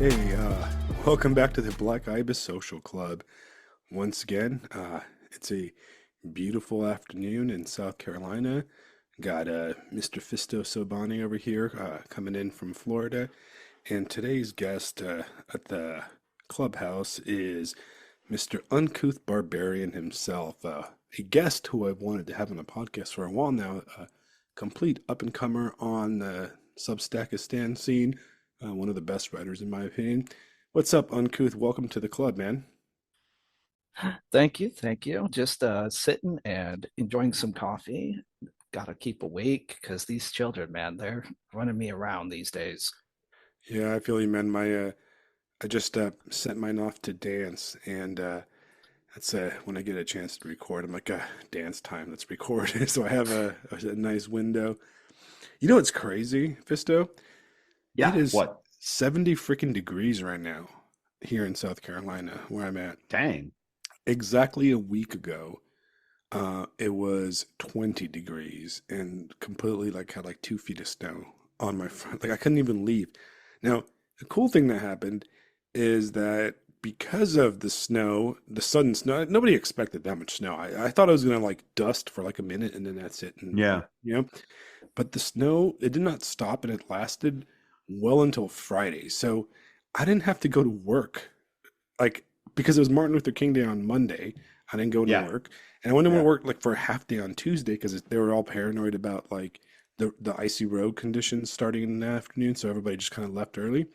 Hey, welcome back to the Black Ibis Social Club. Once again, it's a beautiful afternoon in South Carolina. Got Mr. Fisto Sobani over here coming in from Florida. And today's guest at the clubhouse is Mr. Uncouth Barbarian himself, a guest who I've wanted to have on a podcast for a while now, a complete up-and-comer on the Substackistan scene, one of the best writers in my opinion. What's up, Uncouth? Welcome to the club, man. Thank you. Thank you. Just sitting and enjoying some coffee. Got to keep awake because these children, man, they're running me around these days. Yeah, I feel you, man. I just sent mine off to dance, and that's when I get a chance to record. I'm like, dance time. Let's record. So I have a nice window. You know what's crazy, Fisto? It Yeah, is what? 70 freaking degrees right now here in South Carolina, where I'm at. Dang. Exactly a week ago, it was 20 degrees and completely like had like 2 feet of snow on my front. Like I couldn't even leave. Now, the cool thing that happened is that because of the snow, the sudden snow, nobody expected that much snow. I thought I was gonna like dust for like a minute and then that's it. And Yeah. you know, but the snow, it did not stop and it lasted well until Friday. So I didn't have to go to work like because it was Martin Luther King Day on Monday. I didn't go to Yeah. work, and I went to Yeah. work like for a half day on Tuesday because they were all paranoid about like the icy road conditions starting in the afternoon. So everybody just kind of left early.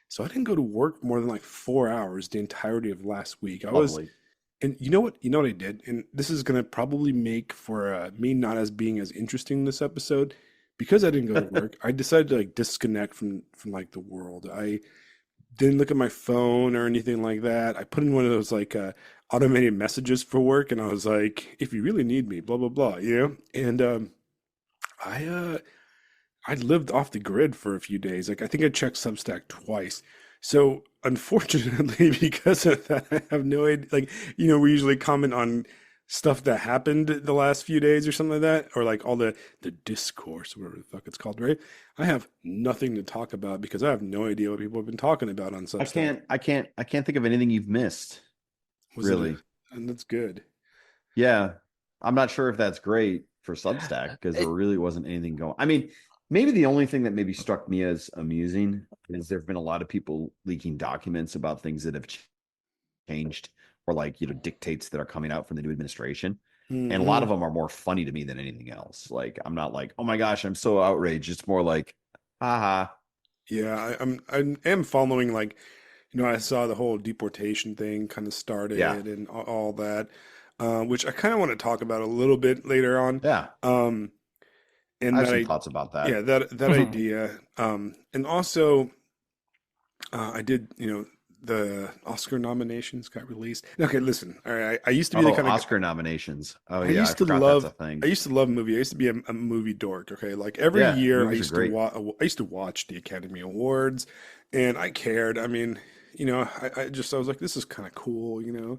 So I didn't go to work more than like 4 hours the entirety of last week. Lovely. And you know what? You know what I did? And this is gonna probably make for me not as being as interesting in this episode because I didn't go to work. I decided to like disconnect from like the world. I didn't look at my phone or anything like that. I put in one of those like automated messages for work, and I was like, "If you really need me, blah blah blah," you know. And I I lived off the grid for a few days. Like I think I checked Substack twice. So unfortunately, because of that, I have no idea. Like we usually comment on stuff that happened the last few days or something like that, or like all the discourse, whatever the fuck it's called, right? I have nothing to talk about because I have no idea what people have been talking about on I Substack. can't I can't I can't think of anything you've missed, Was it a, really. and that's good. Yeah. I'm not sure if that's great for Substack because there It, really wasn't anything going. I mean, maybe the only thing that maybe struck me as amusing is there have been a lot of people leaking documents about things that have changed or like, dictates that are coming out from the new administration. And a lot Hmm. of them are more funny to me than anything else. Like, I'm not like, oh my gosh, I'm so outraged. It's more like, haha. Yeah, I am following like, I saw the whole deportation thing kind of Yeah. started and all that, which I kind of want to talk about a little bit later on. Yeah. Um, I and have that some I, thoughts about yeah, that. that idea. And also, I did, the Oscar nominations got released. Okay, listen, all right, I used to be the Oh, kind of Oscar nominations. Oh I yeah, I used to forgot that's a love thing. I used to love movie. I used to be a movie dork, okay? Like every Yeah, year movies are great. I used to watch the Academy Awards and I cared. I mean, I was like, this is kind of cool, you know?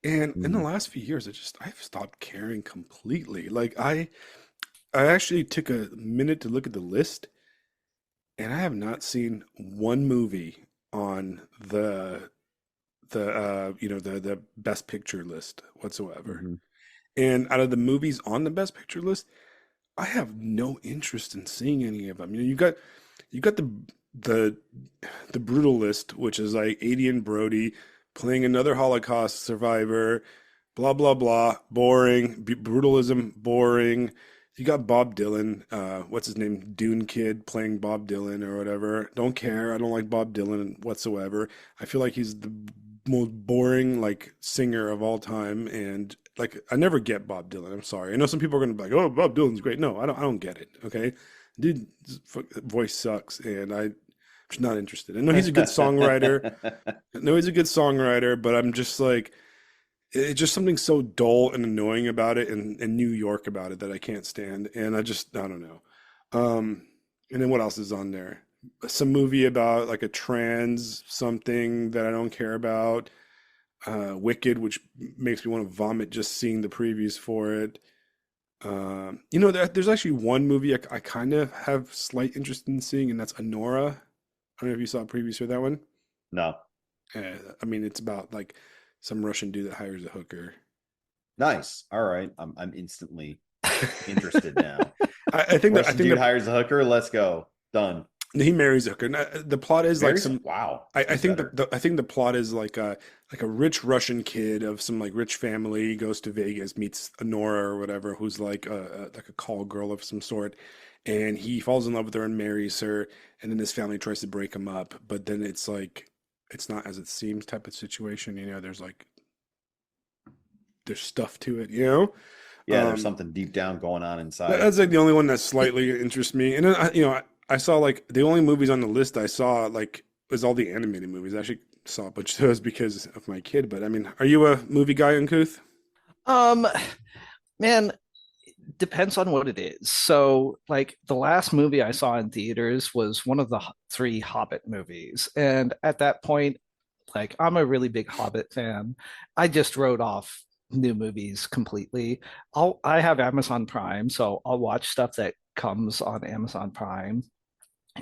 And in the Mhm. last few years, I've stopped caring completely. Like I actually took a minute to look at the list and I have not seen one movie on the best picture list whatsoever. Mhm. And out of the movies on the Best Picture list, I have no interest in seeing any of them. You got the the brutal list, which is like Adrian Brody playing another Holocaust survivor, blah blah blah, boring, brutalism, boring. You got Bob Dylan, what's his name, Dune Kid playing Bob Dylan or whatever. Don't care. I don't like Bob Dylan whatsoever. I feel like he's the most boring like singer of all time, and like I never get Bob Dylan. I'm sorry. I know some people are gonna be like, "Oh, Bob Dylan's great." No, I don't. I don't get it. Okay, dude, voice sucks, and I'm just not interested. I know he's a good songwriter. I know he's a good songwriter, but I'm just like, it's just something so dull and annoying about it, and New York about it that I can't stand. And I don't know. And then what else is on there? Some movie about like a trans something that I don't care about. Wicked, which makes me want to vomit just seeing the previews for it. There's actually one movie I kind of have slight interest in seeing, and that's Anora. I don't know if you saw previews for that one. No. I mean, it's about like some Russian dude that hires a hooker. Nice. All right. I'm instantly interested now. I think that I Russian think dude that hires a hooker. Let's go. Done. he marries a hooker. And, the plot is like Mary's some. wow. I Even think better. I think the plot is like a rich Russian kid of some like rich family goes to Vegas, meets Nora or whatever, who's like a call girl of some sort, and he falls in love with her and marries her, and then his family tries to break him up, but then it's like it's not as it seems type of situation. There's stuff to it, Yeah, there's Um, something deep down going on inside. that's like the only one that slightly interests me. And then I saw like the only movies on the list I saw like was all the animated movies. I actually saw a bunch of those because of my kid. But I mean, are you a movie guy, Uncouth? Um, man, depends on what it is. So, like the last movie I saw in theaters was one of the three Hobbit movies, and at that point, like I'm a really big Hobbit fan. I just wrote off new movies completely. I have Amazon Prime, so I'll watch stuff that comes on Amazon Prime,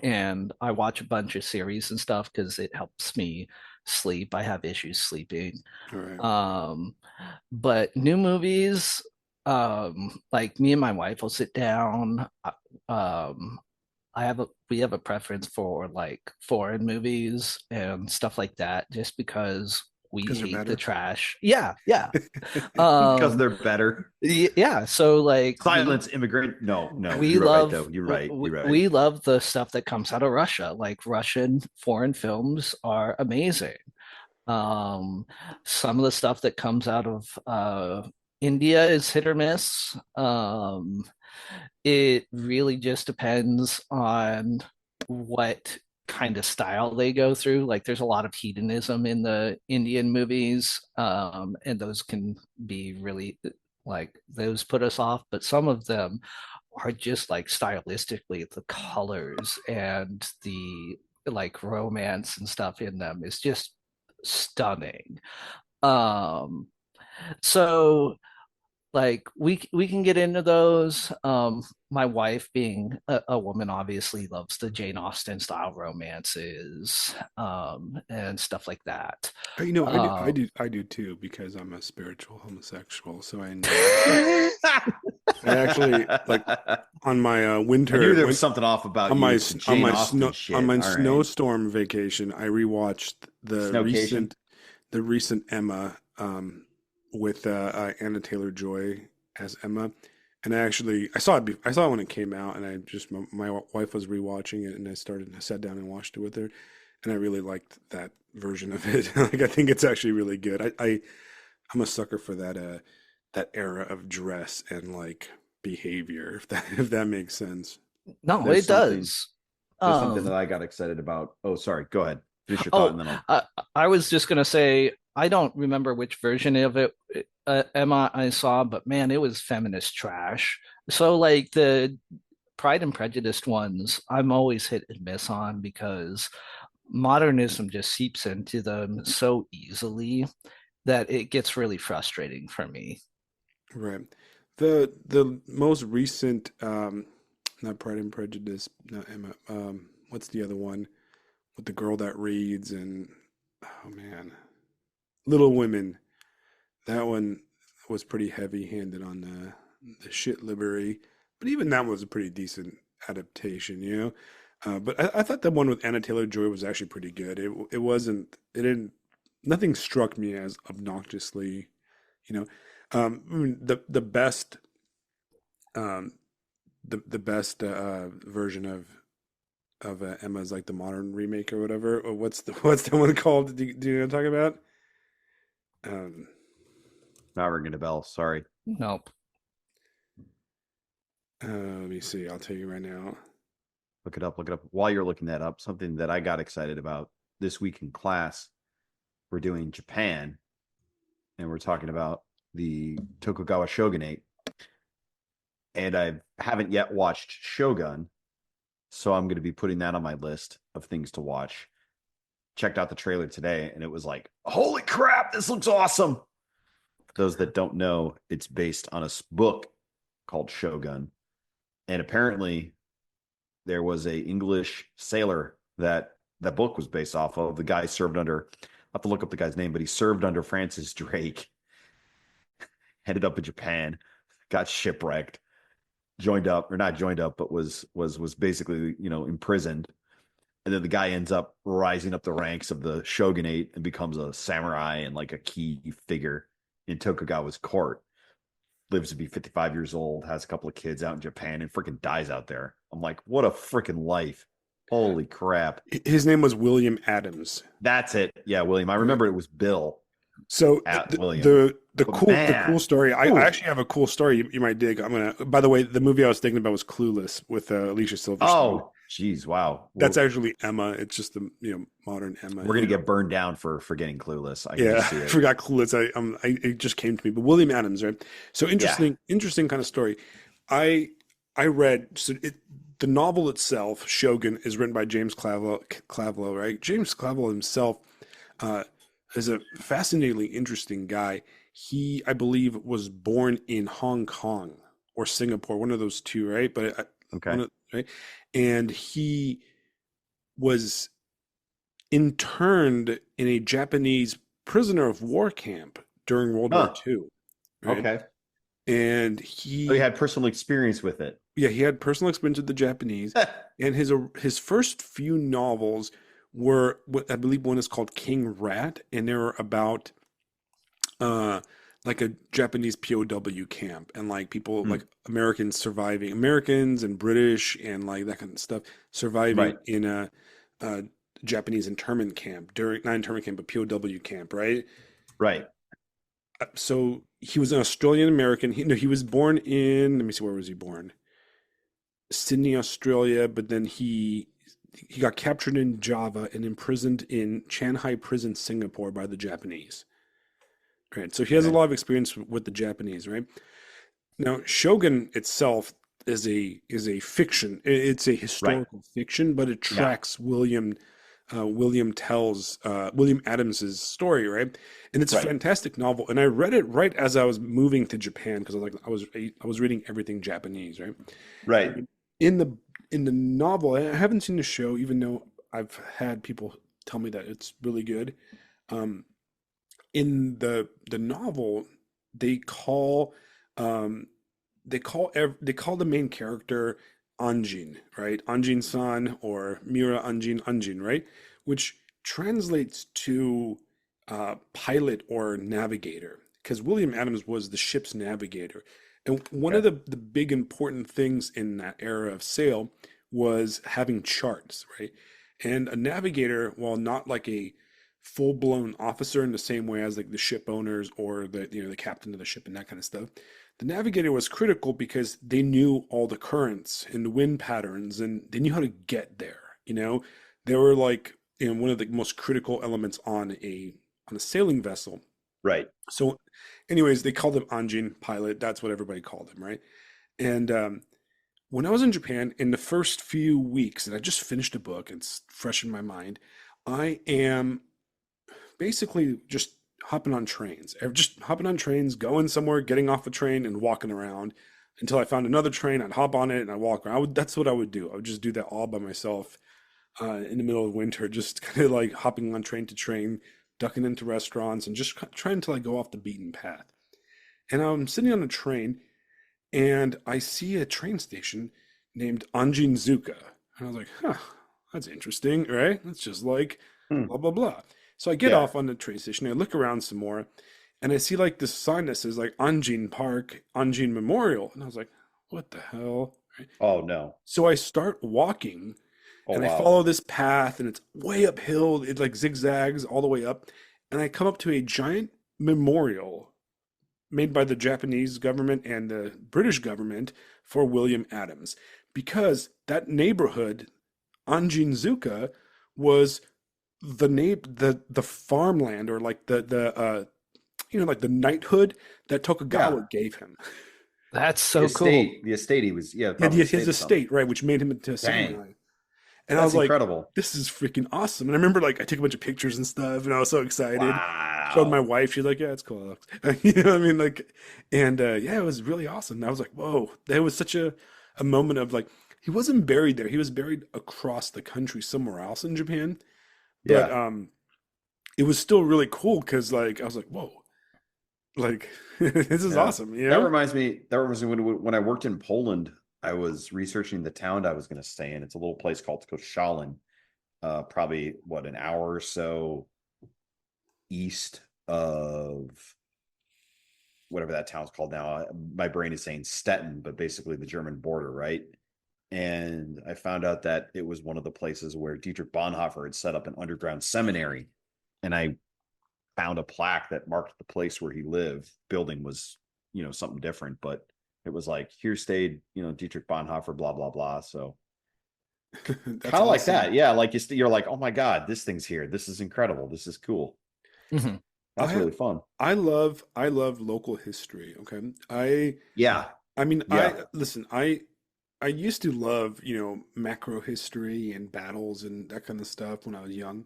and I watch a bunch of series and stuff because it helps me sleep. I have issues sleeping. All right. Um, but new movies, like me and my wife will sit down. Um, we have a preference for like foreign movies and stuff like that, just because we Because they're hate the better. trash. Yeah, yeah. Because Um, they're better. yeah. So like Silence immigrant. No, no, we you're right love though. You're right. You're right. we love the stuff that comes out of Russia. Like Russian foreign films are amazing. Um, some of the stuff that comes out of India is hit or miss. It really just depends on what kind of style they go through. Like there's a lot of hedonism in the Indian movies, and those can be really like those put us off, but some of them are just like stylistically the colors and the like romance and stuff in them is just stunning. Um, so like we can get into those. My wife, being a woman, obviously loves the Jane Austen style romances, and stuff like that. I do too because I'm a spiritual homosexual, so I enjoy that. I actually like on my I knew there was win something off about on you my with the Jane Austen on shit. my All right. snowstorm vacation. I rewatched Snowcation. the recent Emma with Anna Taylor-Joy as Emma, and I saw it when it came out, and my wife was rewatching it, and I sat down and watched it with her, and I really liked that version of it. Like I think it's actually really good. I'm a sucker for that era of dress and like behavior, if that makes sense. No, There's it something. does. There's something that Um, I got excited about. Oh, sorry. Go ahead. Finish your thought, oh, and then I'll. I was just gonna say I don't remember which version of it, Emma, I saw, but man, it was feminist trash. So like the Pride and Prejudice ones, I'm always hit and miss on because modernism just seeps into them so easily that it gets really frustrating for me. Right. The most recent not Pride and Prejudice, not Emma. What's the other one with the girl that reads and oh man, Little Women. That one was pretty heavy-handed on the shit livery, but even that was a pretty decent adaptation, you know. But I thought the one with Anna Taylor-Joy was actually pretty good. It wasn't it didn't nothing struck me as obnoxiously, you know. I mean, the best um the best version of Emma's like the modern remake or whatever. Or what's the one called? Do you know what I'm talking about? Um, Not ringing a bell. Sorry. Nope. let me see. I'll tell you right now. Look it up. Look it up. While you're looking that up, something that I got excited about this week in class, we're doing Japan, and we're talking about the Tokugawa Shogunate. And I haven't yet watched Shogun, so I'm going to be putting that on my list of things to watch. Checked out the trailer today, and it was like, holy crap, this looks awesome. For those that don't know, it's based on a book called Shogun. And apparently there was a English sailor that that book was based off of. The guy served under, I have to look up the guy's name, but he served under Francis Drake, ended up in Japan, got shipwrecked, joined up, or not joined up, but was basically, imprisoned. And then the guy ends up rising up the ranks of the shogunate and becomes a samurai and like a key figure in Tokugawa's court. Lives to be 55 years old, has a couple of kids out in Japan, and freaking dies out there. I'm like, what a freaking life. Holy crap. His name was William Adams. That's it. Yeah, William. I remember it was Bill. So William. The cool story. I Ooh. actually have a cool story you might dig. By the way, the movie I was thinking about was Clueless with Alicia Silverstone. Oh, geez, wow. That's actually Emma. It's just the modern Emma. We're gonna get burned down for forgetting Clueless. I can Yeah, just see I it. forgot Clueless. It just came to me. But William Adams, right? So interesting kind of story. I read the novel itself, Shogun, is written by James Clavell, right? James Clavell himself is a fascinatingly interesting guy. He, I believe, was born in Hong Kong or Singapore, one of those two, right? But Okay. right, and he was interned in a Japanese prisoner of war camp during World War II, right? Okay. And So you had personal experience with it. yeah, he had personal experience with the Japanese, and his first few novels were what I believe one is called King Rat, and they were about like a Japanese POW camp and like people like Americans and British and like that kind of stuff surviving Right. in a Japanese internment camp not internment camp, but POW camp, right? Right. So he was an Australian American. He was born in, let me see, where was he born? Sydney, Australia, but then he got captured in Java and imprisoned in Shanghai prison, Singapore by the Japanese. Right. So he has a lot of experience with the Japanese, right? Now, Shogun itself is a fiction. It's a historical fiction, but it tracks William Adams's story, right? And it's a fantastic novel. And I read it right as I was moving to Japan because I was reading everything Japanese, right? Right. In the novel, I haven't seen the show, even though I've had people tell me that it's really good. In the novel, they call the main character Anjin, right? Anjin-san or Mira Anjin, right? Which translates to pilot or navigator, because William Adams was the ship's navigator. And one of the big important things in that era of sail was having charts, right? And a navigator, while not like a full-blown officer in the same way as like the ship owners or the captain of the ship and that kind of stuff, the navigator was critical because they knew all the currents and the wind patterns and they knew how to get there. They were like one of the most critical elements on a sailing vessel. Right. So anyways, they called him Anjin, pilot. That's what everybody called him, right? And when I was in Japan in the first few weeks, and I just finished a book, it's fresh in my mind, I am basically just hopping on trains, going somewhere, getting off a train and walking around until I found another train. I'd hop on it and I'd walk around. That's what I would do. I would just do that all by myself in the middle of winter, just kind of like hopping on train to train, ducking into restaurants and just trying to like go off the beaten path. And I'm sitting on a train and I see a train station named Anjinzuka. And I was like, huh, that's interesting, right? That's just like blah, blah, blah. So I get off on the train station, I look around some more, and I see like this sign that says like Anjin Park, Anjin Memorial. And I was like, what the hell? Right? Oh, no. So I start walking and I follow this path and it's way uphill. It like zigzags all the way up. And I come up to a giant memorial made by the Japanese government and the British government for William Adams. Because that neighborhood, Anjinzuka, was the farmland or like the like the knighthood that Tokugawa gave him. That's so the cool. The estate he was, his estate, right, which made him into a samurai. And I was like, incredible. This is freaking awesome. And I remember like I took a bunch of pictures and stuff and I was so excited. Wow. Showed my wife, she's like, yeah, it's cool. You know what I mean? Like, and it was really awesome. And I was like, whoa, that was such a moment of like, he wasn't buried there. He was buried across the country somewhere else in Japan. But Yeah. it was still really cool because like I was like, whoa, like this is Yeah. awesome, you know? That reminds me when I worked in Poland, I was researching the town I was going to stay in. It's a little place called Koszalin, probably what, an hour or so east of whatever that town's called now. My brain is saying Stettin, but basically the German border, right? And I found out that it was one of the places where Dietrich Bonhoeffer had set up an underground seminary. And I found a plaque that marked the place where he lived. Building was, something different, but it was like, here stayed, Dietrich Bonhoeffer, blah, blah, blah. So That's kind of like awesome. that. Yeah. Like you're like, oh my God, this thing's here. This is incredible. This is cool. Mhm. That's I really fun. I love local history, okay? Yeah. I mean, Yeah. listen, I used to love, macro history and battles and that kind of stuff when I was young.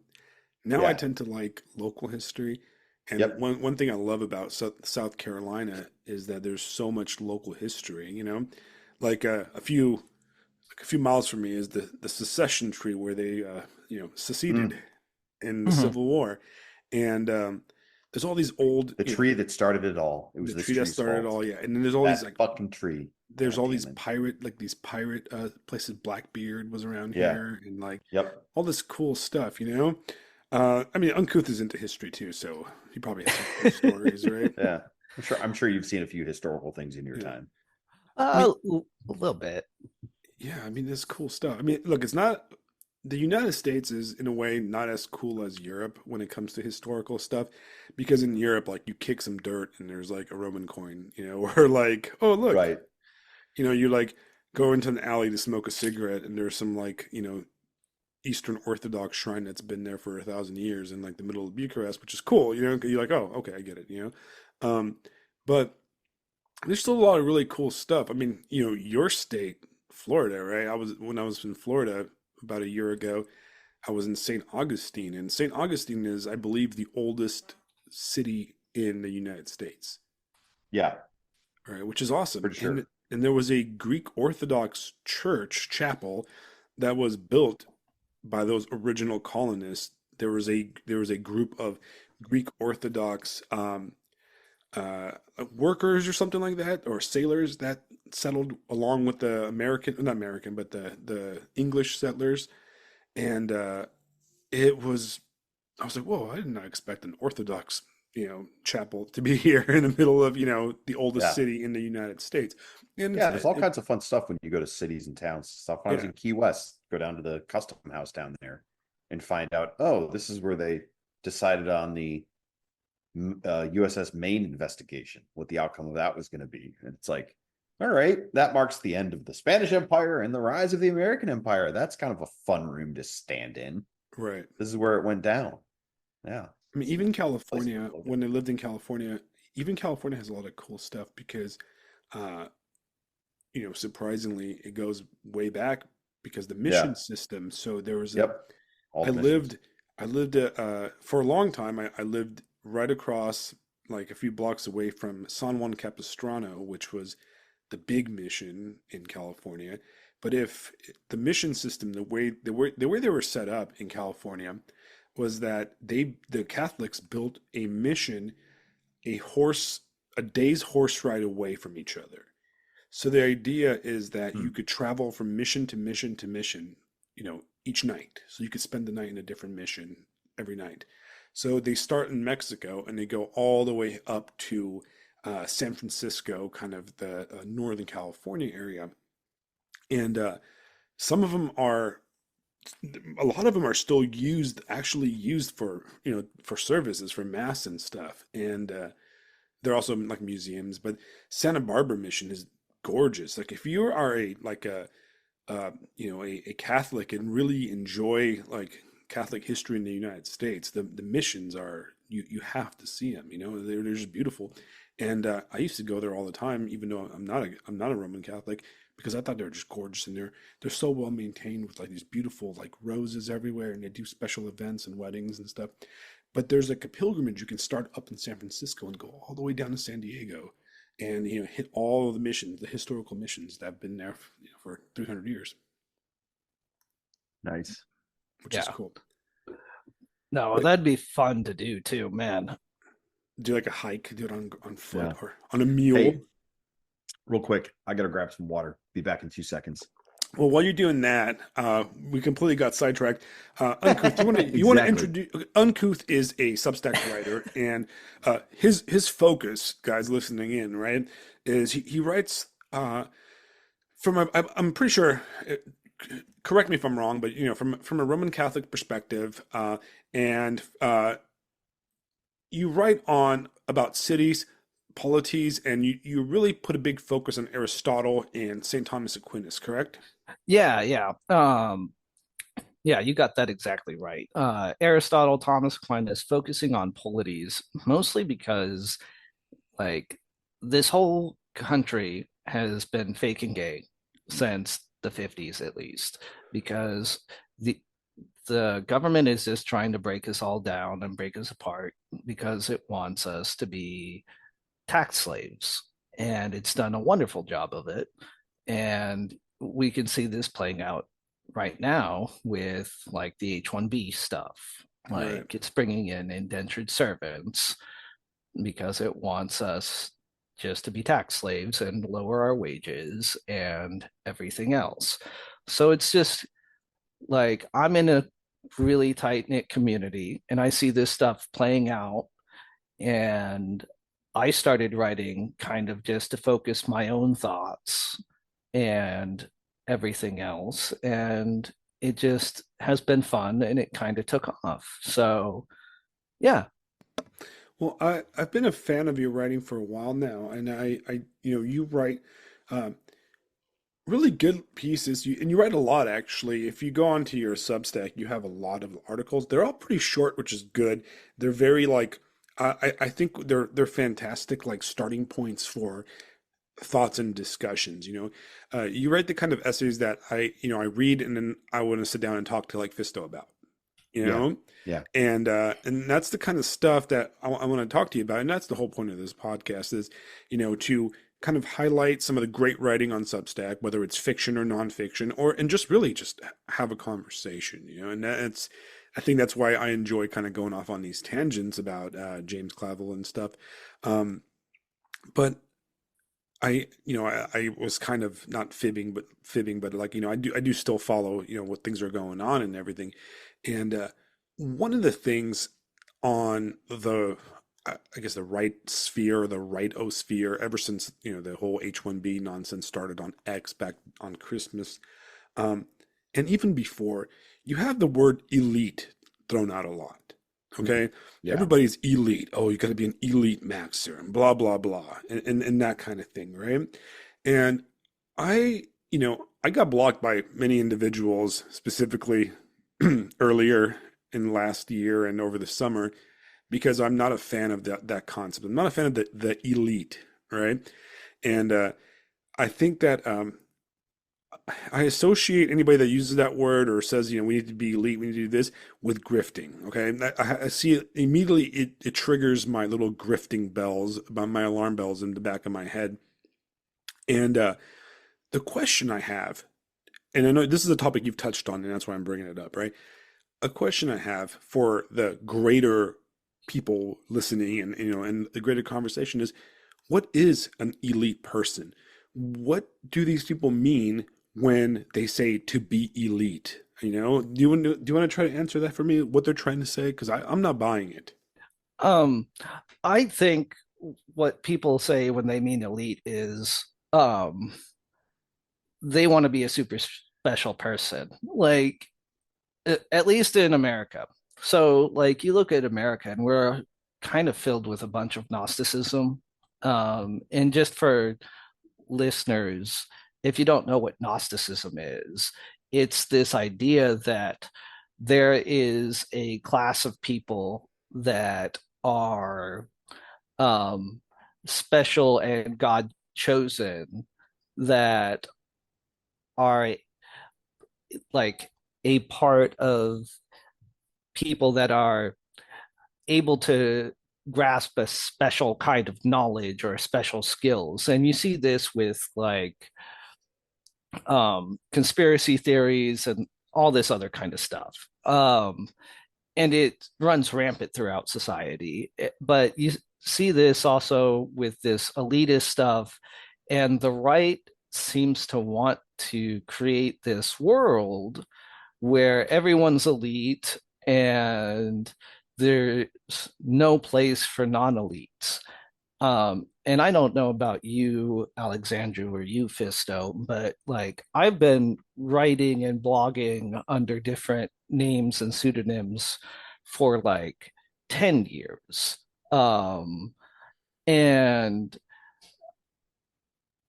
Now I Yeah. tend to like local history. And Yep. one thing I love about South Carolina is that there's so much local history, Like a few miles from me is the secession tree where they seceded Mm. in the Mhm. Civil War. And there's all these old, The tree that started it all. It was the this tree that tree's started it fault. all, yeah. And then there's all these That like fucking tree. there's God all these damn it. pirate places. Blackbeard was around Yeah. here, and like Yep. all this cool stuff. I mean, Uncouth is into history too, so he probably has some cool stories, right? Yeah. I'm sure you've seen a few historical things in your Yeah. time. I mean, A little bit. yeah, I mean, there's cool stuff. I mean, look, it's not the United States is in a way not as cool as Europe when it comes to historical stuff, because in Europe, like you kick some dirt and there's like a Roman coin, or like, oh look, Right. you like go into an alley to smoke a cigarette and there's some like, Eastern Orthodox shrine that's been there for 1,000 years in like the middle of Bucharest, which is cool, 'cause you're like, oh, okay, I get it. But there's still a lot of really cool stuff. I mean, your state, Florida, right? When I was in Florida about a year ago, I was in St. Augustine, and St. Augustine is, I believe, the oldest city in the United States, Yeah. right? Which is awesome. Pretty And sure. and there was a Greek Orthodox church chapel that was built by those original colonists. There was a group of Greek Orthodox uh, workers or something like that, or sailors that settled along with the not American, but the English settlers, and it was. I was like, whoa! I did not expect an Orthodox, chapel to be here in the middle of, the oldest Yeah. city in the United States, and Yeah. There's all it kinds of fun stuff when you go to cities and towns. Stuff when I was yeah, in Key West, go down to the custom house down there and find out, oh, this is where they decided on the USS Maine investigation, what the outcome of that was going to be. And it's like, all right, that marks the end of the Spanish Empire and the rise of the American Empire. That's kind of a fun room to stand in. right. This is where it went down. Yeah. I mean, even Place California, to live in. when I lived in California, even California has a lot of cool stuff because, uh, surprisingly, it goes way back because the mission Yeah. system. So there was a, Yep. All I the missions. lived, I lived for a long time. I lived right across, like a few blocks away from San Juan Capistrano, which was the big mission in California. But if the mission system, the way they were set up in California, was that the Catholics built a mission, a horse, a day's horse ride away from each other. So the idea is that Hmm. you could travel from mission to mission to mission, each night. So you could spend the night in a different mission every night. So they start in Mexico and they go all the way up to San Francisco, kind of the Northern California area. And some of them are, a lot of them are still actually used for services, for mass and stuff. And they're also like museums. But Santa Barbara Mission is gorgeous. Like if you are a Catholic and really enjoy like Catholic history in the United States, the missions are, you have to see them. They're just beautiful. And I used to go there all the time, even though I'm not a Roman Catholic, because I thought they were just gorgeous, and they're so well maintained with like these beautiful like roses everywhere, and they do special events and weddings and stuff. But there's like a pilgrimage you can start up in San Francisco and go all the way down to San Diego, and hit all of the missions, the historical missions that have been there for 300 years, Nice. which is Yeah. cool. No, Like, that'd be fun to do too, man. do like a hike, do it on foot Yeah. or on a mule. Hey, real quick, I gotta grab some water. Be back in 2 seconds. Well, while you're doing that, we completely got sidetracked. Uncouth, you want to Exactly. introduce? Uncouth is a Substack writer, and his focus, guys listening in, right, is he writes from I'm pretty sure. Correct me if I'm wrong, but from a Roman Catholic perspective, and you write on about cities, polities, and you really put a big focus on Aristotle and St. Thomas Aquinas, correct? Yeah, yeah. Yeah, you got that exactly right. Aristotle, Thomas Aquinas focusing on polities, mostly because like this whole country has been fake and gay since the 50s at least, because the the government is just trying to break us all down and break us apart because it wants us to be tax slaves. And it's done a wonderful job of it. And we can see this playing out right now with like the H-1B stuff. Right. Like it's bringing in indentured servants because it wants us just to be tax slaves and lower our wages and everything else. So it's just like I'm in a really tight knit community and I see this stuff playing out. And I started writing kind of just to focus my own thoughts and everything else. And it just has been fun and it kind of took off. So, yeah. Well, I've been a fan of your writing for a while now, and you write um, really good pieces. And you write a lot actually. If you go onto your Substack, you have a lot of articles. They're all pretty short, which is good. They're very like I think they're fantastic like starting points for thoughts and discussions. You write the kind of essays that I read and then I want to sit down and talk to like Fisto about. You Yeah. know, Yeah. and that's the kind of stuff that I want to talk to you about, and that's the whole point of this podcast is to kind of highlight some of the great writing on Substack, whether it's fiction or nonfiction, or and just really just have a conversation, and that's I think that's why I enjoy kind of going off on these tangents about James Clavell and stuff. But I was kind of not fibbing, but like, I do still follow, what things are going on and everything. And one of the things on I guess the right sphere or the right-o-sphere, ever since, the whole H-1B nonsense started on X back on Christmas, um, and even before, you have the word elite thrown out a lot. Mhm. Okay. Yeah. Everybody's elite. Oh, you got to be an elite maxer and blah, blah, blah, and that kind of thing. Right. And I got blocked by many individuals, specifically earlier in last year and over the summer, because I'm not a fan of that concept. I'm not a fan of the elite. Right. And I think that I associate anybody that uses that word or says, we need to be elite, we need to do this with grifting. Okay. I see it immediately. It triggers my little grifting bells, my alarm bells in the back of my head. And the question I have, and I know this is a topic you've touched on, and that's why I'm bringing it up, right? A question I have for the greater people listening and the greater conversation is, what is an elite person? What do these people mean when they say to be elite? Do you want to try to answer that for me? What they're trying to say? Because I'm not buying it. Um, I think what people say when they mean elite is they want to be a super special person. Like at least in America. So like you look at America and we're kind of filled with a bunch of Gnosticism. And just for listeners, if you don't know what Gnosticism is, it's this idea that there is a class of people that are um, special and God chosen that are like a part of people that are able to grasp a special kind of knowledge or special skills. And you see this with like conspiracy theories and all this other kind of stuff. And it runs rampant throughout society. But you see this also with this elitist stuff, and the right seems to want to create this world where everyone's elite and there's no place for non-elites. And I don't know about you, Alexandru, or you, Fisto, but like I've been writing and blogging under different names and pseudonyms for like 10 years. And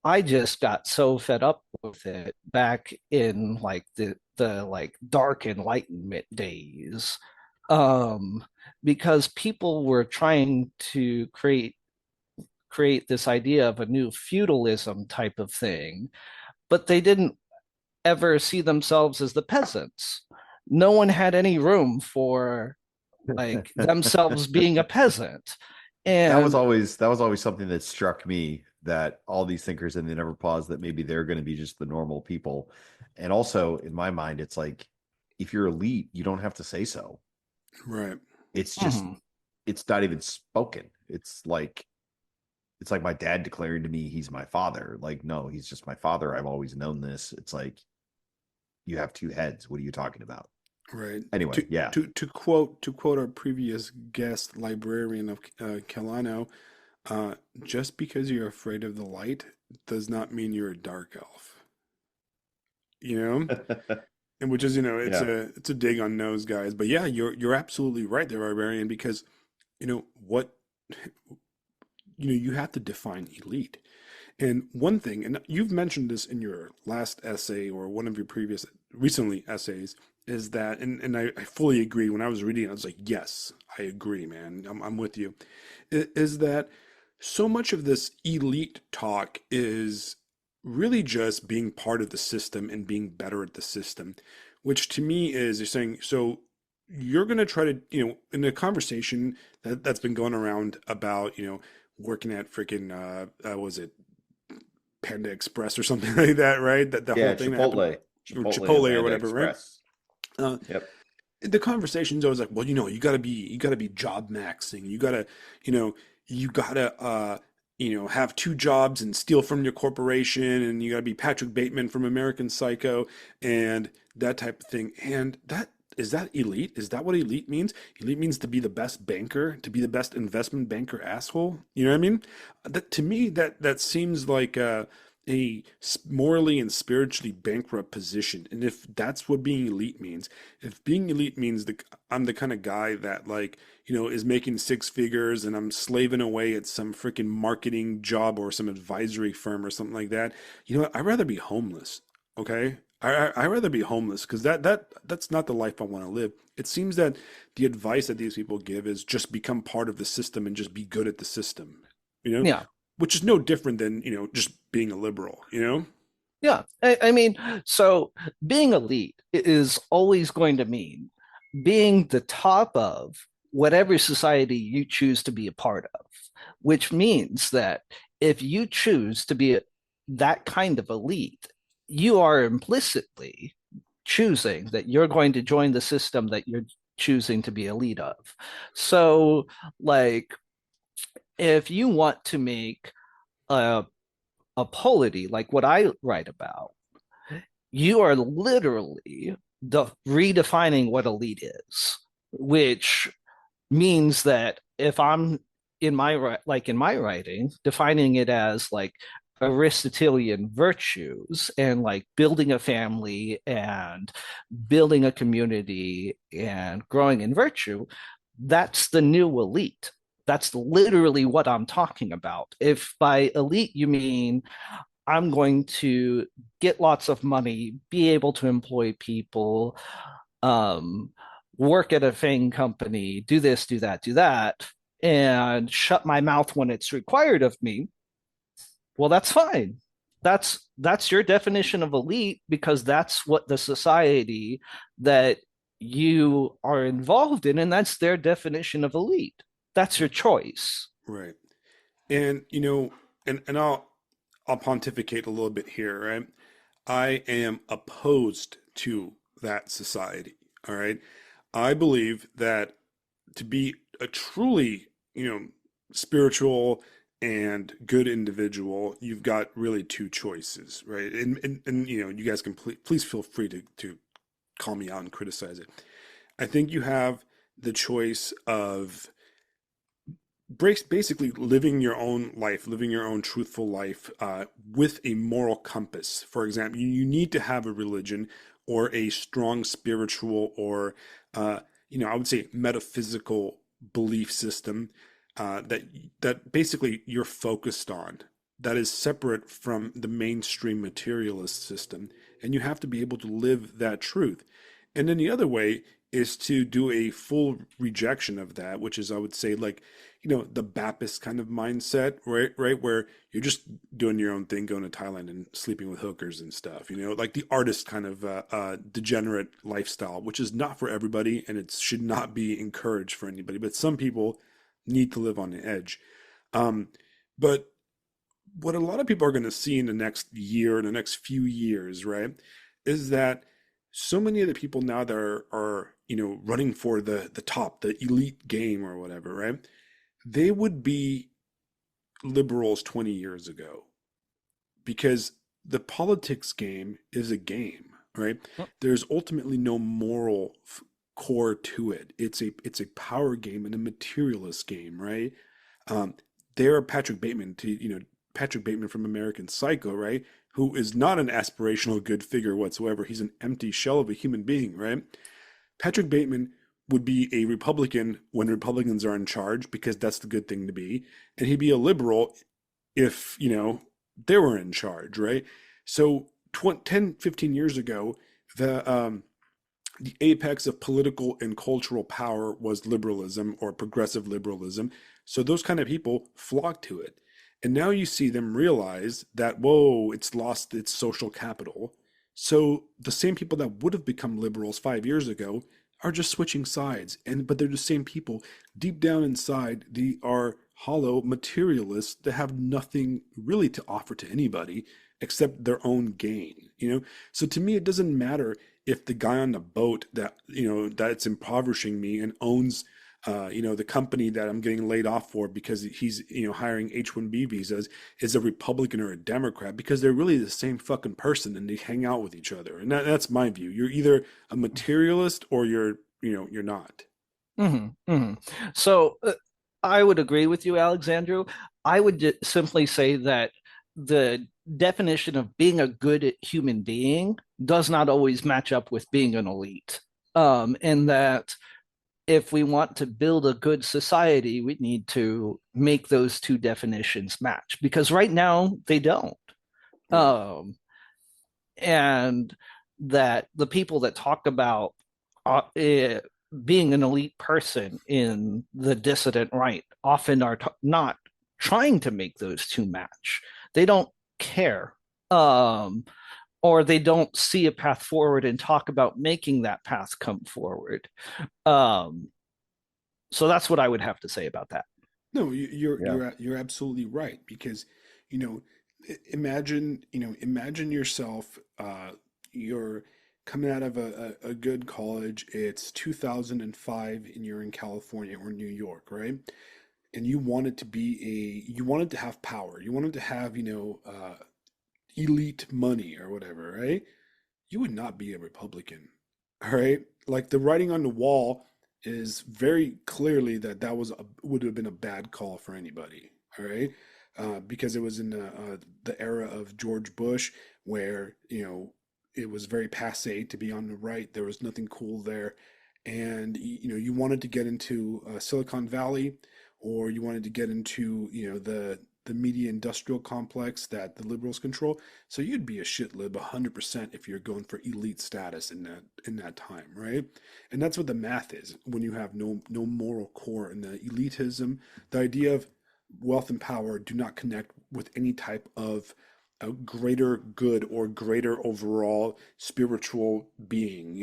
I just got so fed up with it back in like the like dark enlightenment days. Because people were trying to create this idea of a new feudalism type of thing, but they didn't ever see themselves as the peasants. No one had any room for like themselves being a peasant. That was And always something that struck me, that all these thinkers, and they never pause, that maybe they're going to be just the normal people. And also in my mind, it's like, if you're elite, you don't have to say so. Right. It's just, it's not even spoken. It's like my dad declaring to me he's my father. Like, no, he's just my father. I've always known this. It's like, you have two heads. What are you talking about? Right. Anyway, yeah. To quote our previous guest, librarian of Kelano, just because you're afraid of the light does not mean you're a dark elf. You know, and which is, it's Yeah. a dig on those guys. But yeah, you're absolutely right there, librarian, because what you have to define elite. And one thing, and you've mentioned this in your last essay or one of your previous recently essays, is that, and I fully agree. When I was reading it, I was like, yes, I agree, man. I'm with you. Is that so much of this elite talk is really just being part of the system and being better at the system, which to me is you're saying, so you're going to try to, in a conversation that's been going around about, working at freaking, was it Panda Express or something like that, right? That the Yeah, whole thing that happened, Chipotle. or Chipotle and Chipotle or Panda whatever, right? Express. Uh, Yep. the conversation's always like, well, you gotta be job maxing. You gotta have two jobs and steal from your corporation, and you gotta be Patrick Bateman from American Psycho and that type of thing. And that elite? Is that what elite means? Elite means to be the best banker, to be the best investment banker asshole. You know what I mean? That to me, that seems like a morally and spiritually bankrupt position. And if that's what being elite means, if being elite means I'm the kind of guy that like, is making six figures and I'm slaving away at some freaking marketing job or some advisory firm or something like that, I'd rather be homeless. Okay. I'd rather be homeless because that's not the life I want to live. It seems that the advice that these people give is just become part of the system and just be good at the system, you know? yeah, Which is no different than, just being a liberal. yeah. I mean, so being elite is always going to mean being the top of whatever society you choose to be a part of, which means that if you choose to be that kind of elite, you are implicitly choosing that you're going to join the system that you're choosing to be a lead of. So, like, if you want to make a, a polity like what I write about, you are literally redefining what elite is, which means that if I'm in my writing defining it as like Aristotelian virtues and like building a family and building a community and growing in virtue, that's the new elite. That's literally what I'm talking about. If by elite you mean I'm going to get lots of money, be able to employ people, um, work at a FANG company, do this, do that, and shut my mouth when it's required of me, well, that's fine. That's your definition of elite because that's what the society that you are involved in, and that's their definition of elite. that's your choice. Right. And and I'll pontificate a little bit here, right? I am opposed to that society. All right. I believe that to be a truly, spiritual and good individual, you've got really two choices, right? And you guys can please feel free to call me out and criticize it. I think you have the choice of basically living your own life, living your own truthful life with a moral compass. For example, you need to have a religion or a strong spiritual or, I would say metaphysical belief system that basically you're focused on. That is separate from the mainstream materialist system, and you have to be able to live that truth. And then the other way is to do a full rejection of that, which is, I would say, like, the Baptist kind of mindset, right? Right, where you're just doing your own thing, going to Thailand and sleeping with hookers and stuff. Like the artist kind of degenerate lifestyle, which is not for everybody, and it should not be encouraged for anybody. But some people need to live on the edge. Um, but what a lot of people are going to see in the next year, in the next few years, right, is that so many of the people now that are running for the top, the elite game or whatever, right? They would be liberals 20 years ago because the politics game is a game, right? There's ultimately no moral core to it. It's a power game and a materialist game, right? Um, there, Patrick Bateman from American Psycho, right? Who is not an aspirational good figure whatsoever. He's an empty shell of a human being, right? Patrick Bateman would be a Republican when Republicans are in charge because that's the good thing to be, and he'd be a liberal if they were in charge, right? So 10, 15 years ago, the apex of political and cultural power was liberalism or progressive liberalism. So those kind of people flocked to it. And now you see them realize that, whoa, it's lost its social capital. So the same people that would have become liberals 5 years ago are just switching sides. But they're the same people. Deep down inside, they are hollow materialists that have nothing really to offer to anybody except their own gain. So to me, it doesn't matter if the guy on the boat that's impoverishing me and owns the company that I'm getting laid off for because he's hiring H-1B visas is a Republican or a Democrat, because they're really the same fucking person and they hang out with each other. And that's my view. You're either a materialist or you're not. So I would agree with you, Alexandru. I would simply say that the definition of being a good human being does not always match up with being an elite. And that if we want to build a good society, we need to make those two definitions match, because right now they don't. Right. And that the people that talk about being an elite person in the dissident right often are not trying to make those two match. They don't care. Or they don't see a path forward and talk about making that path come forward. Um, so that's what I would have to say about that. No, you're Yeah. you're absolutely right, because you know imagine yourself, you're coming out of a good college. It's 2005 and you're in California or New York, right? And you wanted to have power. You wanted to have, elite money or whatever, right? You would not be a Republican, all right? Like, the writing on the wall is very clearly that would have been a bad call for anybody, all right? Because it was in the era of George Bush, where it was very passé to be on the right. There was nothing cool there, and you wanted to get into Silicon Valley, or you wanted to get into the media industrial complex that the liberals control. So you'd be a shit lib 100% if you're going for elite status in that time, right? And that's what the math is when you have no moral core. And the elitism, the idea of wealth and power do not connect with any type of a greater good or greater overall spiritual being.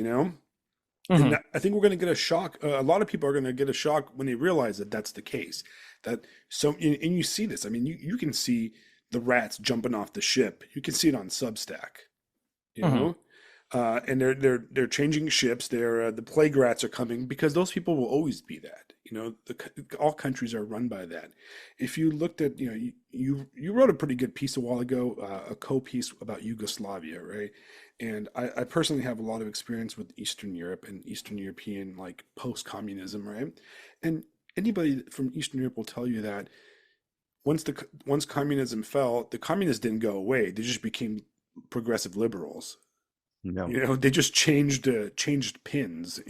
Hmm. And I think we're going to get a shock. A lot of people are going to get a shock when they realize that that's the case. That so, and you see this. I mean, you can see the rats jumping off the ship. You can see it on Substack, you Hmm. know, and they're changing ships. The plague rats are coming because those people will always be that. You know, all countries are run by that. If you looked at, you wrote a pretty good piece a while ago, a co-piece about Yugoslavia, right? And I personally have a lot of experience with Eastern Europe and Eastern European like post-communism, right? And anybody from Eastern Europe will tell you that once communism fell, the communists didn't go away. They just became progressive liberals. No. They just changed pins.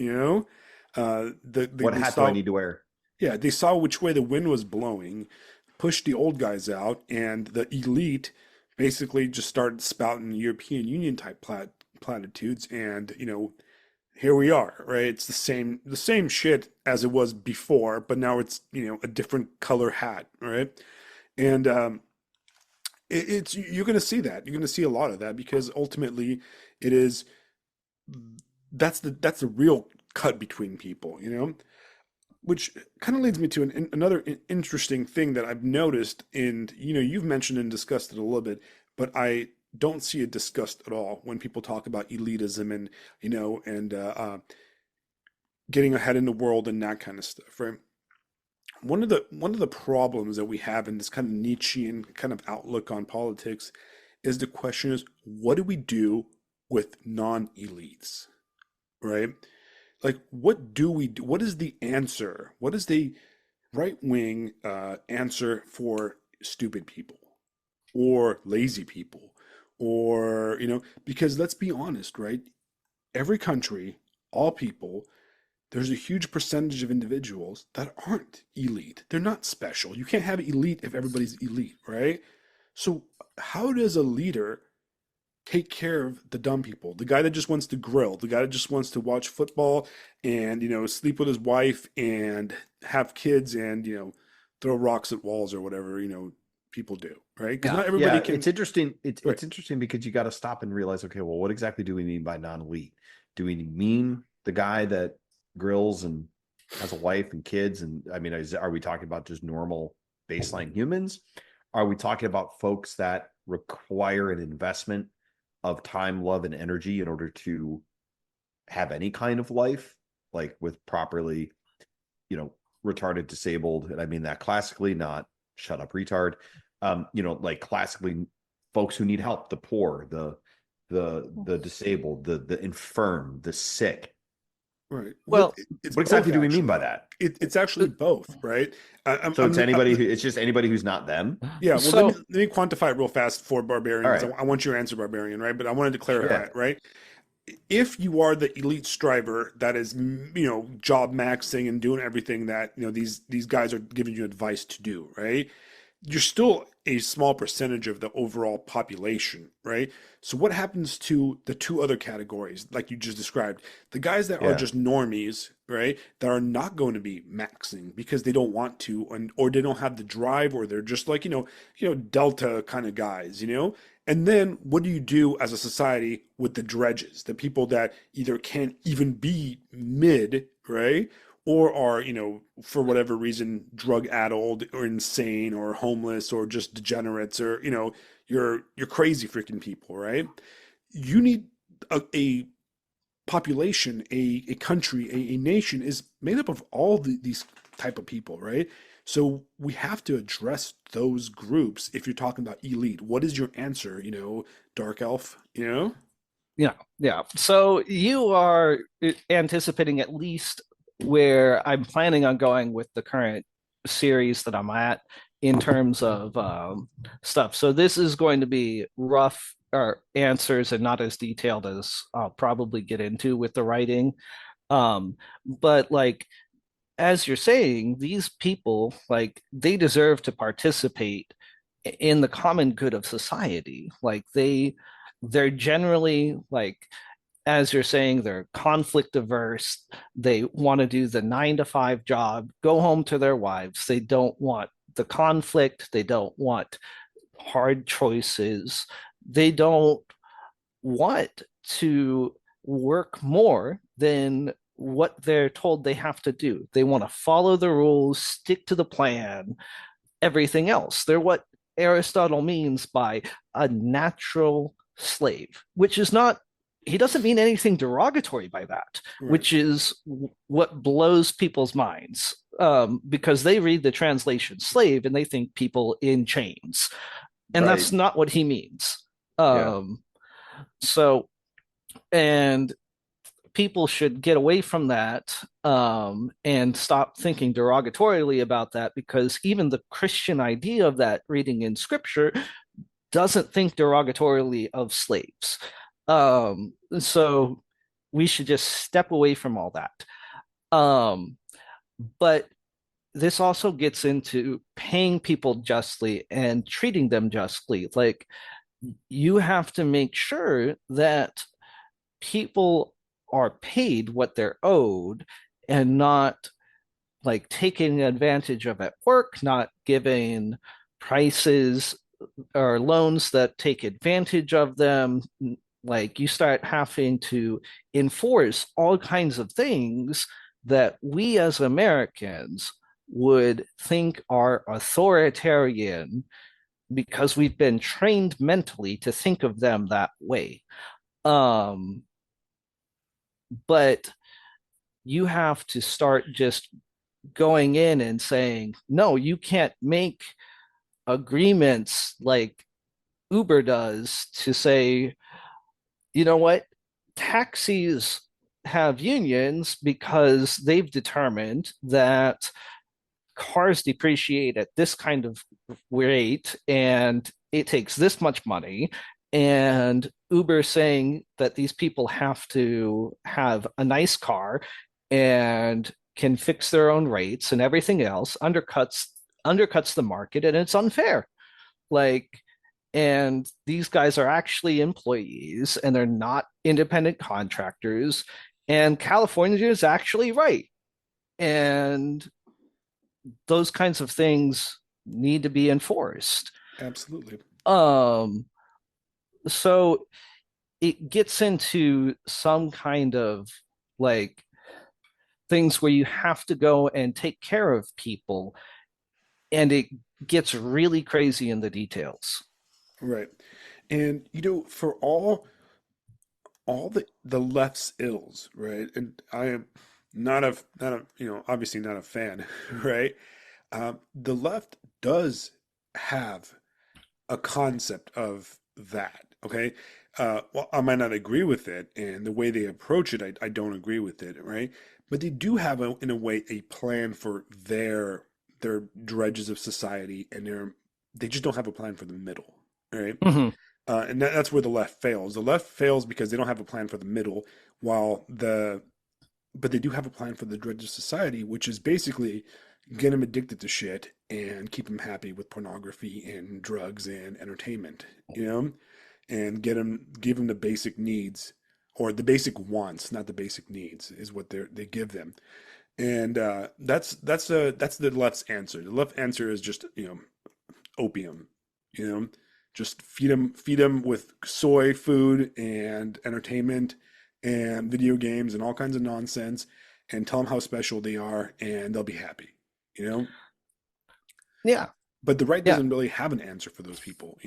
What They hat do I saw, need to wear? yeah, they saw which way the wind was blowing, pushed the old guys out, and the elite basically just started spouting European Union type platitudes. And here we are, right? It's the same shit as it was before, but now it's a different color hat, right? And it's you're going to see that. You're going to see a lot of that because ultimately, it is that's the real cut between people, which kind of leads me to another interesting thing that I've noticed, and you've mentioned and discussed it a little bit, but I don't see it discussed at all when people talk about elitism and getting ahead in the world and that kind of stuff, right? One of the problems that we have in this kind of Nietzschean kind of outlook on politics is the question is, what do we do with non-elites, right? Like, what do we do? What is the answer? What is the right wing answer for stupid people or lazy people? Or, because let's be honest, right? Every country, all people, there's a huge percentage of individuals that aren't elite. They're not special. You can't have elite if everybody's elite, right? So, how does a leader take care of the dumb people, the guy that just wants to grill, the guy that just wants to watch football and sleep with his wife and have kids and throw rocks at walls or whatever people do, right? Because Yeah. not everybody Yeah, can. it's interesting. Right. It's interesting because you got to stop and realize, okay, well, what exactly do we mean by non-elite? Do we mean the guy that grills and has a wife and kids? And I mean, are we talking about just normal baseline humans? Are we talking about folks that require an investment of time, love, and energy in order to have any kind of life, like with properly, you know, retarded, disabled, and I mean that classically, not shut up, retard. Like classically, folks who need help, the poor, the disabled, the infirm, the sick. Right. Well, Well, it's What exactly both do we mean by actually. that? It's actually both, right? So it's anybody who, it's just anybody who's not them. yeah. Well, let me so let me quantify it real fast for All Barbarian because right. I want your answer, Barbarian, right? But I wanted to clarify Yeah. it, right? If you are the elite striver that is job maxing and doing everything that these guys are giving you advice to do, right? You're still a small percentage of the overall population, right? So what happens to the two other categories like you just described? The guys that are Yeah. just normies, right? That are not going to be maxing because they don't want to, or they don't have the drive, or they're just like delta kind of guys, and then what do you do as a society with the dredges, the people that either can't even be mid, right? Or are, for whatever reason, drug addled or insane or homeless or just degenerates or, you're crazy freaking people, right? You need a population, a country, a nation is made up of all these type of people, right? So we have to address those groups if you're talking about elite. What is your answer, dark elf, yeah, yeah. So you are anticipating at least where I'm planning on going with the current series that I'm at in terms of stuff. So this is going to be rough or answers and not as detailed as I'll probably get into with the writing. But like as you're saying, these people like they deserve to participate in the common good of society. Like they're generally like as you're saying, they're conflict averse. They want to do the 9 to 5 job, go home to their wives. They don't want the conflict. They don't want hard choices. They don't want to work more than what they're told they have to do. They want to follow the rules, stick to the plan, everything else. They're what Aristotle means by a natural slave, which is not, he doesn't mean anything derogatory by that, Right. which is what blows people's minds, because they read the translation slave and they think people in chains. And Right. that's not what he means. Yeah. So, and people should get away from that, and stop thinking derogatorily about that, because even the Christian idea of that reading in scripture doesn't think derogatorily of slaves. So we should just step away from all that. But this also gets into paying people justly and treating them justly. Like, you have to make sure that people are paid what they're owed, and not like taking advantage of at work, not giving prices or loans that take advantage of them. Like, you start having to enforce all kinds of things that we as Americans would think are authoritarian, because we've been trained mentally to think of them that way. Um, but you have to start just going in and saying, no, you can't make agreements like Uber does to say, you know what, taxis have unions because they've determined that cars depreciate at this kind of rate and it takes this much money. And Uber saying that these people have to have a nice car and can fix their own rates and everything else undercuts the market, and it's unfair. Like, and these guys are actually employees and they're not independent contractors, and California is actually right. And those kinds of things need to be enforced. Absolutely. Um, so it gets into some kind of like things where you have to go and take care of people, and it gets really crazy in the details. Right. And for all the left's ills, right? And I am not a obviously not a fan, right? The left does have a concept of that. Okay. Well, I might not agree with it, and the way they approach it, I don't agree with it, right? But they do have, in a way, a plan for their dredges of society, and they just don't have a plan for the middle, right? Mm-hmm. And that's where the left fails. The left fails because they don't have a plan for the middle, while but they do have a plan for the dredge of society, which is basically get them addicted to shit and keep them happy with pornography and drugs and entertainment, and give them the basic needs, or the basic wants, not the basic needs, is what they give them. And that's the left's answer. The left answer is just opium, you know, just feed them with soy food and entertainment and video games and all kinds of nonsense, and tell them how special they are, and they'll be happy, you know. Yeah. But the right Yeah. doesn't really have an answer for those people,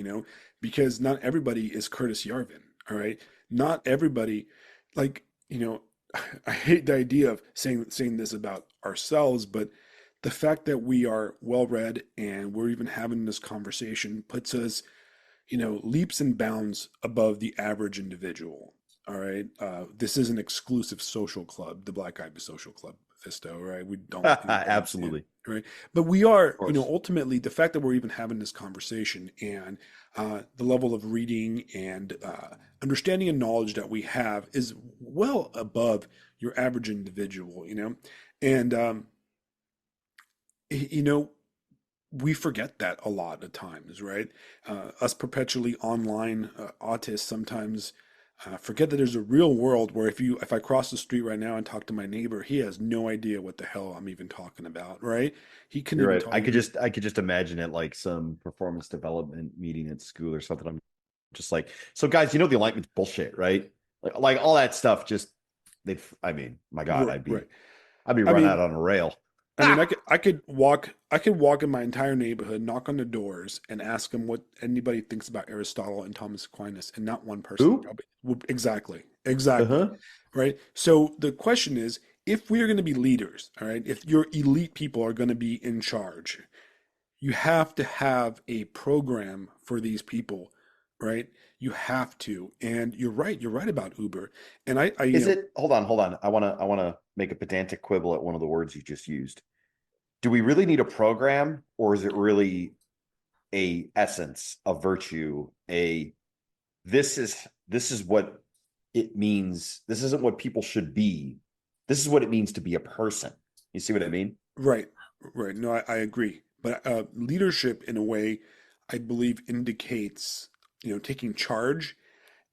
because not everybody is Curtis Yarvin, all right? Not everybody, like, I hate the idea of saying this about ourselves, but the fact that we are well read and we're even having this conversation puts us, leaps and bounds above the average individual. All right. This is an exclusive social club, the Black Ibis Social Club, Visto, right? We don't let anybody in, Absolutely. right? But we are, Of course. ultimately, the fact that we're even having this conversation, and the level of reading and understanding and knowledge that we have is well above your average individual, and you know, we forget that a lot of times, right? Us perpetually online autists sometimes forget that there's a real world where if I cross the street right now and talk to my neighbor, he has no idea what the hell I'm even talking about, right? He couldn't You're even right. tell I you. could just imagine it like some performance development meeting at school or something. I'm just like, so guys, the alignment's bullshit, right? Like all that stuff just I mean, my God, Right. I'd be I run out mean, on a rail. I mean, I could walk in my entire neighborhood, knock on the doors, and ask them what anybody thinks about Aristotle and Thomas Aquinas, and not one person Who? probably exactly, Uh-huh. right? So the question is, if we are going to be leaders, all right, if your elite people are going to be in charge, you have to have a program for these people, right? You have to, and you're right about Uber, and Is it, hold on. I wanna make a pedantic quibble at one of the words you just used. Do we really need a program, or is it really a essence, a virtue, this is what it means. This isn't what people should be. This is what it means to be a person. You see what I mean? right, right. No, I agree. But leadership, in a way, I believe indicates, taking charge.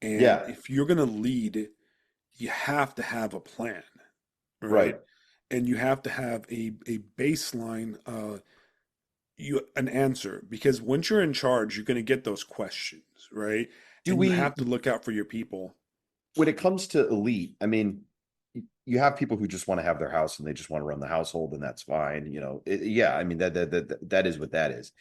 And Yeah, if you're going to lead, you have to have a plan, right? right. And you have to have a baseline, an answer. Because once you're in charge, you're going to get those questions, right? Do And you we, have to look out for your people. when it comes to elite, I mean, you have people who just want to have their house and they just want to run the household, and that's fine. Yeah, I mean that is what that is.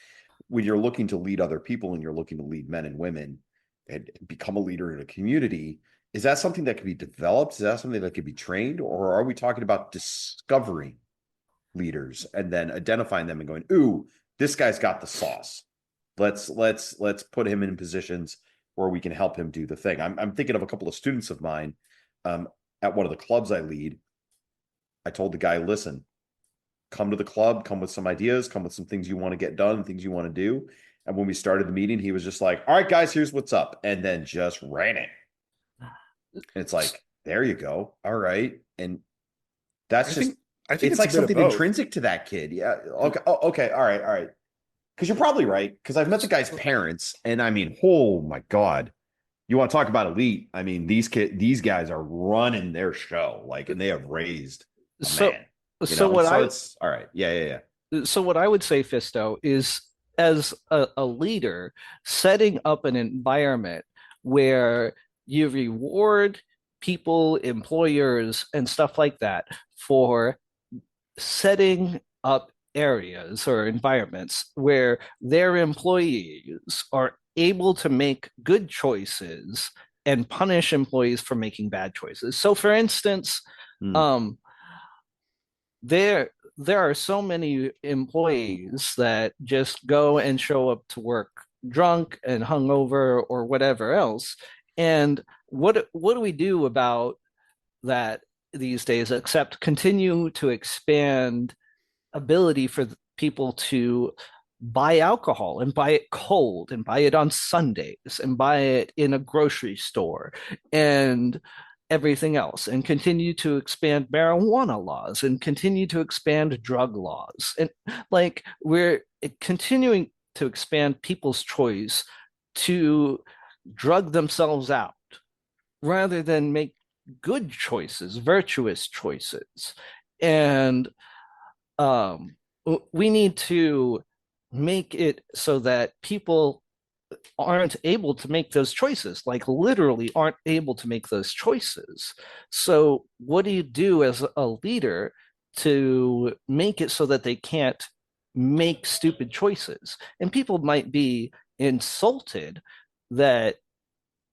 When you're looking to lead other people and you're looking to lead men and women and become a leader in a community, is that something that can be developed? Is that something that can be trained? Or are we talking about discovering leaders and then identifying them and going, ooh, this guy's got the sauce. Let's put him in positions where we can help him do the thing. I'm thinking of a couple of students of mine um, at one of the clubs I lead. I told the guy, listen, come to the club, come with some ideas, come with some things you want to get done, things you want to do. And when we started the meeting, he was just like, all right, guys, here's what's up. And then just ran it. And it's like, there you go. All right. And that's I just, think I think it's it's a like bit of something both. intrinsic to that kid. Yeah. Okay. Oh, okay. All right. All right. Because you're probably right. Because I've met the guy's parents. And I mean, oh my God. You want to talk about elite? I mean, these guys are running their show, like, and they have raised a So, man, so what So I it's all right. Yeah, yeah, yeah. so what I would say, Fisto, is as a leader, setting up an environment where you reward people, employers, and stuff like that for setting up areas or environments where their employees are able to make good choices and punish employees for making bad choices. So, for instance, Hmm. um, there are so many employees that just go and show up to work drunk and hungover or whatever else. And what do we do about that these days except continue to expand ability for people to buy alcohol and buy it cold and buy it on Sundays and buy it in a grocery store and everything else, and continue to expand marijuana laws and continue to expand drug laws. And like we're continuing to expand people's choice to drug themselves out rather than make good choices, virtuous choices. And um, we need to make it so that people aren't able to make those choices, like literally aren't able to make those choices. So, what do you do as a leader to make it so that they can't make stupid choices? And people might be insulted that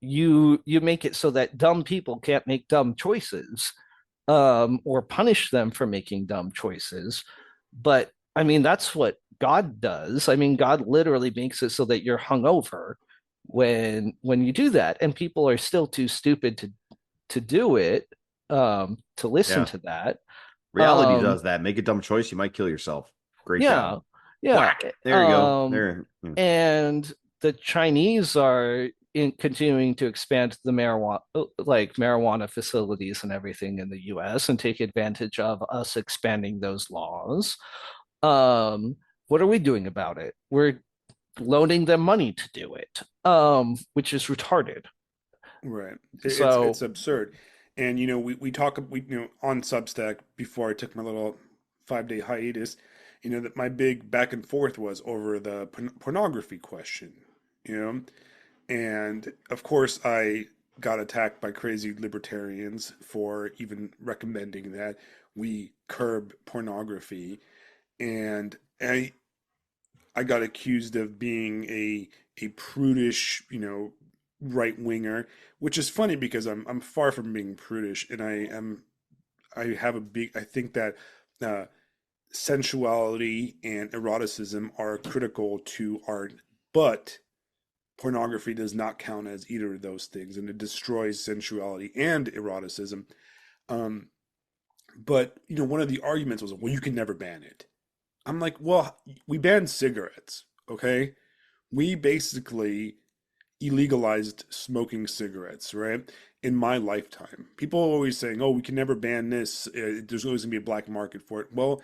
you make it so that dumb people can't make dumb choices, or punish them for making dumb choices. But I mean, that's what God does. I mean, God literally makes it so that you're hungover when you do that, and people are still too stupid to do it, to listen Yeah. to that. Reality Um, does that. Make a dumb choice, you might kill yourself. Great job. yeah, yeah. Whack. There you go. There. Yeah. And the Chinese are continuing to expand the marijuana facilities and everything in the US and take advantage of us expanding those laws. What are we doing about it? We're loaning them money to do it, which is retarded. Right. It's So, absurd. And we talk on Substack before I took my little 5-day hiatus, that my big back and forth was over the pornography question, you know. And of course got attacked by crazy libertarians for even recommending that we curb pornography, and I got accused of being a prudish, right winger, which is funny because I'm far from being prudish, and I have a big I think that uh, sensuality and eroticism are critical to art, but pornography does not count as either of those things, and it destroys sensuality and eroticism. Um, but one of the arguments was, well, you can never ban it. I'm like, well, we banned cigarettes, okay? We basically illegalized smoking cigarettes, right? In my lifetime. People are always saying, oh, we can never ban this. There's always going to be a black market for it. Well,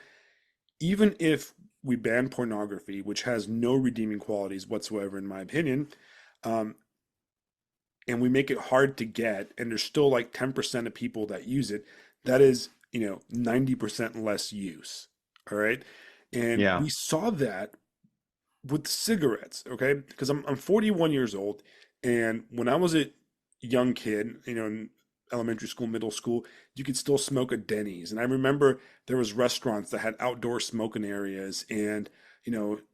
even if we ban pornography, which has no redeeming qualities whatsoever, in my opinion, um, and we make it hard to get, and there's still like 10% of people that use it, that is, 90% less use. All right. And Yeah. we saw that with cigarettes, okay? Because I'm 41 years old, and when I was a young kid, in elementary school, middle school, you could still smoke at Denny's, and I remember there was restaurants that had outdoor smoking areas, and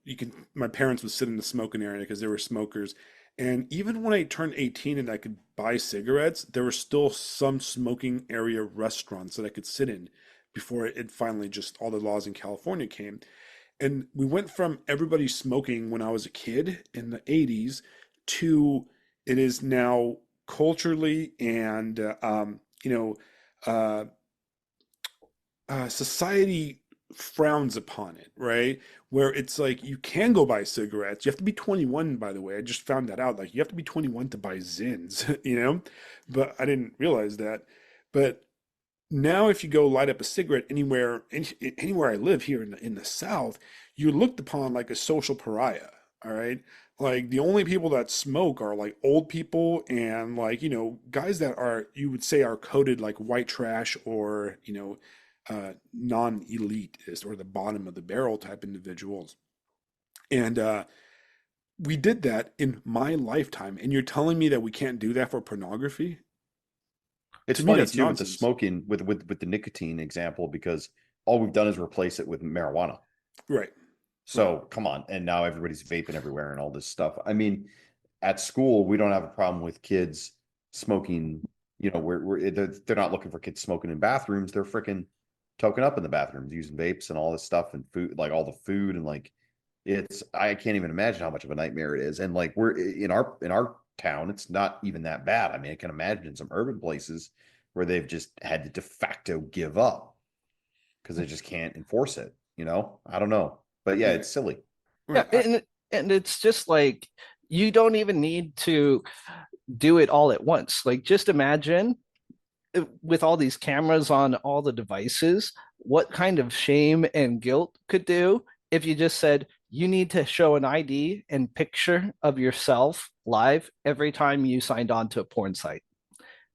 you could. My parents would sit in the smoking area because they were smokers, and even when I turned 18 and I could buy cigarettes, there were still some smoking area restaurants that I could sit in before it finally just all the laws in California came. And we went from everybody smoking when I was a kid in the 80s to it is now culturally and uh, society frowns upon it, right? Where it's like you can go buy cigarettes. You have to be 21, by the way. I just found that out. Like you have to be 21 to buy Zins, But I didn't realize that. But now, if you go light up a cigarette anywhere I live here in the South, you're looked upon like a social pariah. All right, like the only people that smoke are like old people and like guys that are you would say are coded like white trash or non-elitist or the bottom of the barrel type individuals. And we did that in my lifetime, and you're telling me that we can't do that for pornography? It's To me, funny that's too with the nonsense. smoking with the nicotine example because all we've done is replace it with marijuana. Right. Right. So come on, and now everybody's vaping everywhere and all this stuff. I mean, at school we don't have a problem with kids smoking. They're not looking for kids smoking in bathrooms. They're freaking toking up in the bathrooms using vapes and all this stuff and food, like all the food and like I can't even imagine how much of a nightmare it is. And like we're in our town, it's not even that bad. I mean, I can imagine in some urban places where they've just had to de facto give up because they just can't enforce it. I don't know, but yeah, Right. it's silly. Yeah, Right. and it's just like you don't even need to do it all at once. Like just imagine with all these cameras on all the devices, what kind of shame and guilt could do if you just said you need to show an ID and picture of yourself live every time you signed on to a porn site.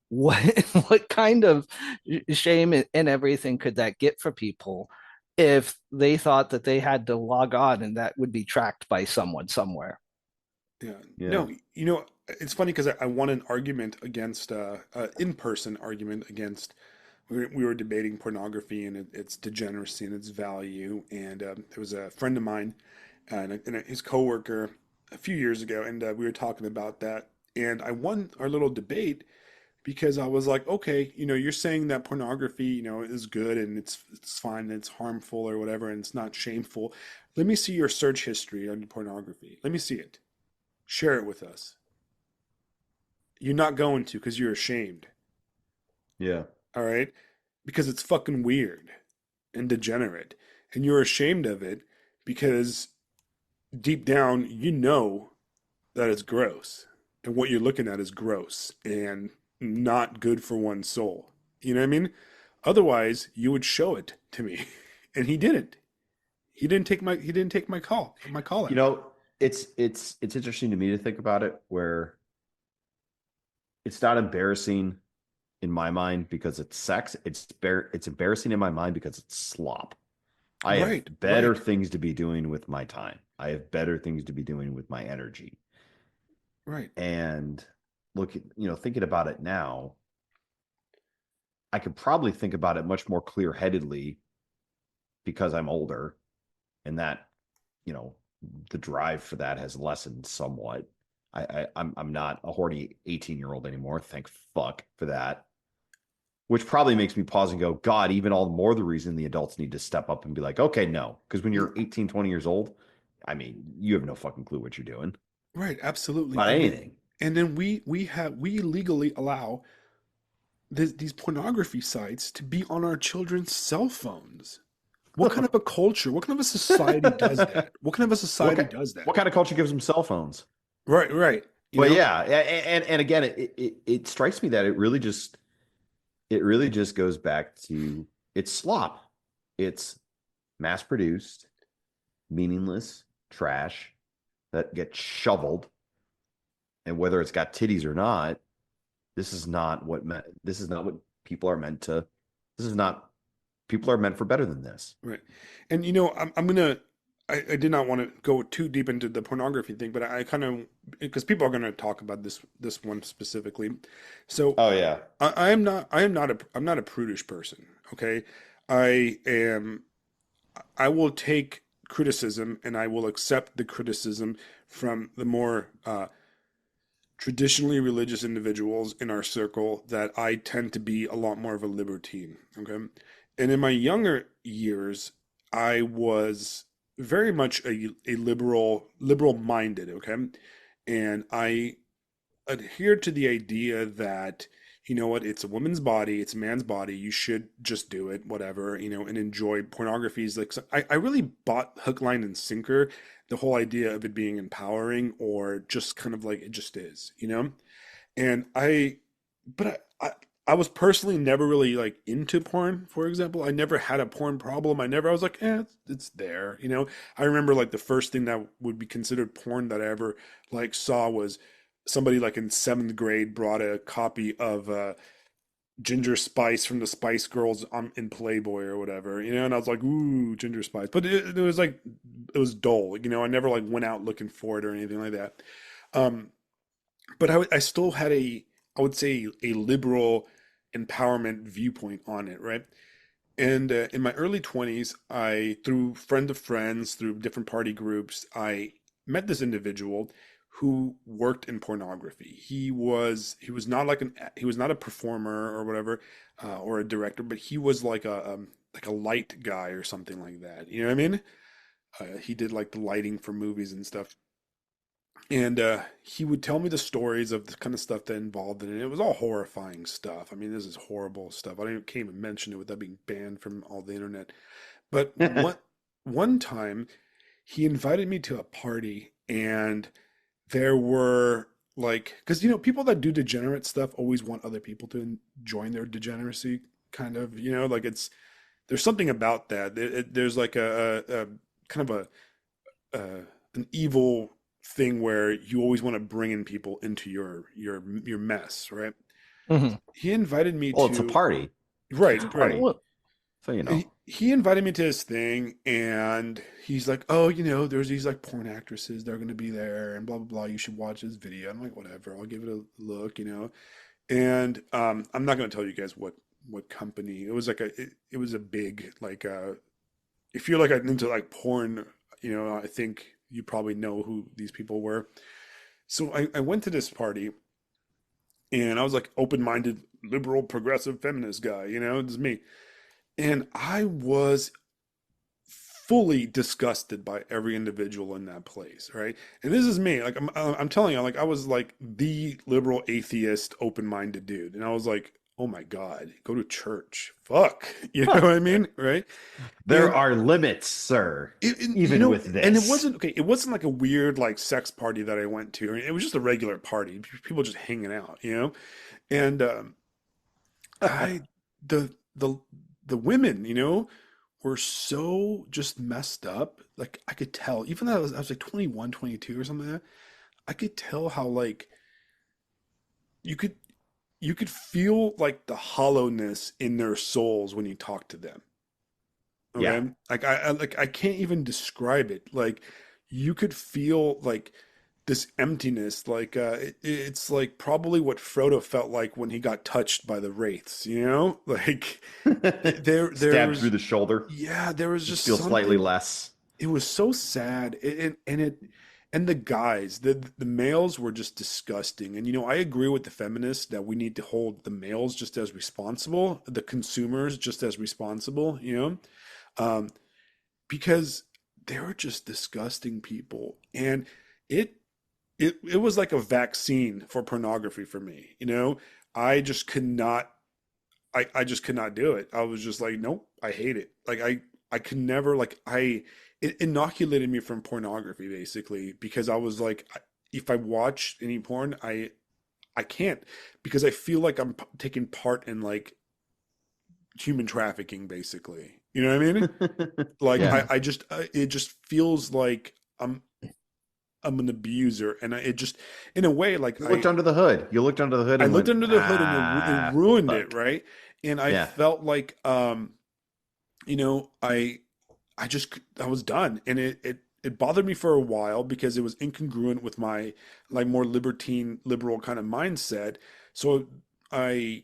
What what kind of shame and everything could that get for people if they thought that they had to log on and that would be tracked by someone somewhere? Yeah. Yeah. No, it's funny because I won an argument against in-person argument against we were debating pornography and its degeneracy and its value. And there was a friend of mine and his coworker a few years ago, and we were talking about that. And I won our little debate because I was like, okay, you're saying that pornography, is good and it's fine and it's harmful or whatever, and it's not shameful. Let me see your search history on pornography. Let me see it. Share it with us. You're not going to because you're ashamed. Yeah. All right? Because it's fucking weird and degenerate. And you're ashamed of it because deep down you know that it's gross. And what you're looking at is gross and not good for one's soul. You know what I mean? Otherwise, you would show it to me. And he didn't. He didn't take my call You out. know, it's interesting to me to think about it where it's not embarrassing in my mind because it's sex. It's embarrassing in my mind because it's slop. I have Right, better right, things to be doing with my time. I have better things to be doing with my energy. right. And thinking about it now, I could probably think about it much more clear-headedly because I'm older, and that, you know, the drive for that has lessened somewhat. I'm not a horny 18-year-old anymore. Thank fuck for that. Which probably makes me pause and go, God, even all the more the reason the adults need to step up and be like, okay, no. Because when you're 18, 20 years old, I mean, you have no fucking clue what you're doing Right, absolutely. about anything. And then we legally allow these pornography sites to be on our children's cell phones. What kind of a culture, what kind of a society does that? What kind of a society does that? What kind of culture gives them cell phones? Right, right. But yeah, and again, it strikes me that it really just goes back to it's slop. It's mass produced, meaningless trash that gets shoveled. And whether it's got titties or not, this is not what people are meant to. This is not people are meant for better than this. Right. And I did not want to go too deep into the pornography thing, but I kind of, because people are going to talk about this one specifically. So Oh yeah. I'm not a prudish person. Okay. I am, I will take criticism and I will accept the criticism from the more traditionally religious individuals in our circle that I tend to be a lot more of a libertine. Okay. And in my younger years, I was very much a liberal minded. Okay. And I adhere to the idea that, you know what, it's a woman's body, it's a man's body, you should just do it, whatever, and enjoy pornography. Is like, so I really bought hook, line, and sinker the whole idea of it being empowering or just kind of like it just is. And but I was personally never really like into porn, for example. I never had a porn problem. I was like, it's there. I remember like the first thing that would be considered porn that I ever like saw was somebody like in seventh grade brought a copy of Ginger Spice from the Spice Girls in Playboy or whatever. And I was like, ooh, Ginger Spice. But it was like, it was dull. I never like went out looking for it or anything like that. Um, but I still had I would say a liberal empowerment viewpoint on it, right? And in my early 20s, through friend of friends, through different party groups, I met this individual who worked in pornography. He was not he was not a performer or whatever, or a director, but he was like a light guy or something like that. You know what I mean? He did like the lighting for movies and stuff. And he would tell me the stories of the kind of stuff that involved in it. It was all horrifying stuff. I mean, this is horrible stuff. Can't even mention it without being banned from all the internet. But one time, he invited me to a party, and there were like, because people that do degenerate stuff always want other people to join their degeneracy, kind of. Like there's something about that. There's like a kind of an evil thing where you always want to bring in people into your mess, right? Mhm. He invited me Well, to it's a party. right, It's a right. party. Well, So He invited me to his thing, and he's like, "Oh, there's these like porn actresses. They're gonna be there, and blah blah blah. You should watch this video." I'm like, "Whatever. I'll give it a look." And I'm not gonna tell you guys what company it was. It was a big like if you're like into like porn, I think you probably know who these people were. So I went to this party, and I was like open-minded, liberal, progressive, feminist guy. It's me, and I was fully disgusted by every individual in that place, right? And this is me. Like I'm telling you, like I was like the liberal atheist, open-minded dude, and I was like, oh my God, go to church. Fuck, you know what I mean, right? there And are limits, sir. Even with and it this. wasn't okay. It wasn't like a weird like sex party that I went to. It was just a regular party, people just hanging out. And I the the women, were so just messed up. Like I could tell, even though I was like 21, 22 or something like that, I could tell how like you could you could feel like the hollowness in their souls when you talk to them. Yeah. Okay? Like I can't even describe it. Like you could feel like this emptiness. Like it's like probably what Frodo felt like when he got touched by the wraiths. You know, like there Stabbed through was the shoulder. yeah, there was Just just feel slightly something. less. It was so sad, and the guys, the males were just disgusting. And I agree with the feminists that we need to hold the males just as responsible, the consumers just as responsible. Um, because they were just disgusting people, and it it was like a vaccine for pornography for me. I just could not. I just could not do it. I was just like, nope, I hate it. Like I could never like I it inoculated me from pornography basically because I was like, if I watch any porn, I can't because I feel like I'm taking part in like human trafficking basically. You know what I mean? Like Yeah. Mhm. I just it just feels like I'm an abuser, and it just in a way like You looked under the hood. You looked under the hood I and looked went, under the hood and it ah, ruined it, fuck. right? And I Yeah. felt like you know, I was done, and it bothered me for a while because it was incongruent with my like more libertine liberal kind of mindset. So I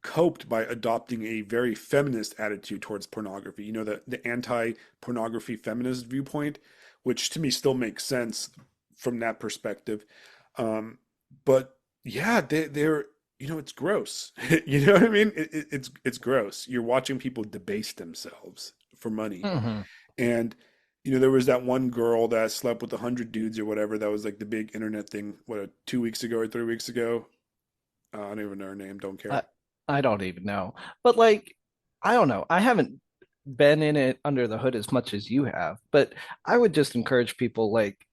coped by adopting a very feminist attitude towards pornography. The anti-pornography feminist viewpoint, which to me still makes sense from that perspective. Um, but yeah, they're it's gross. You know what I mean? It's gross. You're watching people debase themselves for money. Mhm. And there was that one girl that slept with 100 dudes or whatever. That was like the big internet thing. What, 2 weeks ago or 3 weeks ago? I don't even know her name. Don't I care. I don't even know. But like, I don't know. I haven't been in it under the hood as much as you have, but I would just encourage people like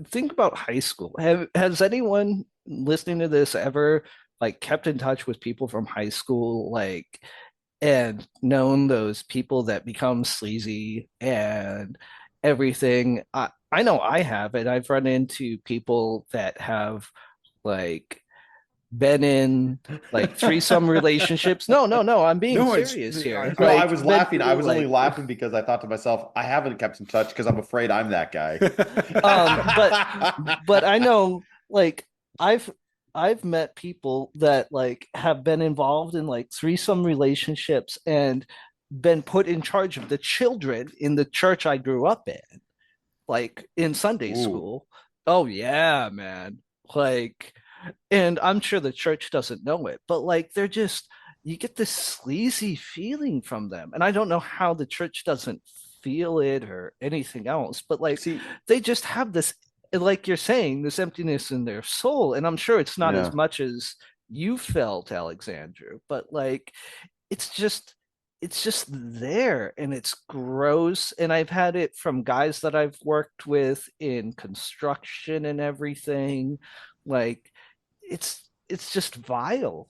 think about high school. Has anyone listening to this ever like kept in touch with people from high school like and known those people that become sleazy and everything? I know I have, and I've run into people that have like been in like threesome relationships. No, no, no, I'm being No, serious here. No, I Like was been laughing. I through was only like laughing because I thought to myself, I haven't kept in touch because I'm afraid I'm that guy. but I know like I've I've met people that like have been involved in like threesome relationships and been put in charge of the children in the church I grew up in, like in Sunday Ooh. school. Oh yeah, man. Like, and I'm sure the church doesn't know it, but like they're just you get this sleazy feeling from them. And I don't know how the church doesn't feel it or anything else, but like See, they just have this, like you're saying, this emptiness in their soul. And I'm sure it's not as yeah. much as you felt, Alexandru, but like it's just it's just there and it's gross. And I've had it from guys that I've worked with in construction and everything. Like it's just vile.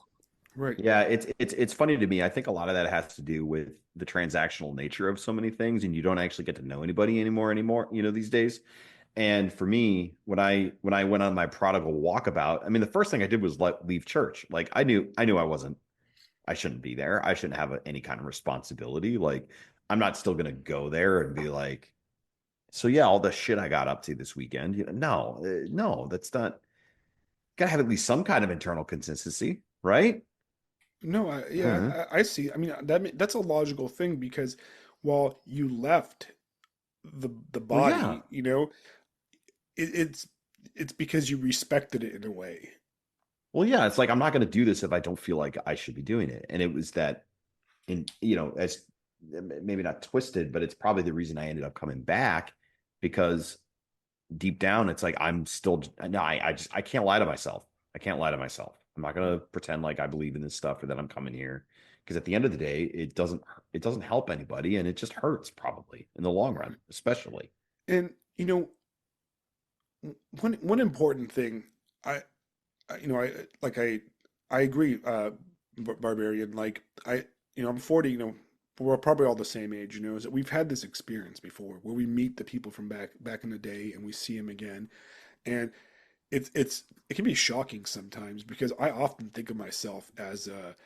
Right. Yeah, it's funny to me. I think a lot of that has to do with the transactional nature of so many things, and you don't actually get to know anybody anymore, these days. And for me, when I went on my prodigal walkabout, I mean, the first thing I did was leave church. Like I knew I shouldn't be there. I shouldn't have any kind of responsibility. Like I'm not still gonna go there and be like, so yeah, all the shit I got up to this weekend. No, no, that's not. Gotta have at least some kind of internal consistency, right? No, Uh, I see. I mean, that's a logical thing because while you left the well, yeah. body, it's because you respected it in a way. Well, yeah, it's like I'm not going to do this if I don't feel like I should be doing it. And it was that as maybe not twisted, but it's probably the reason I ended up coming back because deep down it's like I'm still no, I can't lie to myself. I can't lie to myself. I'm not going to pretend like I believe in this stuff or that I'm coming here because at the end of the day, it doesn't help anybody and it just hurts probably in the long run, especially. And one important thing, I, I like I agree, Barbarian. Like I'm 40. We're probably all the same age. Is that we've had this experience before where we meet the people from back in the day and we see them again, and it can be shocking sometimes because I often think of myself as a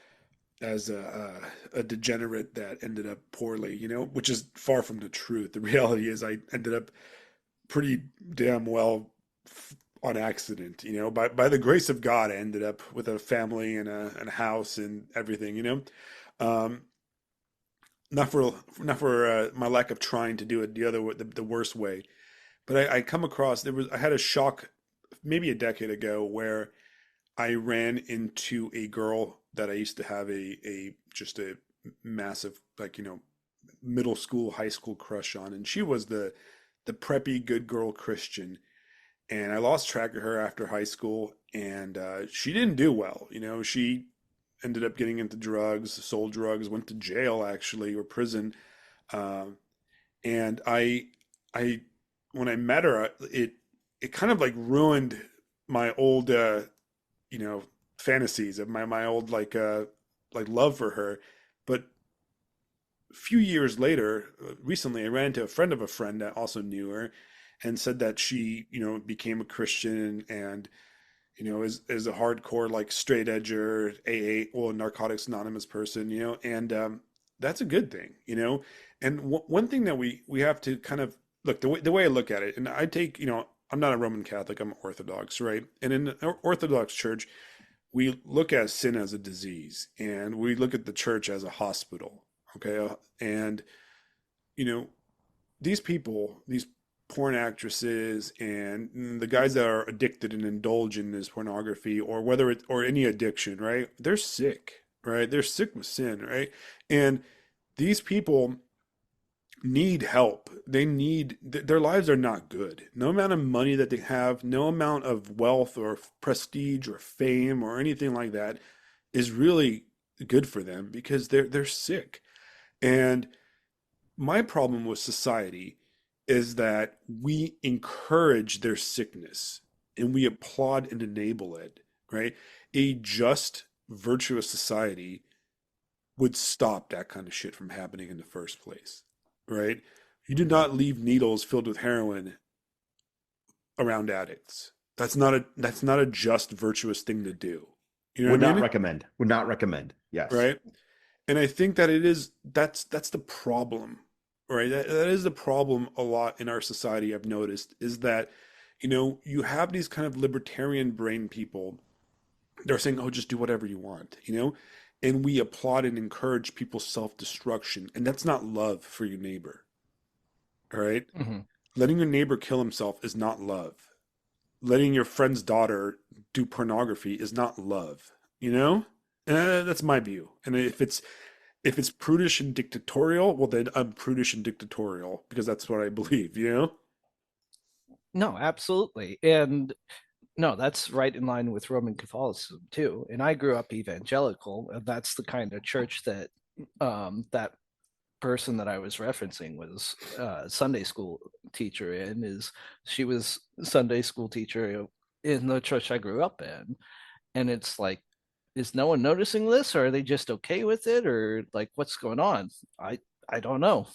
degenerate that ended up poorly, which is far from the truth. The reality is I ended up pretty damn well on accident, you know, by the grace of God, I ended up with a family and a house and everything, you know. Um, not for my lack of trying to do it the other way, the worst way, but I come across I had a shock maybe a decade ago where I ran into a girl that I used to have a just a massive, like, you know, middle school, high school crush on, and she was the preppy good girl Christian, and I lost track of her after high school, and she didn't do well. You know, she ended up getting into drugs, sold drugs, went to jail actually, or prison. Um, and I, when I met her, it kind of like ruined my old, you know, fantasies of my old like love for her. But a few years later, recently, I ran into a friend of a friend that also knew her, and said that she, you know, became a Christian and you know, is a hardcore like straight edger, AA, well, Narcotics Anonymous person, you know, and that's a good thing, you know. And one thing that we have to kind of look the way I look at it, and I take, you know, I'm not a Roman Catholic, I'm Orthodox, right? And in the Orthodox Church, we look at sin as a disease, and we look at the church as a hospital, okay? And you know, these people, these porn actresses and the guys that are addicted and indulge in this pornography or whether it or any addiction, right? They're sick, right? They're sick with sin, right? And these people need help. They need their lives are not good. No amount of money that they have, no amount of wealth or prestige or fame or anything like that is really good for them because they're sick. And my problem with society is that we encourage their sickness and we applaud and enable it, right? A just, virtuous society would stop that kind of shit from happening in the first place, right? You do not leave needles filled with heroin around addicts. That's not a just, virtuous thing to do. You know Would what I not mean? recommend. Would not recommend. Yes. Right? And I think that it is that's the problem, right? That is the problem a lot in our society. I've noticed is that, you know, you have these kind of libertarian brain people. They're saying, "Oh, just do whatever you want," you know, and we applaud and encourage people's self-destruction, and that's not love for your neighbor. All right, Mm-hmm. letting your neighbor kill himself is not love. Letting your friend's daughter do pornography is not love. You know, that's my view. And if it's prudish and dictatorial, well, then I'm prudish and dictatorial because that's what I believe, you know? No, absolutely. And no, that's right in line with Roman Catholicism too. And I grew up evangelical, and that's the kind of church that that person that I was referencing was Sunday school teacher in. Is she was Sunday school teacher in the church I grew up in, and it's like, is no one noticing this, or are they just okay with it, or like what's going on? I don't know.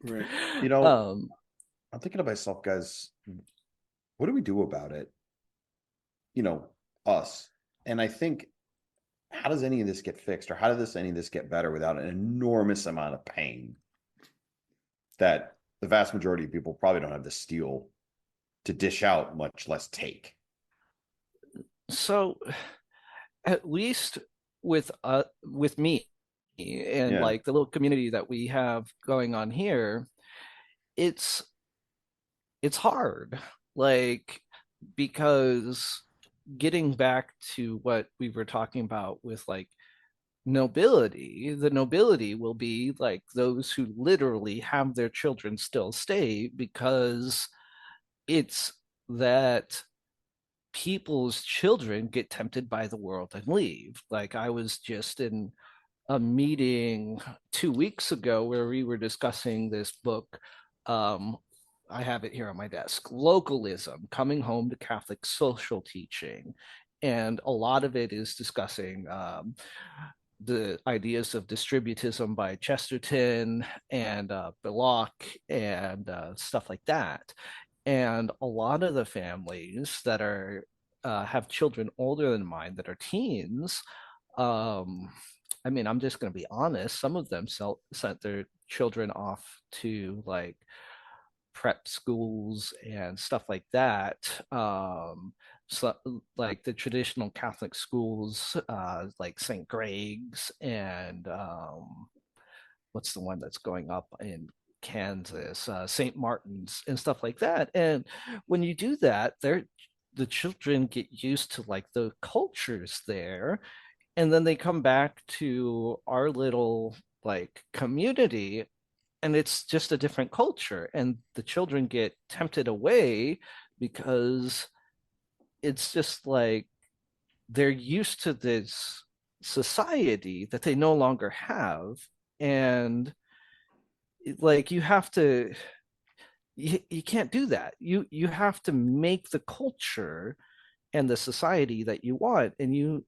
Right. You know, um, I'm thinking to myself, guys, what do we do about it? You know, us. And I think, how does any of this get fixed, or how does any of this get better without an enormous amount of pain that the vast majority of people probably don't have the steel to dish out, much less take? so at least with me and Yeah. like the little community that we have going on here, it's it's hard, like, because getting back to what we were talking about with like nobility, the nobility will be like those who literally have their children still stay because it's that people's children get tempted by the world and leave. Like, I was just in a meeting 2 weeks ago where we were discussing this book. Um, I have it here on my desk, Localism, Coming Home to Catholic Social Teaching. And a lot of it is discussing the ideas of distributism by Chesterton and Belloc and stuff like that. And a lot of the families that are have children older than mine that are teens, um, I mean, I'm just going to be honest. Some of them sent their children off to like prep schools and stuff like that. So like the traditional Catholic schools, like St. Greg's and what's the one that's going up in Kansas, St. Martin's and stuff like that. And when you do that, the children get used to like the cultures there, and then they come back to our little like community, and it's just a different culture, and the children get tempted away because it's just like they're used to this society that they no longer have. And like you have to, you can't do that. You have to make the culture and the society that you want, and you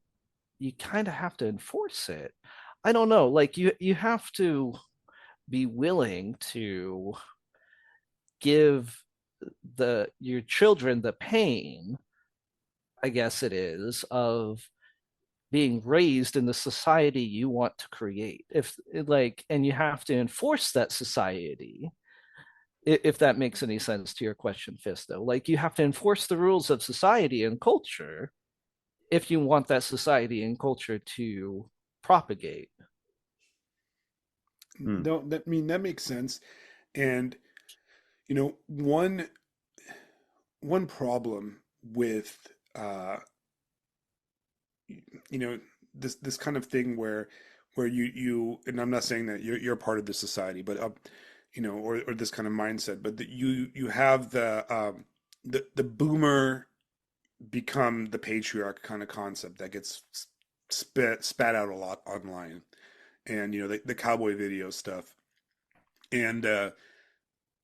kind of have to enforce it. I don't know, like you have to be willing to give the your children the pain, I guess it is, of being raised in the society you want to create. If like, and you have to enforce that society, if that makes any sense to your question, Fisto. Like you have to enforce the rules of society and culture if you want that society and culture to propagate. Hmm. No, that I mean that makes sense. And you know, one problem with you know this kind of thing where you and I'm not saying that you're part of the society, but you know, or this kind of mindset, but that you have the boomer become the patriarch kind of concept that gets spat out a lot online, and you know the cowboy video stuff, and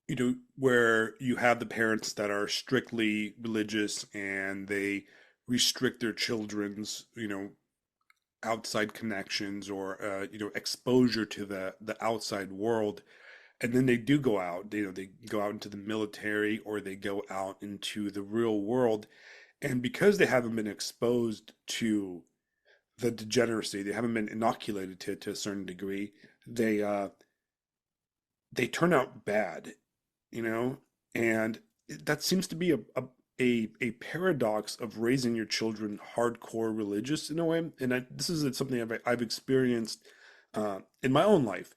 you know, where you have the parents that are strictly religious and they restrict their children's, you know, outside connections or you know, exposure to the outside world. And then they do go out, you know, they go out into the military or they go out into the real world. And because they haven't been exposed to the degeneracy, they haven't been inoculated to a certain degree, they turn out bad, you know, and that seems to be a paradox of raising your children hardcore religious in a way. And this is something I've experienced in my own life.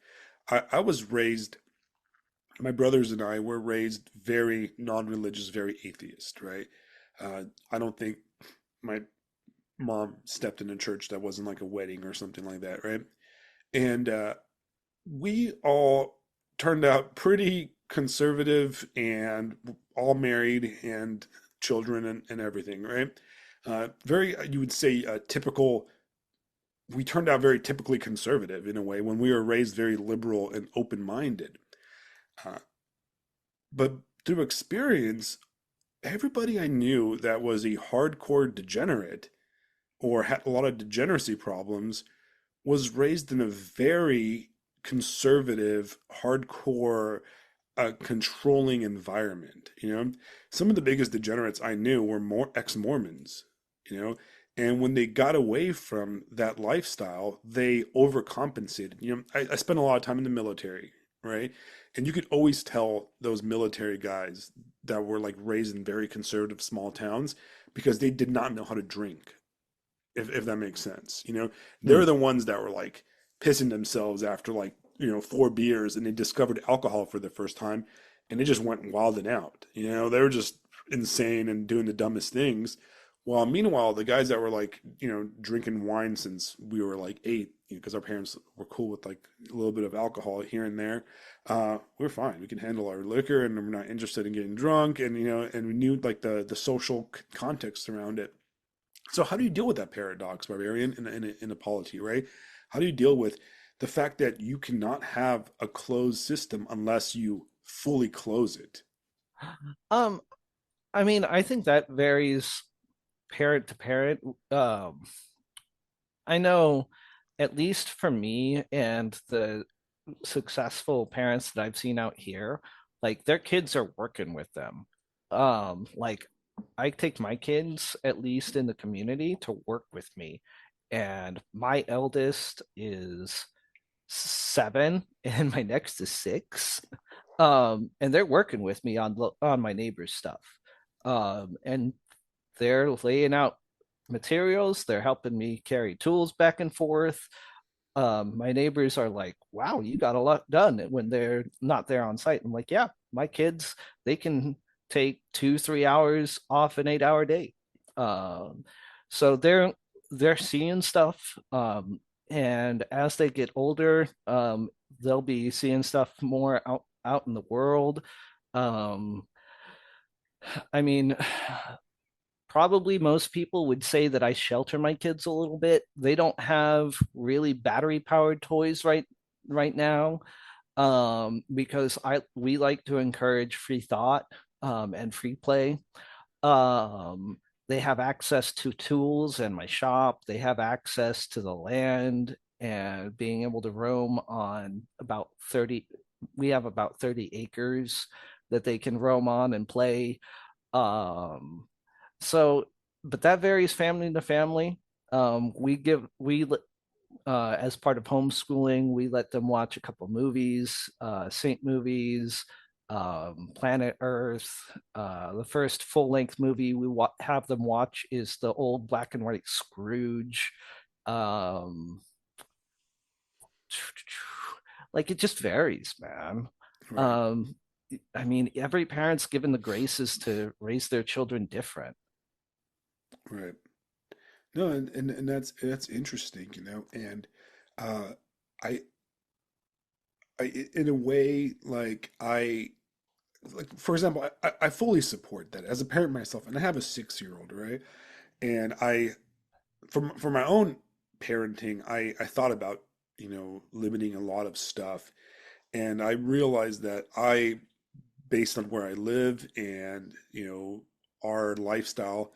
I was raised, my brothers and I were raised very non-religious, very atheist, right? I don't think my mom stepped in a church that wasn't like a wedding or something like that, right? And we all turned out pretty conservative and all married and children and everything, right? Very, you would say, typical. We turned out very typically conservative in a way when we were raised very liberal and open-minded. Uh, but through experience, everybody I knew that was a hardcore degenerate or had a lot of degeneracy problems was raised in a very conservative, hardcore, controlling environment. You know, some of the biggest degenerates I knew were more ex-Mormons. You know, and when they got away from that lifestyle, they overcompensated. You know, I spent a lot of time in the military, right? And you could always tell those military guys that were like raised in very conservative small towns because they did not know how to drink, if that makes sense. You know, Hmm. they're the ones that were like pissing themselves after like, you know, 4 beers and they discovered alcohol for the first time and they just went wild and out. You know, they were just insane and doing the dumbest things. While meanwhile, the guys that were like, you know, drinking wine since we were like 8, because our parents were cool with like a little bit of alcohol here and there, we're fine. We can handle our liquor and we're not interested in getting drunk. And, you know, and we knew like the social context around it. So how do you deal with that paradox, Barbarian, in a polity, right? How do you deal with the fact that you cannot have a closed system unless you fully close it? Um, I mean, I think that varies parent to parent. I know, at least for me and the successful parents that I've seen out here, like their kids are working with them. Like I take my kids, at least in the community, to work with me. And my eldest is 7 and my next is 6. And they're working with me on my neighbor's stuff. And they're laying out materials, they're helping me carry tools back and forth. My neighbors are like, wow, you got a lot done when they're not there on site. I'm like, yeah, my kids, they can take 2 3 hours off an 8 hour day. um, so they're seeing stuff, and as they get older, they'll be seeing stuff more out in the world. um, I mean, probably most people would say that I shelter my kids a little bit. They don't have really battery powered toys right now, because I we like to encourage free thought, and free play. Um, they have access to tools in my shop. They have access to the land and being able to roam on about 30. We have about 30 acres that they can roam on and play. Um, so, but that varies family to family. We as part of homeschooling, we let them watch a couple movies, Saint movies, Planet Earth. The first full length movie have them watch is the old black and white Scrooge. Um, like it just varies, man. Right, Um, I mean, every parent's given the graces to raise their children different. right. No, and that's interesting, you know, and uh, I in a way, like for example, I fully support that as a parent myself, and I have a 6 year old, right? And for my own parenting, I thought about, you know, limiting a lot of stuff, and I realized that based on where I live and, you know, our lifestyle,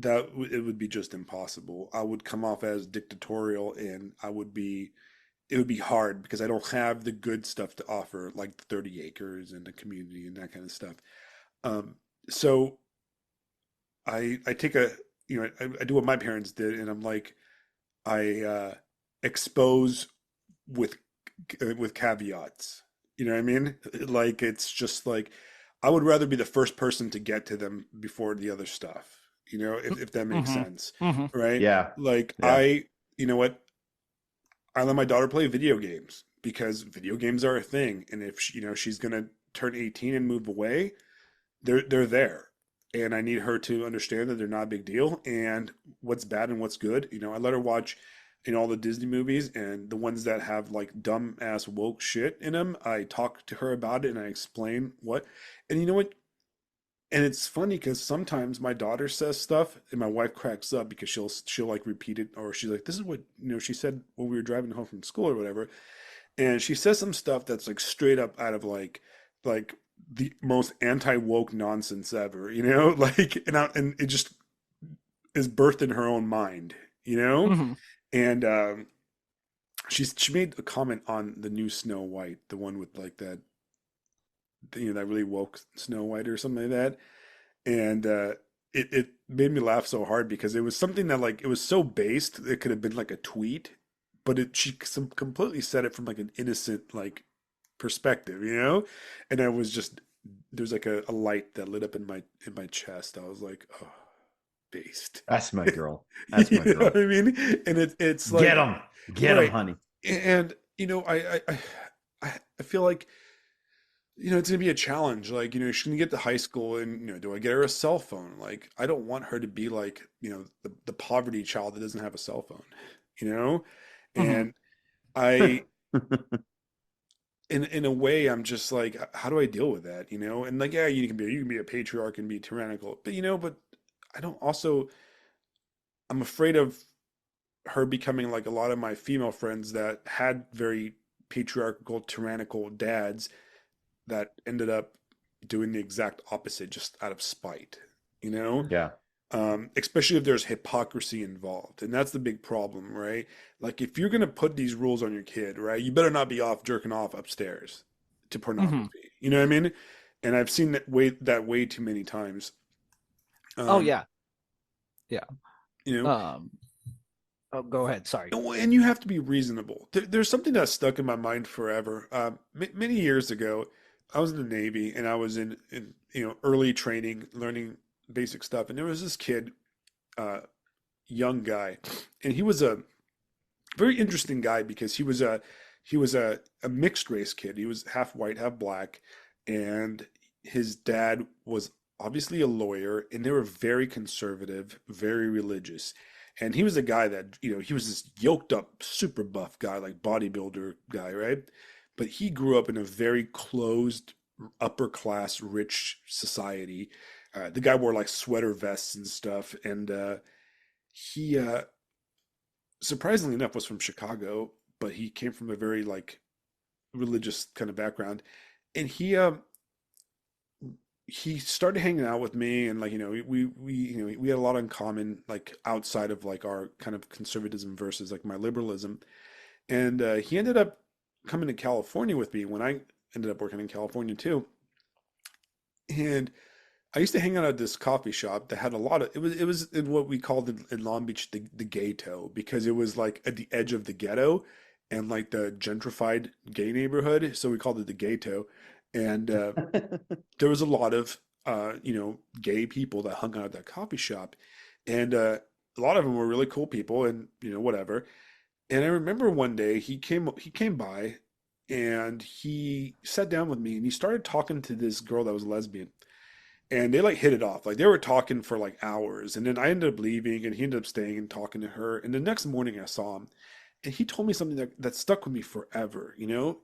it would be just impossible. I would come off as dictatorial, and it would be hard because I don't have the good stuff to offer, like the 30 acres and the community and that kind of stuff. Um, so I take you know, I do what my parents did, and I'm like, I expose with with caveats. You know what I mean? Like it's just like I would rather be the first person to get to them before the other stuff. You know, if that makes Mm-hmm. sense, Mm-hmm. right? Yeah. Like Yeah. you know what? I let my daughter play video games because video games are a thing, and if you know she's gonna turn 18 and move away, they're there, and I need her to understand that they're not a big deal and what's bad and what's good. You know, I let her watch, you know, all the Disney movies, and the ones that have like dumb ass woke shit in them. I talk to her about it and I explain what, and you know what? And it's funny because sometimes my daughter says stuff and my wife cracks up because she'll like repeat it, or she's like, "This is what, you know, she said when we were driving home from school or whatever," and she says some stuff that's like straight up out of like the most anti-woke nonsense ever, you know, like and it just is birthed in her own mind, you know. Mm-hmm. And she made a comment on the new Snow White, the one with like that, you know, that really woke Snow White or something like that, and it made me laugh so hard because it was something that like it was so based it could have been like a tweet, but she completely said it from like an innocent like perspective, you know? And I was just there's like a light that lit up in my chest. I was like, oh, based. That's my girl. That's my You know what girl. I mean? And it's Get like them. Get them, right. honey. And you know, I feel like, you know, it's gonna be a challenge. Like, you know, she's gonna get to high school, and, you know, do I get her a cell phone? Like, I don't want her to be like, you know, the poverty child that doesn't have a cell phone, you know? Mm-hmm. And I in a way, I'm just like, how do I deal with that? You know, and like, yeah, you can be a patriarch and be tyrannical, but you know, but I don't also I'm afraid of her becoming like a lot of my female friends that had very patriarchal, tyrannical dads that ended up doing the exact opposite just out of spite. You know, Yeah. especially if there's hypocrisy involved. And that's the big problem, right? Like, if you're going to put these rules on your kid, right, you better not be off jerking off upstairs to Mm-hmm. pornography. You know what I mean? And I've seen that way too many times. Oh Um, yeah, yeah. you know, Um, oh, go ahead. Sorry. and you have to be reasonable. There's something that stuck in my mind forever. Many years ago, I was in the Navy, and I was in early training, learning basic stuff, and there was this kid, uh, young guy, and he was a very interesting guy because he was a mixed race kid. He was half white, half black, and his dad was obviously a lawyer, and they were very conservative, very religious. And he was a guy that, he was this yoked up, super buff guy, like bodybuilder guy, right? But he grew up in a very closed, upper class, rich society. The guy wore like sweater vests and stuff, and he surprisingly enough was from Chicago, but he came from a very like religious kind of background, and he started hanging out with me, and like we had a lot in common, like outside of like our kind of conservatism versus like my liberalism, and he ended up coming to California with me when I ended up working in California too, and I used to hang out at this coffee shop that had a lot of it was in what we called in Long Beach the ghetto, because it was like at the edge of the ghetto and like the gentrified gay neighborhood, so we called it the ghetto. And there was a lot of gay people that hung out at that coffee shop, and a lot of them were really cool people, and whatever. And I remember one day he came by, and he sat down with me, and he started talking to this girl that was lesbian, and they like hit it off. Like they were talking for like hours, and then I ended up leaving, and he ended up staying and talking to her. And the next morning I saw him, and he told me something that stuck with me forever.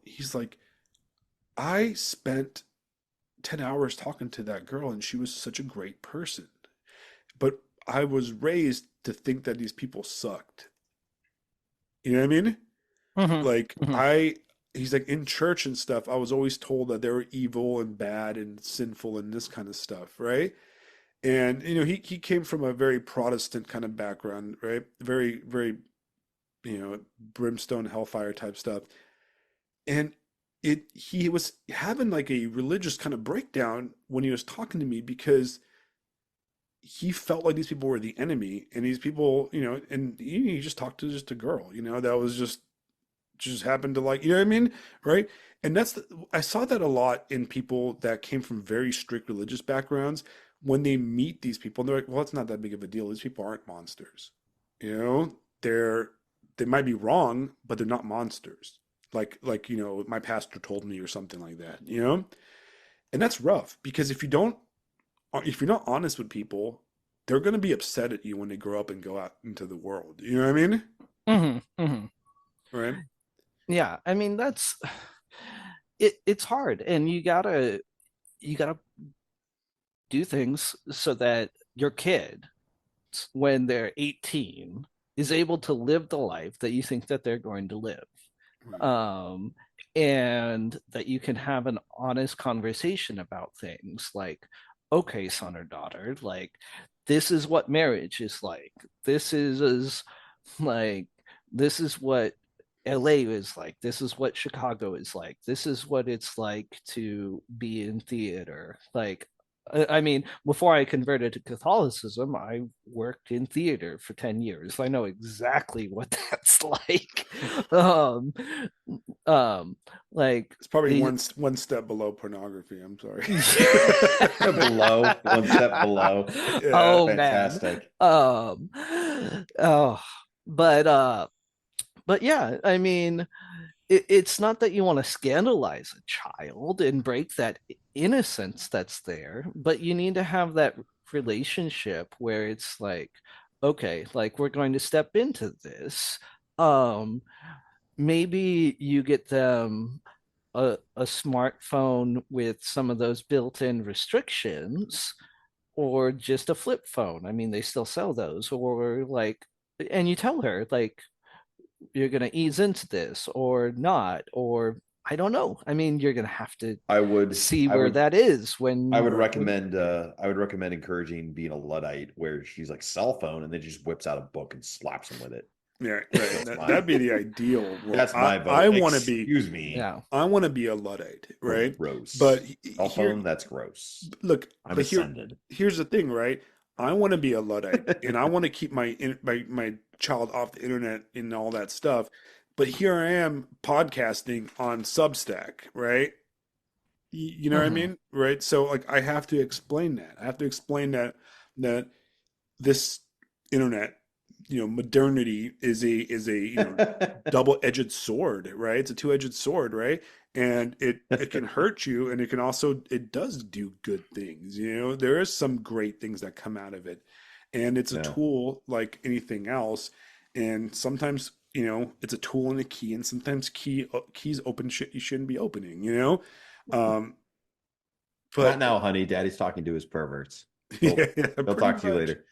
He's like, I spent 10 hours talking to that girl, and she was such a great person, but I was raised to think that these people sucked. You know what I mean? Hmm. Like Hmm. he's like, in church and stuff, I was always told that they were evil and bad and sinful and this kind of stuff, right? And he came from a very Protestant kind of background, right? Very, very, brimstone, hellfire type stuff. And he was having like a religious kind of breakdown when he was talking to me, because he felt like these people were the enemy, and these people, and he just talked to just a girl, that was just happened to, like, what I mean, right? And I saw that a lot in people that came from very strict religious backgrounds. When they meet these people, they're like, well, it's not that big of a deal. These people aren't monsters. They're they might be wrong, but they're not monsters. Like my pastor told me, or something like that. And that's rough, because if you're not honest with people, they're going to be upset at you when they grow up and go out into the world. You know what I mean? Hmm. Hmm. Right? Yeah, I mean it's hard, and you gotta do things so that your kid, when they're 18, is able to live the life that you think that they're going to live. Right. um, and that you can have an honest conversation about things like, okay, son or daughter, like, this is what marriage is like. This is like, this is what LA is like. This is what Chicago is like. This is what it's like to be in theater. Like, I mean, before I converted to Catholicism, I worked in theater for 10 years. I know exactly what that's like. Um, um, like It's probably the one step below pornography. I'm sorry. Below, one step below. Yeah. oh man. Fantastic. Oh, but yeah, I mean, it's not that you want to scandalize a child and break that innocence that's there, but you need to have that relationship where it's like, okay, like, we're going to step into this. Um, Maybe you get them a smartphone with some of those built-in restrictions, or just a flip phone. I mean, they still sell those, or like, and you tell her, like, you're going to ease into this or not, or I don't know. I mean, you're going to have to I would, see I where would, that is I would Right. recommend, encouraging being a Luddite, where she's like, cell phone, and then she just whips out a book and slaps him with it. Yeah, right. That's That'd my, be the ideal world. that's I my I vote. want to be Excuse me. yeah. I want to be a Luddite, right? Gross. But Cell here, phone, that's gross. look, I'm but offended. here's the thing, right? I want to be a Luddite, and I want to keep my child off the internet and all that stuff. But here I am podcasting on Substack, right? You know what I mean? Right? So like I have to explain that. I have to explain that this internet, modernity is a double-edged sword, right? It's a two-edged sword, right? And it can hurt you, and it does do good things. There is some great things that come out of it, and it's a Yeah. tool like anything else. And sometimes, it's a tool and a key, and sometimes keys open shit you shouldn't be opening. Um, Not but now, honey. Daddy's talking to his perverts. yeah, He'll yeah, he'll pretty talk to you much, later.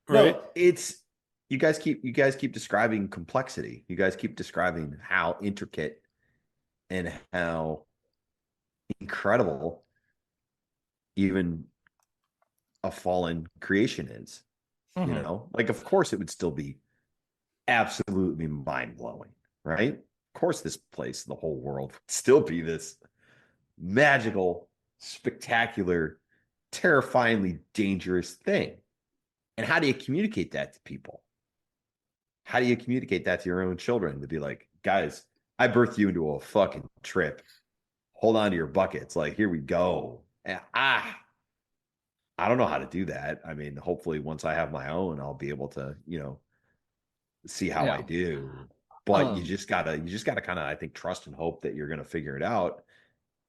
right? No, it's you guys keep describing complexity. You guys keep describing how intricate and how incredible even a fallen creation is. Mhm. Like of course it would still be absolutely mind blowing, right? Of course, this place, the whole world, would still be this magical, spectacular, terrifyingly dangerous thing. And how do you communicate that to people? How do you communicate that to your own children to be like, guys, I birthed you into a fucking trip. Hold on to your buckets. Like, here we go. And, I don't know how to do that. I mean, hopefully, once I have my own, I'll be able to, see how I Yeah. do. But you Um, just gotta kind of, I think, trust and hope that you're gonna figure it out.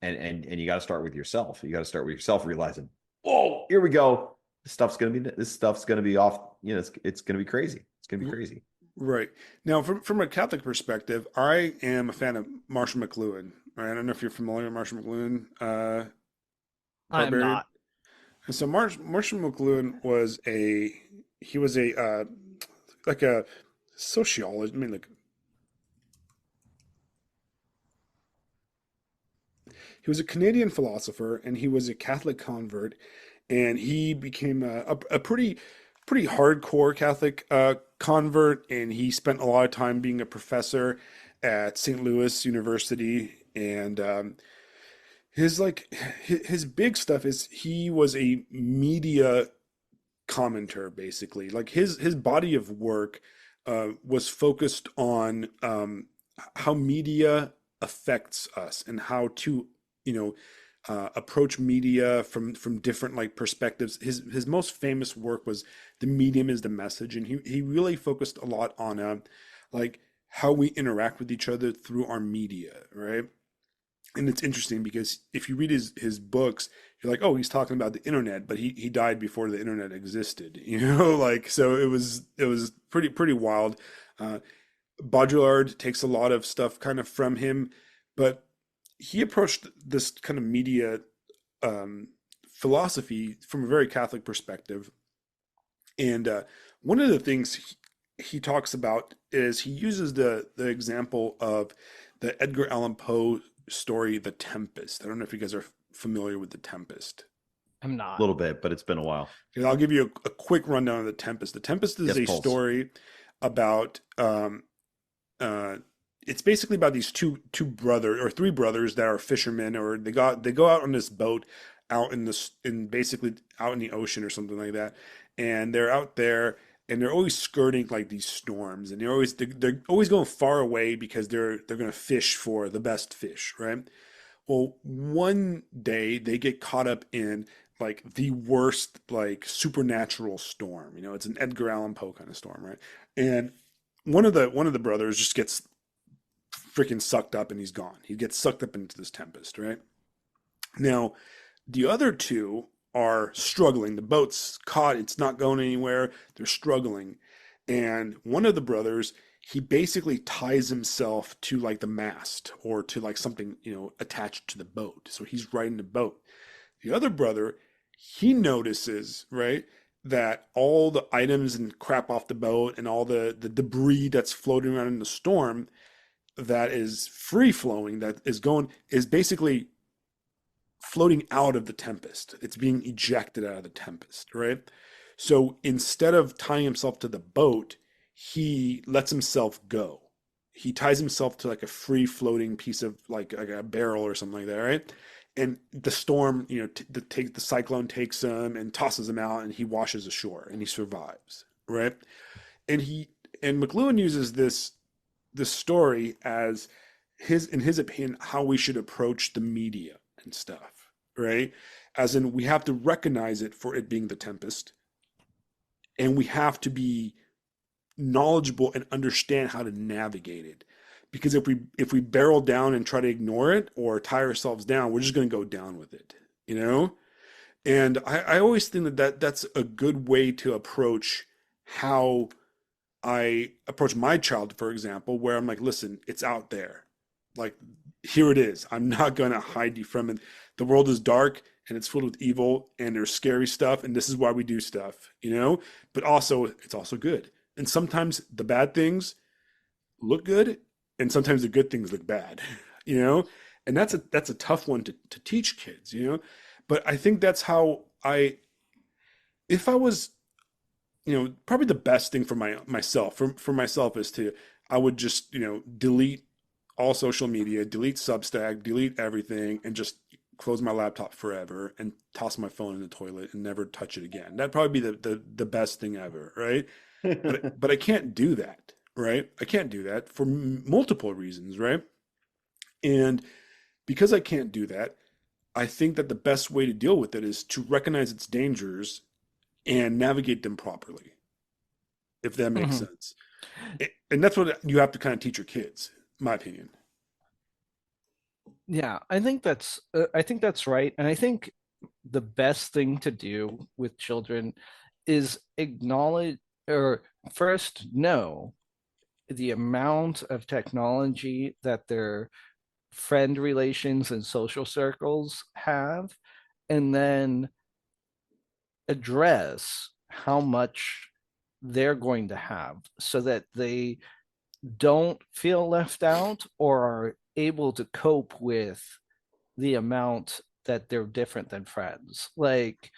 And you got to start with yourself. You got to start with yourself, realizing, oh, here we go. This stuff's gonna be off. It's gonna be crazy. It's gonna be crazy. Right. Now, from a Catholic perspective, I am a fan of Marshall McLuhan. Right? I don't know if you're familiar with Marshall McLuhan, I'm Barbarian. not. And so Marshall McLuhan he was a like a sociologist. I mean, like he was a Canadian philosopher, and he was a Catholic convert, and he became a pretty hardcore Catholic convert, and he spent a lot of time being a professor at St. Louis University, and his big stuff is he was a media commenter, basically. Like his body of work was focused on how media affects us and how to you know approach media from different like perspectives. His most famous work was "The Medium is the Message," and he really focused a lot on like how we interact with each other through our media, right? And it's interesting because if you read his books, you're like, oh, he's talking about the internet, but he died before the internet existed, like so it was pretty wild. Uh, Baudrillard takes a lot of stuff kind of from him, but he approached this kind of media um, philosophy from a very Catholic perspective. And one of the things he talks about is he uses the example of the Edgar Allan Poe story, The Tempest. I don't know if you guys are familiar with The Tempest. I'm A not. little bit, but it's been a while. And I'll give you a quick rundown of The Tempest. The Tempest is Yes, a Pulse. story about uh, it's basically about these two brothers or three brothers that are fishermen, or they go out on this boat out in basically out in the ocean or something like that, and they're out there and they're always skirting like these storms, and they're always going far away because they're going to fish for the best fish, right? Well, one day they get caught up in like the worst like supernatural storm. It's an Edgar Allan Poe kind of storm, right? And one of the brothers just gets freaking sucked up and he's gone. He gets sucked up into this tempest, right? Now, the other two are struggling. The boat's caught, it's not going anywhere. They're struggling. And one of the brothers, he basically ties himself to like the mast or to like something, attached to the boat. So he's riding the boat. The other brother, he notices, right, that all the items and crap off the boat and all the debris that's floating around in the storm that is free flowing, that is basically floating out of the tempest. It's being ejected out of the tempest, right? So instead of tying himself to the boat, he lets himself go. He ties himself to like a free floating piece of like a barrel or something like that, right? And the storm, the cyclone takes him and tosses him out, and he washes ashore and he survives, right? And McLuhan uses this story as in his opinion, how we should approach the media and stuff. right? As in, we have to recognize it for it being the tempest, and we have to be knowledgeable and understand how to navigate it. Because if we barrel down and try to ignore it or tie ourselves down, we're just going to go down with it, you know? And I always think that's a good way to approach how I approach my child, for example, where I'm like, listen, it's out there. Like, here it is. I'm not going to hide you from it. The world is dark and it's filled with evil and there's scary stuff. And this is why we do stuff, you know? But also, it's also good. And sometimes the bad things look good and sometimes the good things look bad, you know? And that's a tough one to teach kids, you know? But I think that's how if I was, probably the best thing for myself is I would just, delete all social media, delete Substack, delete everything, and just close my laptop forever and toss my phone in the toilet and never touch it again. That'd probably be the best thing ever, right? But I can't do that, right? I can't do that for multiple reasons, right? And because I can't do that, I think that the best way to deal with it is to recognize its dangers and navigate them properly, if that makes Mm-hmm. sense. And that's what you have to kind of teach your kids, in my opinion. Yeah, I think that's right, and I think the best thing to do with children is acknowledge or first know the amount of technology that their friend relations and social circles have, and then address how much they're going to have so that they don't feel left out or are able to cope with the amount that they're different than friends. Like,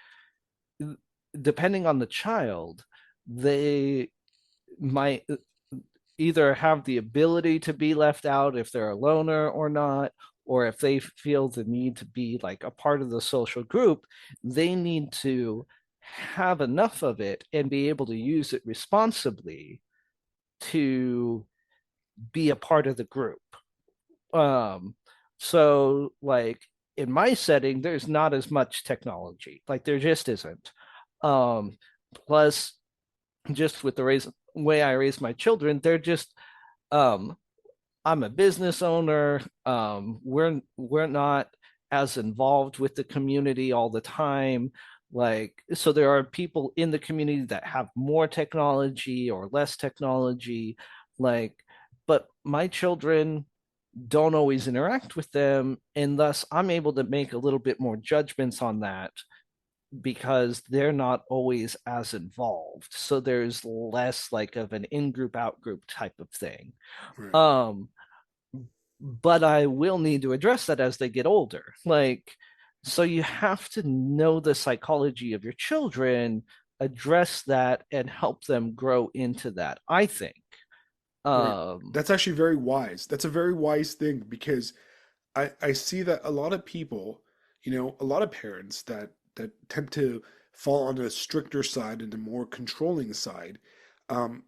depending on the child, they might either have the ability to be left out if they're a loner or not, or if they feel the need to be like a part of the social group, they need to have enough of it and be able to use it responsibly to be a part of the group. Um, so like in my setting, there's not as much technology. Like there just isn't. Um, Plus, just with the way I raise my children, they're just um I'm a business owner. We're not as involved with the community all the time. Like, so there are people in the community that have more technology or less technology. Like, but my children don't always interact with them, and thus I'm able to make a little bit more judgments on that because they're not always as involved. So there's less like of an in-group, out-group type of thing. Right. Um, but I will need to address that as they get older. Like, so you have to know the psychology of your children, address that, and help them grow into that, I think. Right. Um, That's actually very wise. That's a very wise thing because I see that a lot of people, a lot of parents that tend to fall on a stricter side and a more controlling side, um,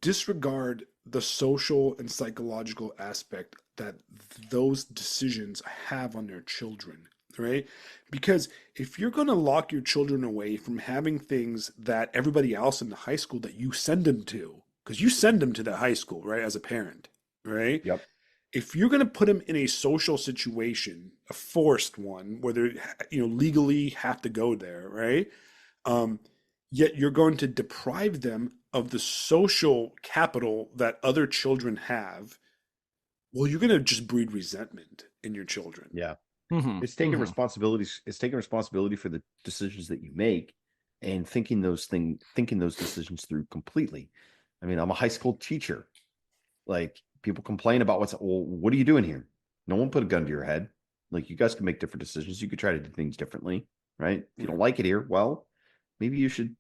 disregard the social and psychological aspect that those decisions have on their children, right? Because if you're going to lock your children away from having things that everybody else in the high school that you send them to, because you send them to the high school, right, as a parent, right? Yep. If you're going to put them in a social situation, a forced one, where they, legally have to go there, right? Um, Yet you're going to deprive them of the social capital that other children have. Well, you're going to just breed resentment in your children. Yeah. mhm, mhm. It's taking responsibility for the decisions that you make and thinking those decisions through completely. I mean, I'm a high school teacher. Like, people complain about what are you doing here? No one put a gun to your head. Like, you guys can make different decisions. You could try to do things differently, right? If you don't like it here, well, maybe you should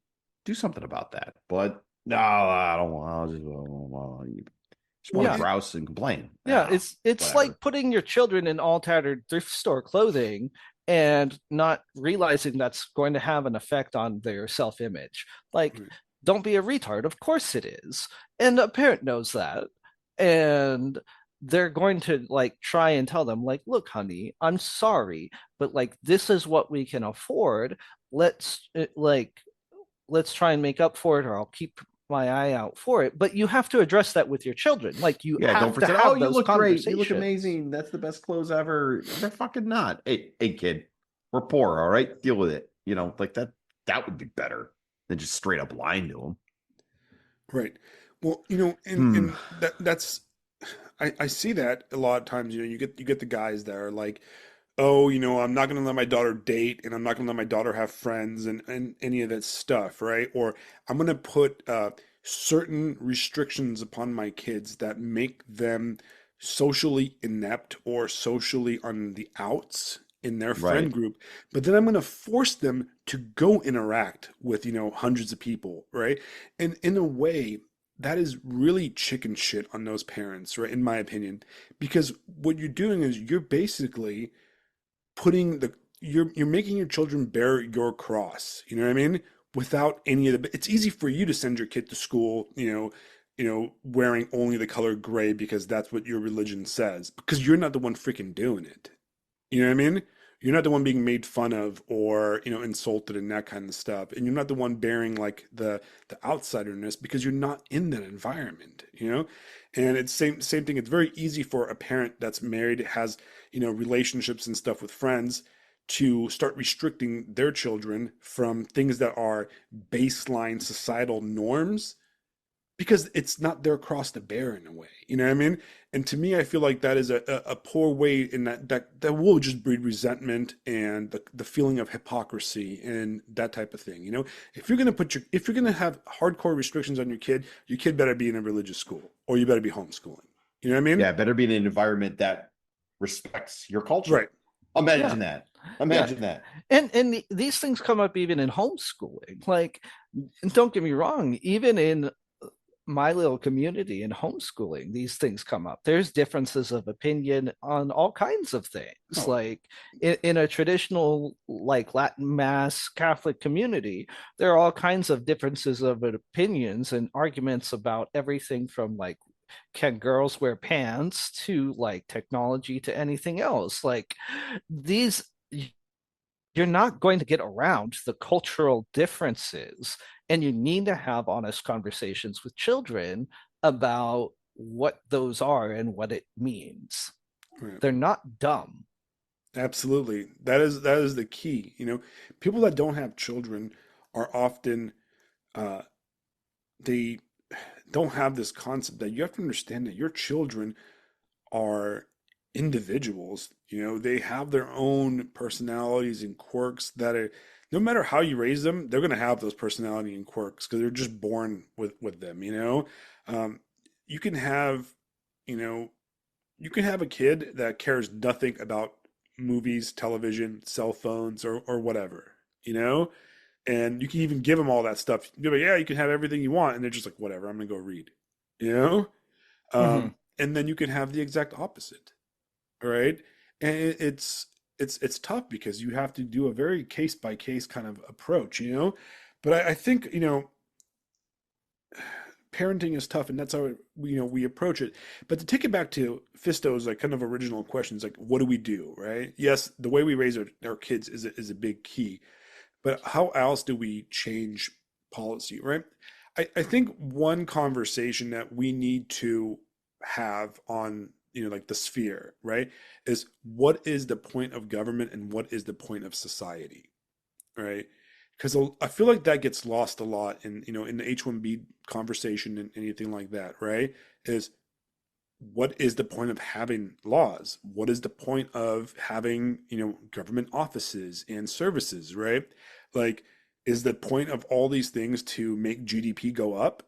do something about that. But no, I don't want. Just want to Yeah, Right. grouse and complain. yeah. It's Whatever. like putting your children in all tattered thrift store clothing and not realizing that's going to have an effect on their self-image. Like, Right. don't be a retard. Of course it is, and a parent knows that. And they're going to like try and tell them like, look, honey, I'm sorry, but like this is what we can afford. Let's like let's try and make up for it, or I'll keep my eye out for it. But you have to address that with your children. Like you Yeah, don't have to pretend, oh, have you those look great. You look conversations. amazing. That's the best clothes ever. They're fucking not. Hey, kid, we're poor, all right? Deal with it. Like that would be better than just straight up lying to them. Right. Well, Hmm. and that's I see that a lot of times, you get the guys that are like, oh, I'm not going to let my daughter date, and I'm not going to let my daughter have friends, and any of that stuff, right? Or I'm going to put certain restrictions upon my kids that make them socially inept or socially on the outs in their friend Right. group, but then I'm going to force them to go interact with, hundreds of people, right? And in a way, that is really chicken shit on those parents, right? In my opinion, because what you're doing is you're basically putting you're making your children bear your cross. You know what I mean? Without any of the, it's easy for you to send your kid to school, wearing only the color gray because that's what your religion says, because you're not the one freaking doing it. You know what I mean? You're not the one being made fun of or, insulted and that kind of stuff. And you're not the one bearing like the outsiderness because you're not in that environment, you know? And it's same thing. It's very easy for a parent that's married, has, relationships and stuff with friends to start restricting their children from things that are baseline societal norms because it's not their cross to bear in a way. You know what I mean? And to me, I feel like that is a poor way in that will just breed resentment and the feeling of hypocrisy and that type of thing. If you're gonna if you're gonna have hardcore restrictions on your kid better be in a religious school or you better be homeschooling. You know what I mean? Yeah, better be in an environment that respects your culture. Right. Yeah. Imagine that. Yeah. Imagine that. And these things come up even in homeschooling. Like, don't get me wrong, even in my little community in homeschooling, these things come up. There's differences of opinion on all kinds of things. Oh, Like in a traditional, like Latin Mass Catholic community, there are all kinds of differences of opinions and arguments about everything from like, can girls wear pants to like technology to anything else. Like these, you're not going to get around the cultural differences, and you need to have honest conversations with children about what those are and what it means. right. They're not dumb. Absolutely. That is the key. People that don't have children are often uh, they don't have this concept that you have to understand that your children are individuals. They have their own personalities and quirks that are, no matter how you raise them, they're going to have those personality and quirks because they're just born with them. Um, you can have, you know, you can have a kid that cares nothing about movies, television, cell phones, or whatever, you know? And you can even give them all that stuff. You'll be like, yeah, you can have everything you want. And they're just like, whatever, I'm gonna go read, you know? Mm-hmm. And then you can have the exact opposite, all right? And it's tough because you have to do a very case by case kind of approach. But I think, parenting is tough, and that's how we approach it. But to take it back to Fisto's like kind of original questions, like what do we do, right? Yes, the way we raise our kids is a big key, but how else do we change policy, right? I think one conversation that we need to have on, like the sphere, right, is what is the point of government and what is the point of society, right? Because I feel like that gets lost a lot in the H-1B conversation and anything like that, right? Is what is the point of having laws? What is the point of having, government offices and services, right? Like, is the point of all these things to make GDP go up?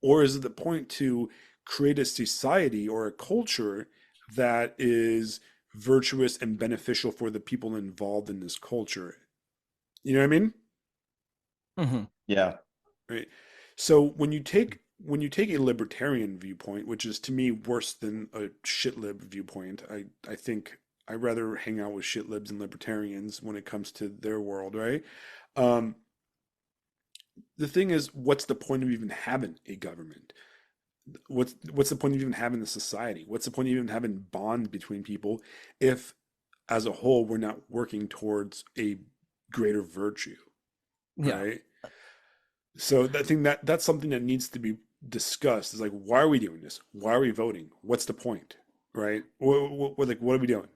Or is it the point to create a society or a culture that is virtuous and beneficial for the people involved in this culture? You know what I mean? Mm-hmm. Yeah. Right. So when you take a libertarian viewpoint, which is to me worse than a shitlib viewpoint, I think I rather hang out with shitlibs and libertarians when it comes to their world, right? Um, the thing is, what's the point of even having a government? what's the point of even having the society? What's the point of even having bond between people if, as a whole, we're not working towards a greater virtue, Yeah. right? So I think that that's something that needs to be discussed. Is like, why are we doing this? Why are we voting? What's the point, right? What are we doing,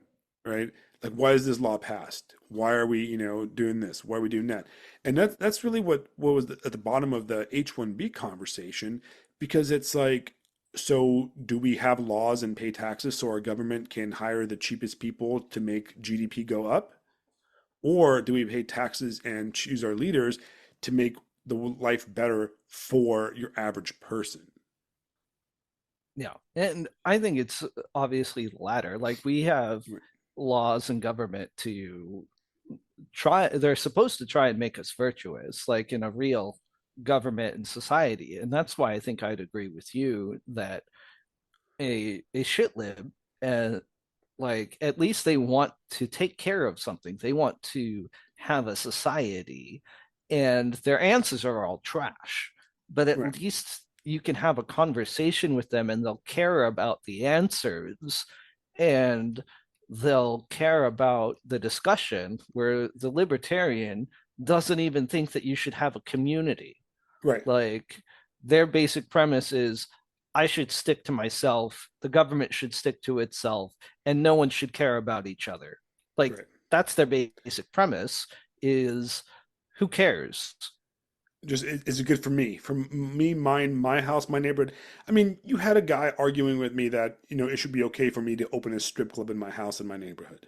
right? Like, why is this law passed? Why are we, doing this? Why are we doing that? And that's really what was at the bottom of the H-1B conversation, because it's like, so do we have laws and pay taxes so our government can hire the cheapest people to make GDP go up? Or do we pay taxes and choose our leaders to make the life better for your average person? Yeah. And I think it's obviously the latter. Like we have Right. laws and government to they're supposed to try and make us virtuous, like in a real government and society. And that's why I think I'd agree with you that a shit lib, uh, like at least they want to take care of something. They want to have a society, and their answers are all trash. But at Right. least you can have a conversation with them, and they'll care about the answers, and they'll care about the discussion. Where the libertarian doesn't even think that you should have a community. Right. Like their basic premise is I should stick to myself, the government should stick to itself, and no one should care about each other. Like Right. that's their basic premise is who cares? Just is it good for me? For me, mine, my house, my neighborhood. I mean, you had a guy arguing with me that, it should be okay for me to open a strip club in my house in my neighborhood.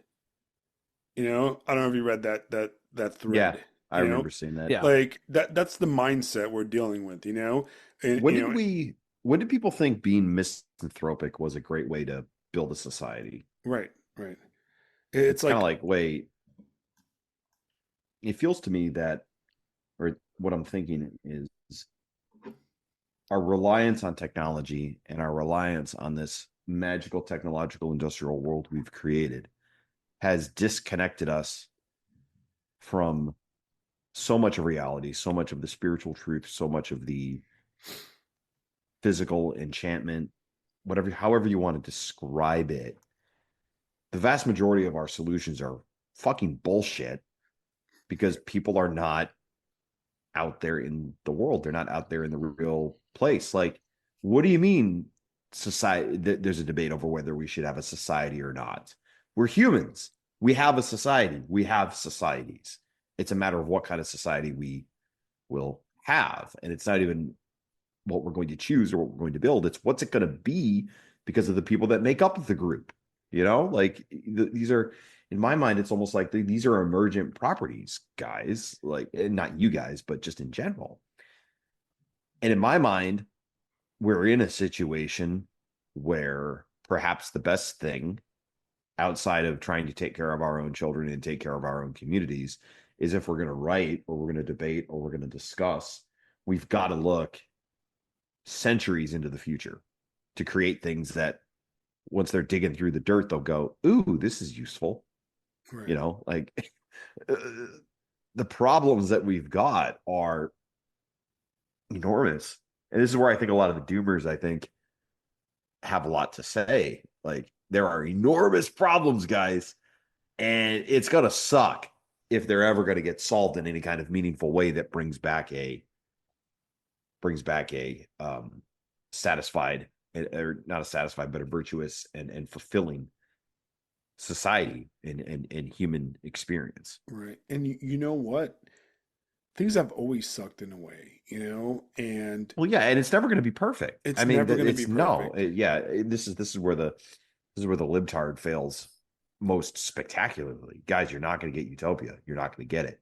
I don't know if you read that Yeah, thread, I remember seeing that. Yeah. like that's the mindset we're dealing with, And, When did people think being misanthropic was a great way to build a society? right, right. It's It's kind of like, like, wait, it feels to me that, or what I'm thinking is our reliance on technology and our reliance on this magical technological industrial world we've created has disconnected us from so much of reality, so much of the spiritual truth, so much of the physical enchantment, whatever, however you want to describe it. The vast majority of our solutions are fucking bullshit because people are not out there in the world. They're not out there in the real place. Like, what do you mean society? There's a debate over whether we should have a society or not. We're humans. We have a society. We have societies. It's a matter of what kind of society we will have. And it's not even what we're going to choose or what we're going to build. It's what's it going to be because of the people that make up the group. Like these are, in my mind, it's almost like these are emergent properties, guys, like, and not you guys, but just in general. And in my mind, we're in a situation where perhaps the best thing outside of trying to take care of our own children and take care of our own communities is if we're going to write or we're going to debate or we're going to discuss, we've got to look centuries into the future to create things that once they're digging through the dirt, they'll go, ooh, this is useful. right, Like the problems that we've got are enormous. And this is where I think a lot of the doomers, I think, have a lot to say. Like, there are enormous problems, guys, and it's going to suck if they're ever going to get solved in any kind of meaningful way that brings back a satisfied, or not a satisfied, but a virtuous and fulfilling society and human experience. right. And you know what? Things have always sucked in a way, and Well, yeah, and it's never going to be perfect. it's I mean, never going to it's be no, perfect. this is where the libtard fails most spectacularly. Guys, you're not going to get utopia. You're not going to get it.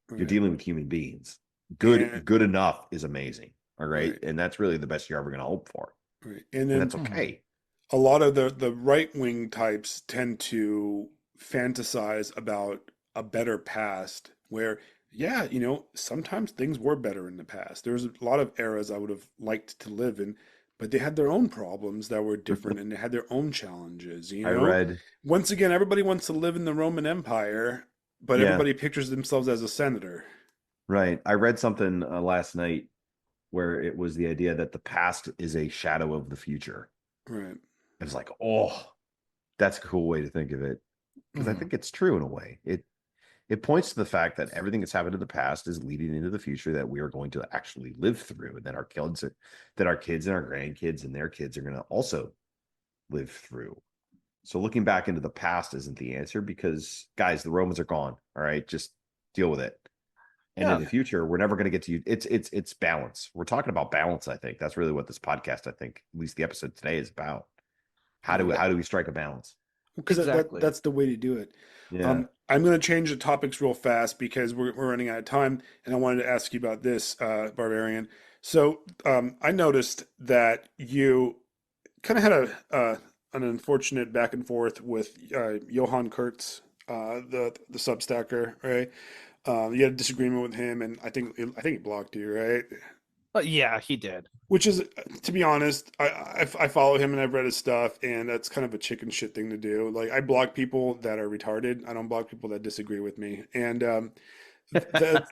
You're Right. dealing with human beings. And Good enough is amazing. All right, right, and that's really the best you're ever going to hope for, right. And and then that's okay. a lot of the right wing types tend to fantasize about a better past where, yeah, sometimes things were better in the past. There's a lot of eras I would have liked to live in, but they had their own problems that were different and they had their own challenges, I read, Once again, everybody wants to live in the Roman Empire, but yeah, everybody pictures themselves as a senator. right. I read something last night where it was the idea that the past is a shadow of the future. Right. It was like, oh, that's a cool way to think of it. Because I Mhm. think it's true in a way. It points to the fact that everything that's happened in the past is leading into the future that we are going to actually live through, and that our kids and our grandkids and their kids are going to also live through. So looking back into the past isn't the answer because guys, the Romans are gone. All right, just deal with it. And in Yeah. the future, we're never going to get to you. It's balance. We're talking about balance. I think that's really what this podcast, I think, at least the episode today is about. Yeah. How do we strike a balance? Because Exactly. that's the way to do it. Yeah. I'm going to change the topics real fast because we're running out of time, and I wanted to ask you about this, Barbarian. So I noticed that you kind of had an unfortunate back and forth with Johann Kurtz, the Substacker, right? You had a disagreement with him, and I think he blocked you, right? But yeah, he did. Which is, to be honest, I follow him and I've read his stuff, and that's kind of a chicken shit thing to do. Like I block people that are retarded. I don't block people that disagree with me. And the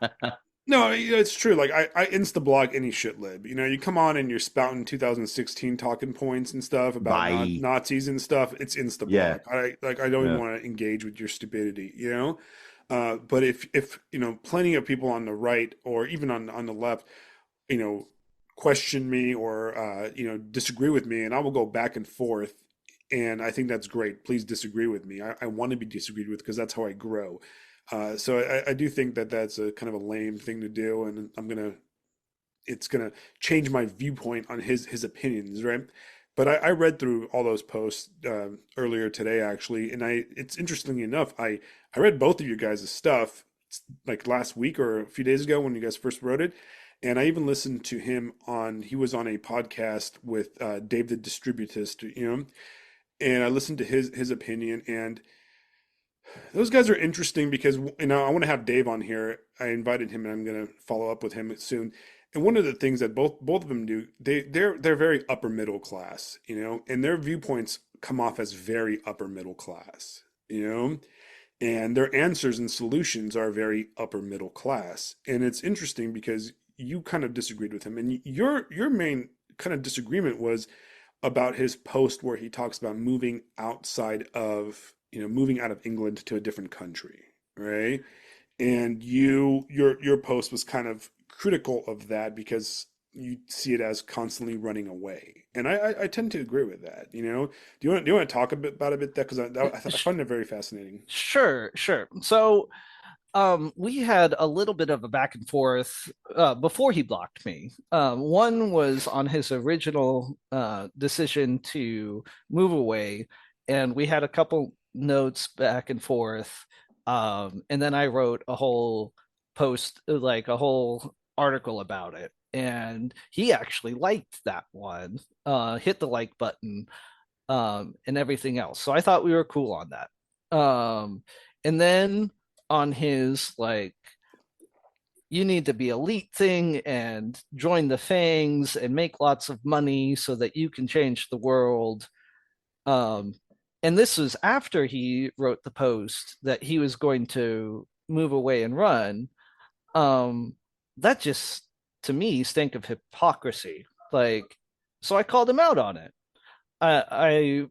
no, it's true. Like I insta block any shit lib. You know, you come on and you're spouting 2016 talking points and stuff about Bye. Nazis and stuff. It's insta Yeah. block. I don't even Yeah. want to engage with your stupidity. You know. But if you know, plenty of people on the right or even on the left, you know, question me or you know, disagree with me, and I will go back and forth. And I think that's great. Please disagree with me. I want to be disagreed with because that's how I grow. So I do think that that's a kind of a lame thing to do, and it's gonna change my viewpoint on his opinions, right? But I read through all those posts earlier today, actually, and it's interestingly enough, I read both of you guys' stuff like last week or a few days ago when you guys first wrote it, and I even listened to him he was on a podcast with Dave the Distributist, you know, and I listened to his opinion, and those guys are interesting because you know I want to have Dave on here. I invited him, and I'm going to follow up with him soon. And one of the things that both of them do, they're very upper middle class, you know, and their viewpoints come off as very upper middle class, you know, and their answers and solutions are very upper middle class. And it's interesting because you kind of disagreed with him, and your main kind of disagreement was about his post where he talks about moving outside of, you know, moving out of England to a different country, right? And your post was kind of critical of that because you see it as constantly running away, and I tend to agree with that. You know, do you want to talk a bit about that because I find it very fascinating. Sure, sure. So we had a little bit of a back and forth before he blocked me. One was on his original decision to move away, and we had a couple notes back and forth. And then I wrote a whole post, like a whole article about it. And he actually liked that one, hit the like button, and everything else. So I thought we were cool on that. And then on his like you need to be elite thing and join the fangs and make lots of money so that you can change the world. Um, and this was after he wrote the post that he was going to move away and run. Um, that just to me stink of hypocrisy. Like, so I called him out on it. I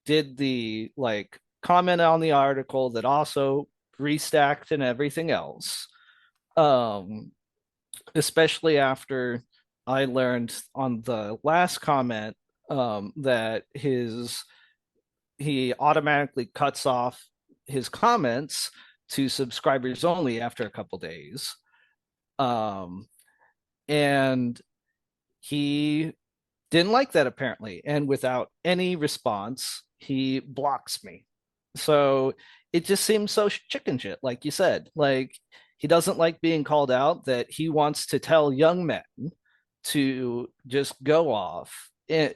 did the like comment on the article that also restacked and everything else. Um, Especially after I learned on the last comment that he automatically cuts off his comments to subscribers only after a couple days. Um, and he didn't like that apparently. And without any response, he blocks me. So it just seems so chicken shit, like you said. Like he doesn't like being called out, that he wants to tell young men to just go off and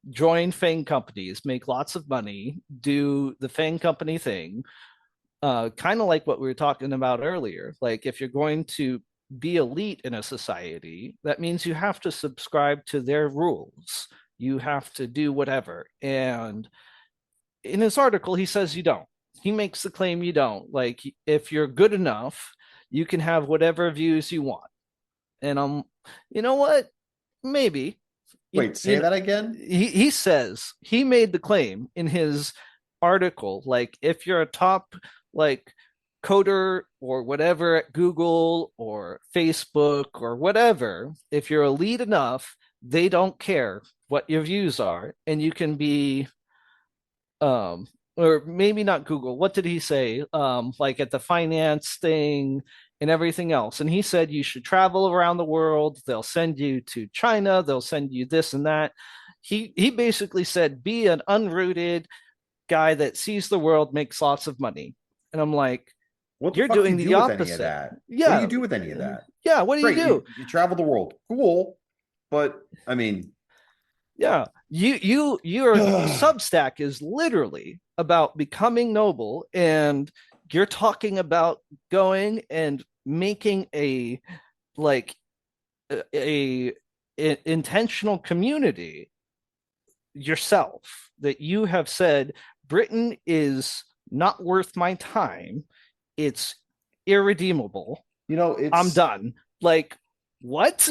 join FANG companies, make lots of money, do the FANG company thing. Kind of like what we were talking about earlier. Like if you're going to be elite in a society, that means you have to subscribe to their rules. You have to do whatever. And in his article, he says you don't. He makes the claim you don't. Like, if you're good enough, you can have whatever views you want. And you know what? Maybe. Wait, say that again? He says he made the claim in his article, like if you're a top like coder or whatever at Google or Facebook or whatever, if you're elite enough, they don't care what your views are, and you can be um or maybe not Google. What did he say? Like at the finance thing and everything else. And he said you should travel around the world. They'll send you to China. They'll send you this and that. He basically said be an unrooted guy that sees the world, makes lots of money. And I'm like, What the you're fuck do doing you the do with any of opposite. that? What do Yeah. you do with any of that? Yeah. What do you Great, do? you travel the world. Cool. But I mean, Yeah. Your Substack is literally about becoming noble, and you're talking about going and making a like intentional community yourself, that you have said Britain is not worth my time. It's irredeemable. I'm it's done. Like, what?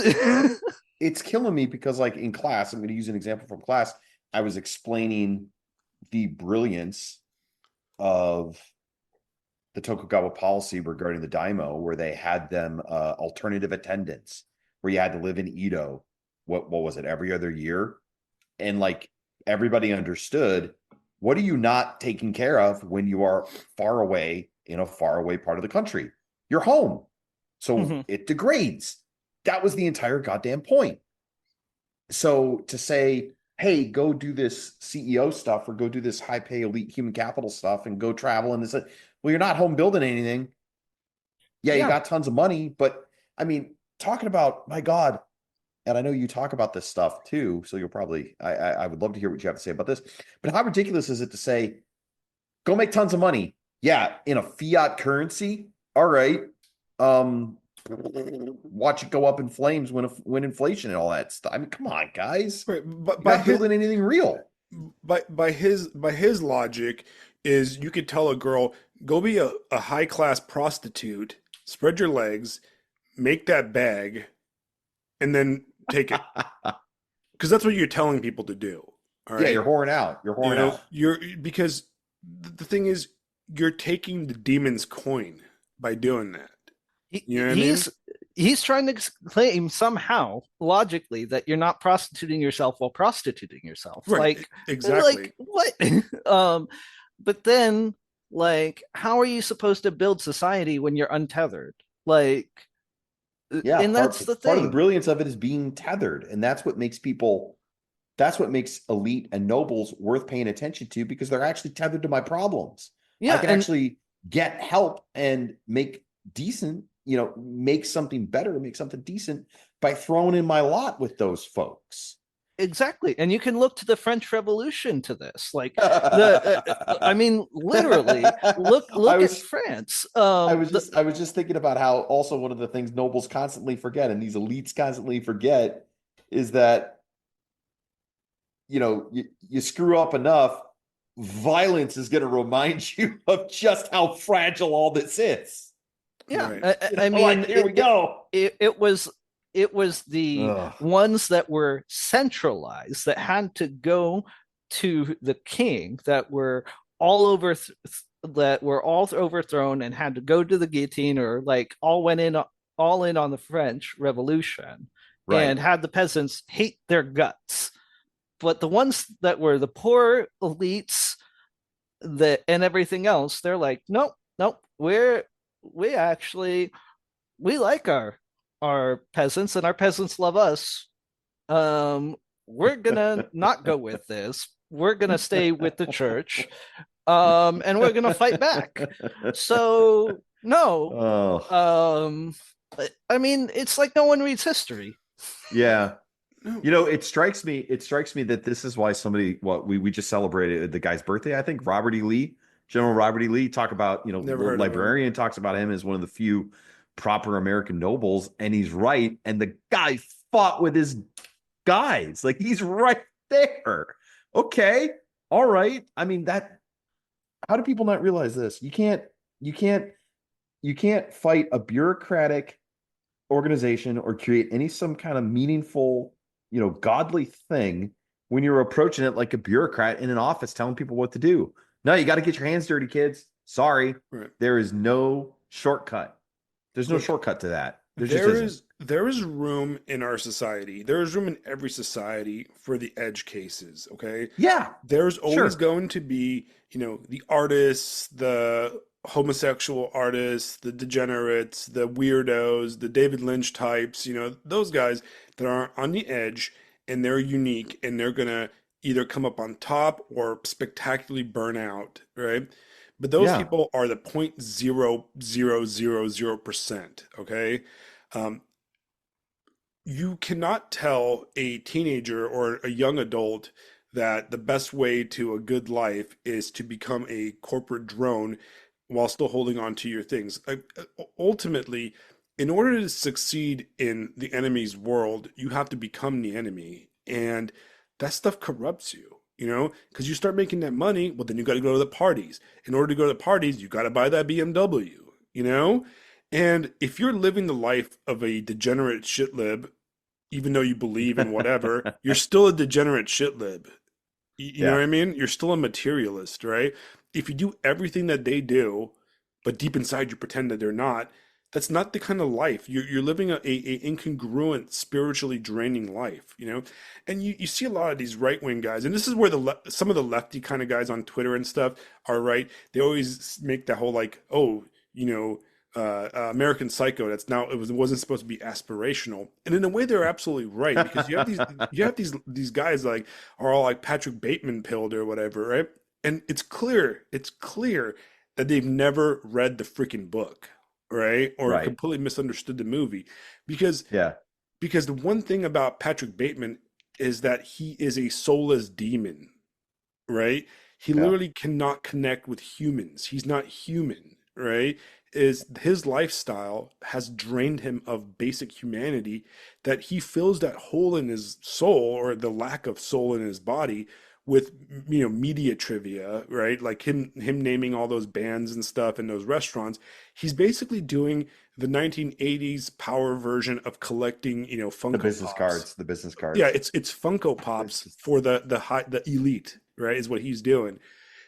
it's killing me because like in class, I'm going to use an example from class. I was explaining the brilliance of the Tokugawa policy regarding the daimyo, where they had them alternative attendance, where you had to live in Edo. What was it, every other year? And like everybody understood, what are you not taking care of when you are far away in a far away part of the country? You're home. So Mhm. it degrades. That was the entire goddamn point. So to say, hey, go do this CEO stuff or go do this high pay elite human capital stuff and go travel and this, well, you're not home building anything. Yeah, you Yeah. got tons of money, but I mean, talking about, my God, and I know you talk about this stuff too, so you'll probably, I would love to hear what you have to say about this. But how ridiculous is it to say, go make tons of money? Yeah, in a fiat currency. All right. Watch it go up in flames when inflation and all that stuff. I mean, come on, guys. Right, but You're not building anything real. by his logic is you could tell a girl, go be a high class prostitute, spread your legs, make that bag, and then take it. Because that's what you're telling people to do. All Yeah, right. you're whoring out. You're whoring out. You're because the thing is, you're taking the demon's coin by doing that. You know what I mean? He's trying to claim somehow logically that you're not prostituting yourself while prostituting yourself. Right. Exactly. Like what? But then like how are you supposed to build society when you're untethered? Like, Yeah, and that's the part of the thing. brilliance of it is being tethered, and that's what makes people. That's what makes elite and nobles worth paying attention to, because they're actually tethered to my problems. I Yeah, can and actually get help and make decent, make something better, make something decent by throwing in my lot with those folks. exactly. And you can look to the French Revolution to this. Like the I mean literally I look at was France. I was just thinking about how also one of the things nobles constantly forget and these elites constantly forget is that you screw up enough, violence is going to remind you of just how fragile all this is. Yeah, Right. I mean, like, here we go. it was the Ugh. ones that were centralized that had to go to the king, that were all over that were all overthrown and had to go to the guillotine, or like all in on the French Revolution, Right. and had the peasants hate their guts. But the ones that were the poor elites that and everything else, they're like, nope, nope, we actually we like our peasants, and our peasants love us. We're gonna not go with this. We're gonna stay with the church. And we're gonna fight back. So no. Oh, I mean, it's like no one reads history. yeah. No. It strikes me that this is why what we just celebrated the guy's birthday. I think Robert E. Lee, General Robert E. Lee, talk about, the Never heard of him. librarian talks about him as one of the few proper American nobles, and he's right. And the guy fought with his guys. Like, he's right there. Okay. All right. I mean, how do people not realize this? You can't fight a bureaucratic organization or create some kind of meaningful, godly thing when you're approaching it like a bureaucrat in an office telling people what to do. No, you got to get your hands dirty, kids. Sorry. Right. There is no shortcut. There's no Look, shortcut to that. There just isn't. there is room in our society. There is room in every society for the edge cases, okay? Yeah, There's always sure. going to be, the artists, the homosexual artists, the degenerates, the weirdos, the David Lynch types, those guys that are on the edge and they're unique and they're gonna either come up on top or spectacularly burn out, right? But those Yeah. people are the 0.0000%, okay? Um, you cannot tell a teenager or a young adult that the best way to a good life is to become a corporate drone while still holding on to your things. Ultimately, in order to succeed in the enemy's world, you have to become the enemy. And that stuff corrupts you, because you start making that money, well, then you got to go to the parties. In order to go to the parties, you got to buy that BMW, you know? And if you're living the life of a degenerate shitlib, even though you believe in whatever, you're still a degenerate shitlib. You know what Yeah. I mean? You're still a materialist, right? If you do everything that they do, but deep inside you pretend that they're not, that's not the kind of life. You're living a incongruent, spiritually draining life, And you see a lot of these right-wing guys, and this is where some of the lefty kind of guys on Twitter and stuff are right. They always make that whole like, oh, American Psycho. That's now it wasn't supposed to be aspirational, and in a way they're absolutely right because you have these guys like are all like Patrick Bateman pilled or whatever, right? And it's clear that they've never read the freaking book, right? Or Right. completely misunderstood the movie, because Yeah. because the one thing about Patrick Bateman is that he is a soulless demon, right? He Yeah. literally cannot connect with humans. He's not human, right? Is his lifestyle has drained him of basic humanity that he fills that hole in his soul or the lack of soul in his body with media trivia, right? Like him naming all those bands and stuff in those restaurants. He's basically doing the 1980s power version of collecting, The Funko business Pops. cards. The business Yeah, cards. it's Funko It's Pops just, for the elite, right? Is what he's doing.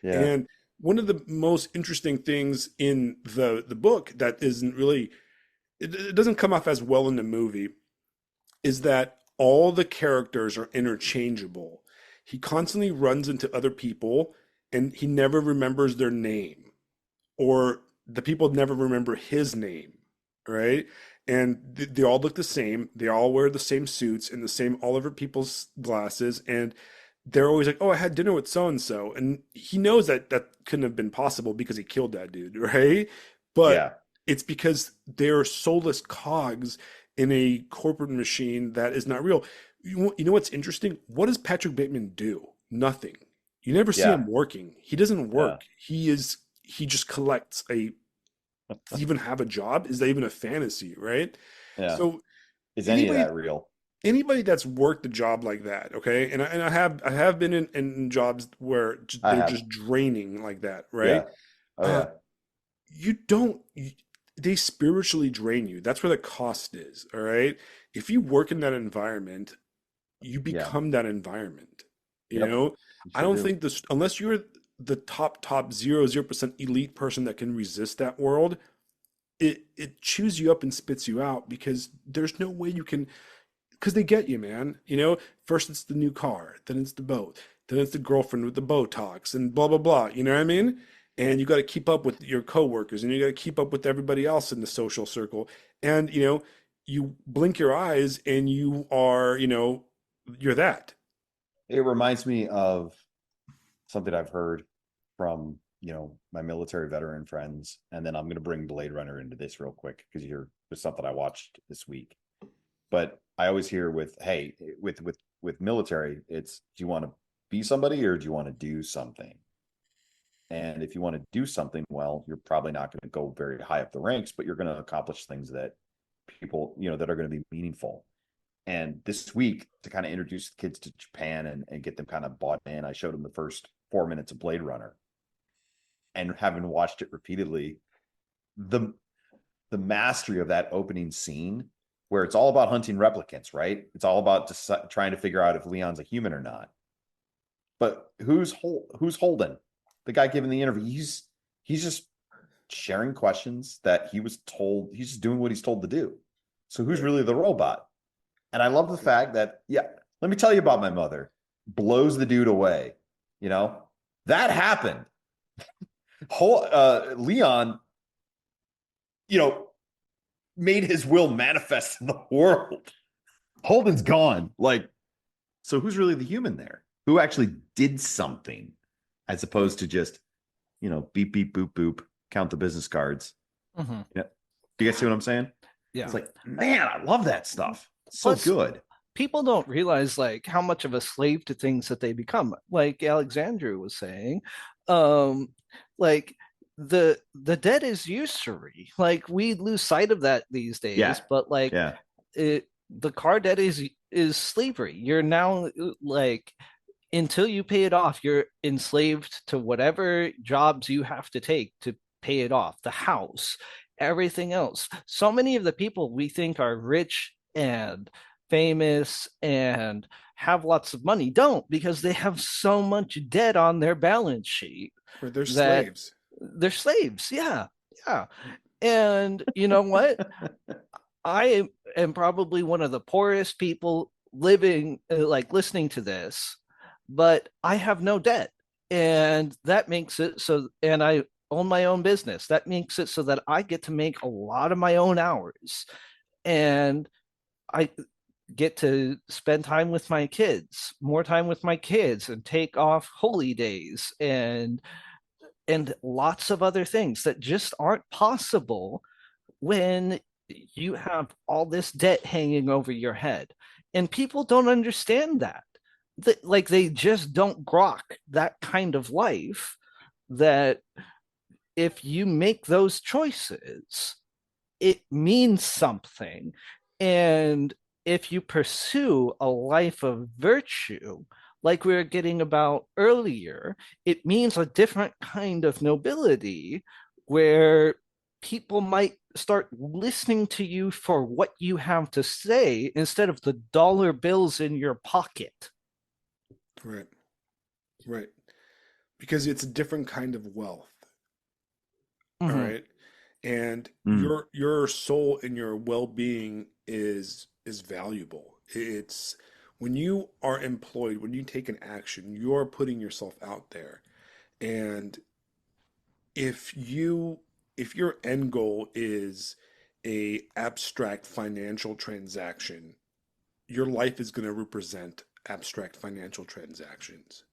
yeah. And one of the most interesting things in the book that isn't really it doesn't come off as well in the movie is that all the characters are interchangeable. He constantly runs into other people and he never remembers their name, or the people never remember his name, right? And they all look the same. They all wear the same suits and the same Oliver Peoples glasses, and they're always like, "Oh, I had dinner with so and so," and he knows that that couldn't have been possible because he killed that dude, right? But Yeah. it's because they're soulless cogs in a corporate machine that is not real. You know what's interesting? What does Patrick Bateman do? Nothing. You never see Yeah. him working. He doesn't Yeah. work. He just collects a does he even have a job? Is that even a fantasy, right? Yeah. So Is any of anybody that real? anybody that's worked a job like that, okay, and I have been in jobs where I they're have. just draining like that, right? Yeah. Oh Uh, yeah. you don't you, they spiritually drain you. That's where the cost is, all right? If you work in that environment, you Yeah. become that environment. You Yep. know, You I sure don't do. think this unless you're the top 0% elite person that can resist that world, it chews you up and spits you out because there's no way you can because they get you, man. First it's the new car, then it's the boat, then it's the girlfriend with the Botox and blah blah blah. You know what I mean? And you got to keep up with your coworkers and you got to keep up with everybody else in the social circle. And you blink your eyes and you are, you're that. It reminds me of something I've heard from, my military veteran friends. And then I'm going to bring Blade Runner into this real quick because there's something I watched this week. But I always hear hey, with military, it's, do you want to be somebody or do you want to do something? And if you want to do something, well, you're probably not going to go very high up the ranks, but you're going to accomplish things that people, that are going to be meaningful. And this week, to kind of introduce the kids to Japan and get them kind of bought in, I showed them the first 4 minutes of Blade Runner. And having watched it repeatedly, the mastery of that opening scene where it's all about hunting replicants, right? It's all about just trying to figure out if Leon's a human or not. But who's Holden? The guy giving the interview. He's just sharing questions that he was told. He's just doing what he's told to do. So who's really the robot? And I love the fact that, yeah, let me tell you about my mother. Blows the dude away. You know, that happened. Leon, you know, made his will manifest in the world. Holden's gone. Like, so who's really the human there? Who actually did something as opposed to just, you know, beep, beep, boop, boop, count the business cards. Mm-hmm. Yeah. Do you guys see what I'm saying? Yeah. It's like, man, I love that stuff. It's so Plus, good. People don't realize like how much of a slave to things that they become. Like Alexandru was saying, um, like the debt is usury. Like we lose sight of that these days. Yeah. But like Yeah. the car debt is slavery. You're now like until you pay it off, you're enslaved to whatever jobs you have to take to pay it off, the house, everything else. So many of the people we think are rich and famous and have lots of money don't, because they have so much debt on their balance sheet Or they're that slaves. they're slaves. Yeah. Yeah. And you know what? I am probably one of the poorest people living, like listening to this, but I have no debt. And that makes it so, and I own my own business. That makes it so that I get to make a lot of my own hours. And I get to spend time with my kids, more time with my kids, and take off holy days and lots of other things that just aren't possible when you have all this debt hanging over your head. And people don't understand that. Like they just don't grok that kind of life, that if you make those choices, it means something. And if you pursue a life of virtue, like we were getting about earlier, it means a different kind of nobility where people might start listening to you for what you have to say instead of the dollar bills in your pocket. Right. Right. Because it's a different kind of wealth. All Mm-hmm. right. And Mm. your soul and your well-being is valuable. It's when you are employed, when you take an action, you're putting yourself out there. And if you if your end goal is a abstract financial transaction, your life is going to represent abstract financial transactions.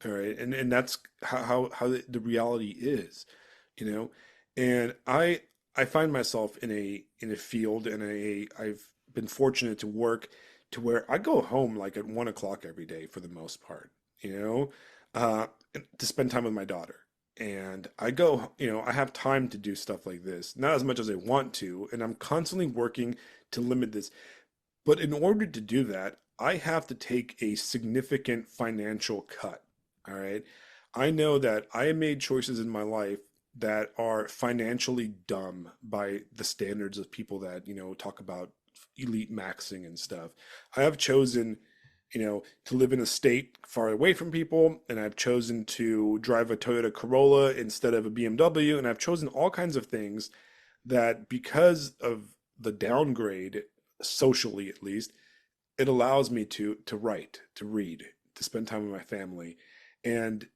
All right. And that's how the reality is, you know. And I find myself in a field, and I've been fortunate to work to where I go home like at 1 o'clock every day for the most part, you know, uh, to spend time with my daughter. And I go, you know, I have time to do stuff like this, not as much as I want to, and I'm constantly working to limit this. But in order to do that, I have to take a significant financial cut. All right. I know that I made choices in my life that are financially dumb by the standards of people that, you know, talk about elite maxing and stuff. I have chosen, you know, to live in a state far away from people, and I've chosen to drive a Toyota Corolla instead of a BMW, and I've chosen all kinds of things that because of the downgrade, socially at least, it allows me to write, to read, to spend time with my family. And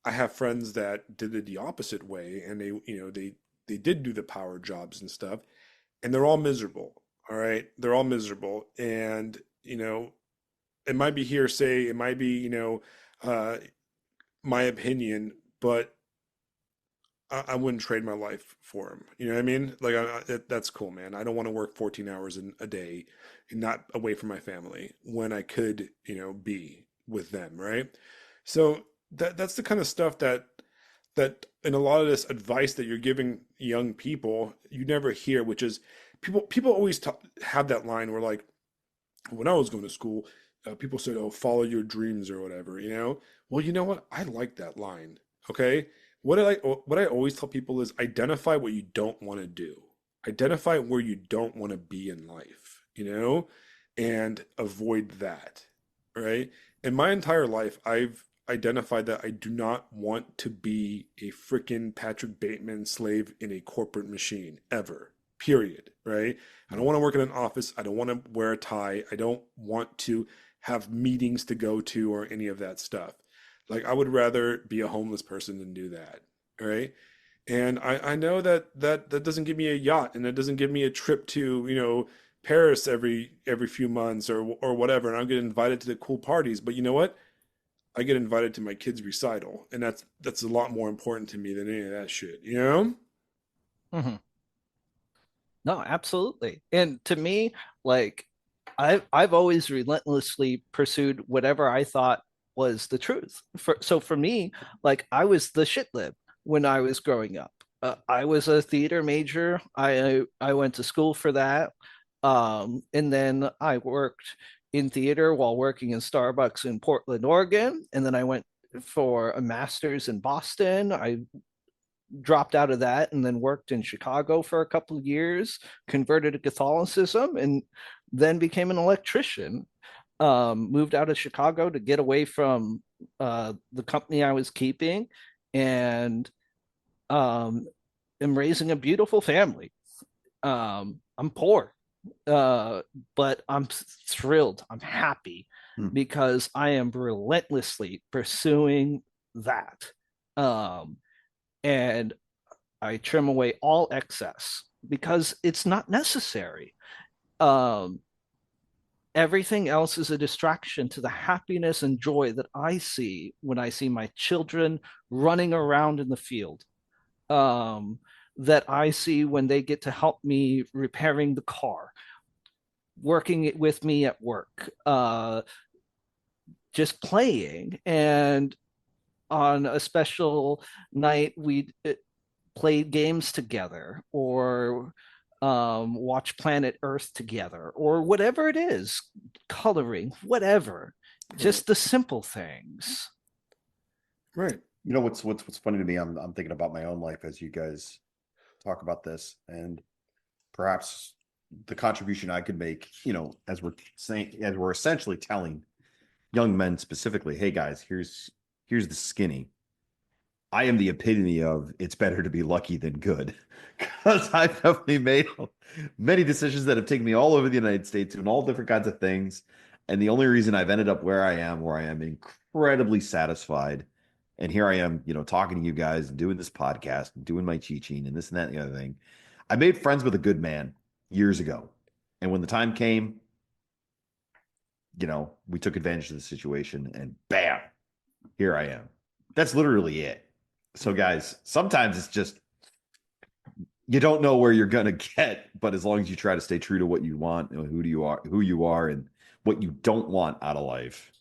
I have friends that did it the opposite way, and they did do the power jobs and stuff, and they're all miserable. All right, they're all miserable, and it might be hearsay, it might be uh, my opinion, but I wouldn't trade my life for him. You know what I mean? Like, that's cool, man. I don't want to work 14 hours a day and not away from my family when I could, be with them, right? So that's the kind of stuff that in a lot of this advice that you're giving young people, you never hear, which is people always have that line where like, when I was going to school, people said, "Oh, follow your dreams" or whatever, you know? Well, you know what? I like that line. Okay? What I always tell people is identify what you don't want to do. Identify where you don't want to be in life. you know, and avoid that, right? In my entire life, I've identified that I do not want to be a freaking Patrick Bateman slave in a corporate machine ever, period, right? I don't want to work in an office. I don't want to wear a tie. I don't want to have meetings to go to or any of that stuff. Like, I would rather be a homeless person than do that, right? And I know that doesn't give me a yacht and it doesn't give me a trip to, Paris every few months or whatever, and I'll get invited to the cool parties. But you know what? I get invited to my kid's recital, and that's a lot more important to me than any of that shit, you know? Mhm. No, absolutely. And to me, like I've always relentlessly pursued whatever I thought was the truth. For me, like I was the shit lib when I was growing up. I was a theater major. I went to school for that. And then I worked in theater while working in Starbucks in Portland, Oregon. And then I went for a master's in Boston. I dropped out of that and then worked in Chicago for a couple of years, converted to Catholicism, and then became an electrician. Moved out of Chicago to get away from the company I was keeping, and am raising a beautiful family. I'm poor, but I'm thrilled. I'm happy Hmm. because I am relentlessly pursuing that. And I trim away all excess because it's not necessary. Um, Everything else is a distraction to the happiness and joy that I see when I see my children running around in the field. Um, that I see when they get to help me repairing the car, working it with me at work, just playing. And on a special night, we played games together or watch Planet Earth together or whatever it is, coloring, whatever, Right. just the simple things. Right. You know what's funny to me? I'm thinking about my own life as you guys talk about this, and perhaps the contribution I could make. As we're essentially telling young men specifically, hey guys, here's the skinny. I am the epitome of it's better to be lucky than good because I've definitely made many decisions that have taken me all over the United States doing all different kinds of things. And the only reason I've ended up where I am incredibly satisfied. And here I am, talking to you guys and doing this podcast, and doing my teaching and this and that and the other thing. I made friends with a good man years ago. And when the time came, we took advantage of the situation and bam, here I am. That's literally it. So, guys, sometimes it's just you don't know where you're gonna get, but as long as you try to stay true to what you want and who you are, and what you don't want out of life,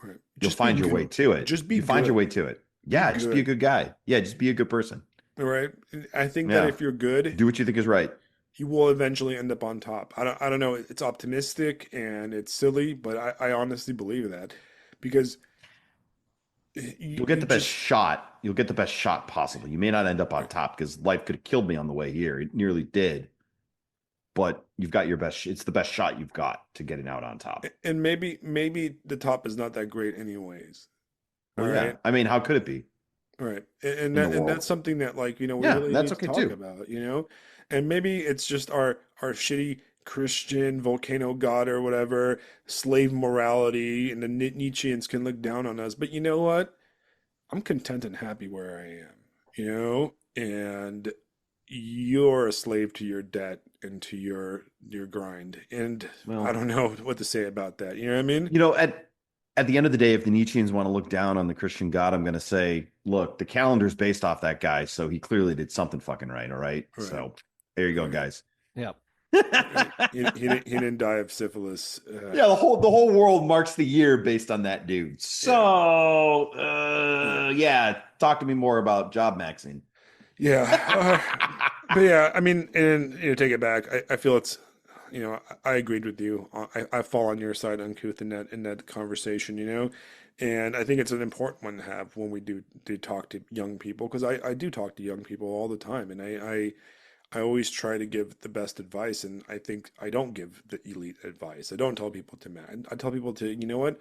Right. you'll Just be find your way good. to it. Just be You find your good. way to it. Be Yeah, just be a good. good guy. Yeah, just be a good person. All right. I think that Yeah, if you're good, do what you think is right. you will eventually end up on top. I don't know. It's optimistic and it's silly, but I honestly believe that because You'll get you the best just shot. You'll get the best shot possible. You may not end up on top because life could have killed me on the way here. It nearly did, but you've got your best. It's the best shot you've got to getting out on top. and maybe the top is not that great anyways. All Well, yeah. right. I mean, how could it be All right. And in the that's world? something that like, we Yeah, really that's need to okay talk too. about, And maybe it's just our shitty Christian volcano god or whatever, slave morality, and the Nietzscheans can look down on us. But you know what? I'm content and happy where I am, and you're a slave to your debt and to your grind. And I Well, don't know what to say about that. You know what I mean? at the end of the day, if the Nietzscheans want to look down on the Christian God, I'm going to say, look, the calendar's based off that guy, so he clearly did something fucking right. All right, All right. so there you All go, right. guys. Yeah. He didn't die of syphilis. Yeah, the whole world marks the year based on that dude. Yeah. So, Yeah. yeah, talk to me more about job maxing. Yeah. But yeah, I mean, and take it back. I feel it's, I agreed with you. I fall on your side, Uncouth, in that conversation, and I think it's an important one to have when we do talk to young people because I do talk to young people all the time, and I always try to give the best advice, and I think I don't give the elite advice. I don't tell people to man. I tell people to, you know what,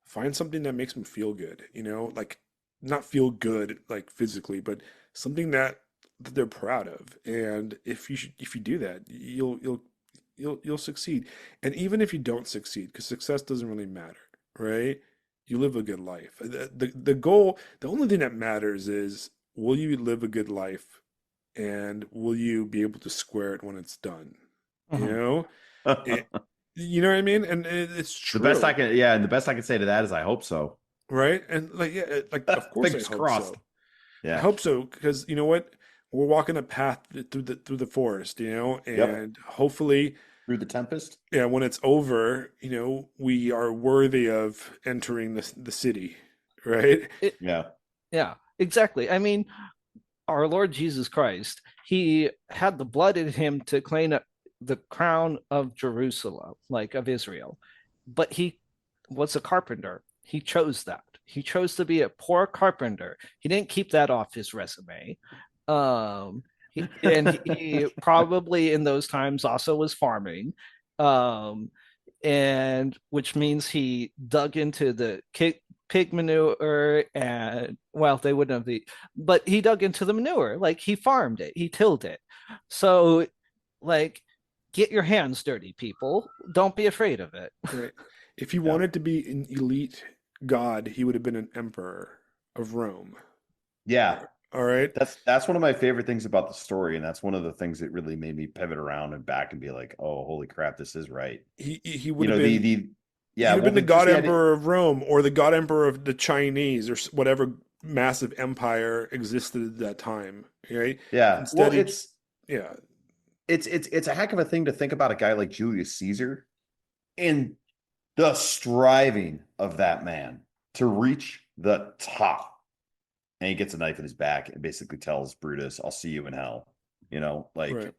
find something that makes them feel good. Like not feel good like physically, but something that they're proud of. And if you do that, you'll succeed. And even if you don't succeed, because success doesn't really matter, right? You live a good life. The goal, the only thing that matters is will you live a good life and will you be able to square it when it's done? You Mhm. know, it, you know what I mean? And it's The best I true, can, yeah, and the best I can say to that is I hope so. right? And like, yeah, like of course I Fingers hope crossed. so. I Yeah. hope so because you know what? We're walking a path through the forest, Yep. and hopefully, Through the tempest. yeah, when it's over, we are worthy of entering the city, right? It, Yeah. yeah, exactly. I mean, our Lord Jesus Christ, he had the blood in him to claim the crown of Jerusalem, like of Israel. But he was a carpenter. He chose that. He chose to be a poor carpenter. He didn't keep that off his resume. And he probably in those times also was farming. Um, and which means he dug into the pig manure and well they wouldn't have but he dug into the manure, like he farmed it, he tilled it. So like get your hands dirty, people, don't be afraid of it. Right. If he Yeah. wanted to be an elite god, he would have been an emperor of Rome. Yeah. All right. That's one of my favorite things about the story, and that's one of the things that really made me pivot around and back and be like, "Oh, holy crap, this is right." He You would have know, been the he yeah, would have well, been the the just god the idea, emperor of Rome or the god emperor of the Chinese or whatever massive empire existed at that time, right? yeah. Well, Instead, yeah, it's a heck of a thing to think about a guy like Julius Caesar and the striving of that man to reach the top. And he gets a knife in his back and basically tells Brutus, "I'll see you in hell." right. Like,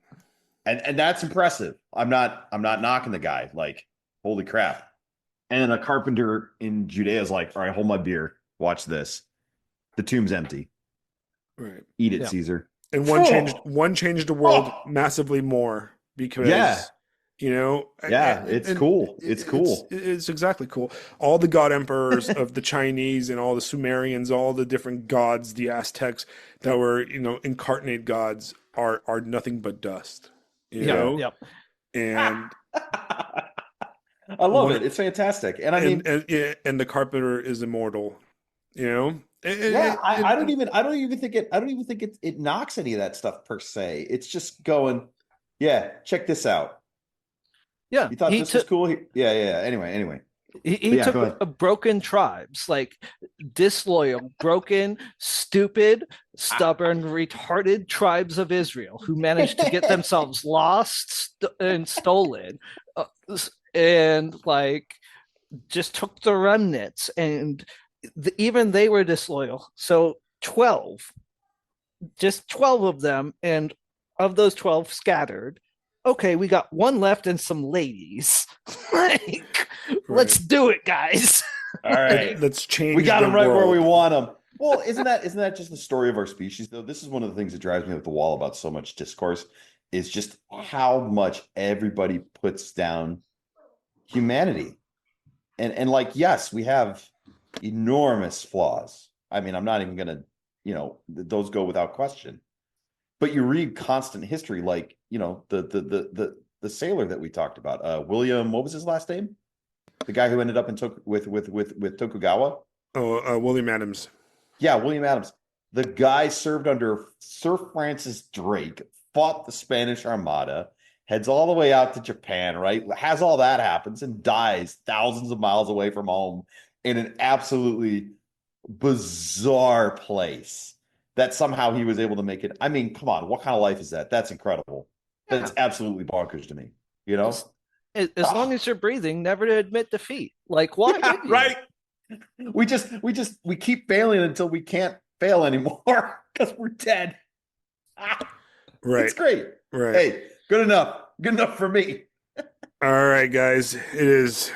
and that's impressive. I'm not knocking the guy. Like, holy crap. And a carpenter in Judea is like, "All right, hold my beer. Watch this. The tomb's empty. Right. Eat it, Yeah. Caesar." And Oh, one changed the world oh, massively more yeah, because yeah. It's and cool. It's cool. it's exactly cool. All the god emperors of the Chinese and all the Sumerians, all the different gods, the Aztecs that were incarnate gods are nothing but dust, Yep, Yeah. yep. and I love one it. It's fantastic. And I and mean, and yeah, and the carpenter is immortal, you know. yeah, I don't And even I don't even think it knocks any of that stuff per se. It's just going, yeah, check this out. Yeah, You thought this was cool? Yeah, yeah, yeah. Anyway. he But yeah, took go ahead. a broken tribes, like disloyal, broken, stupid, stubborn, retarded tribes of Israel who managed to get themselves lost and stolen, uh, and like just took the remnants, and even they were disloyal. So 12, just 12 of them, and of those 12 scattered. Okay, we got one left and some ladies. Like, let's right, do it, guys. All right. let's We change got the them right where we world. want them. Well, isn't that just the story of our species though? This is one of the things that drives me up the wall about so much discourse is just how much everybody puts down humanity. And like, yes, we have enormous flaws. I mean, I'm not even gonna, those go without question. But you read constant history, like, the sailor that we talked about, William, what was his last name? The guy who ended up in with Tokugawa. Oh, William Adams. Yeah, William Adams. The guy served under Sir Francis Drake, fought the Spanish Armada, heads all the way out to Japan, right? Has all that happens and dies thousands of miles away from home in an absolutely bizarre place that somehow he was able to make it. I mean, come on, what kind of life is that? That's incredible. Yeah. That's absolutely bonkers to me, you know? As long as you're breathing, never to admit defeat. Like, why Yeah, would you? right. We keep failing until we can't fail anymore because we're dead. It's Right, great. right. Hey, good enough. Good enough for me. All right, guys. It is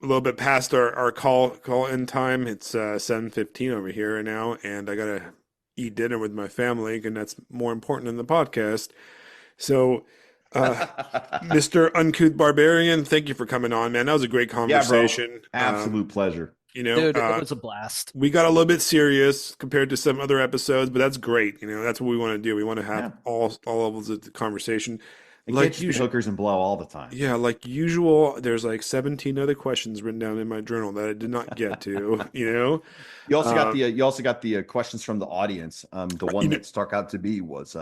a little bit past our call in time. It's 7:15 over here now, and I gotta eat dinner with my family, and that's more important than the podcast. So, Mr. Uncouth Barbarian, thank you for coming on, man. That was a great Yeah, bro. conversation. Absolute pleasure. Dude, it was a blast. We got a little bit serious compared to some other episodes, but that's great. That's what we want to do. We want to have Yeah. all levels of the conversation. It can't just be hookers and blow all the time. Yeah, like usual, there's like 17 other questions written down in my journal that I did not get to, You also got the questions from the audience. The one that stuck out to me was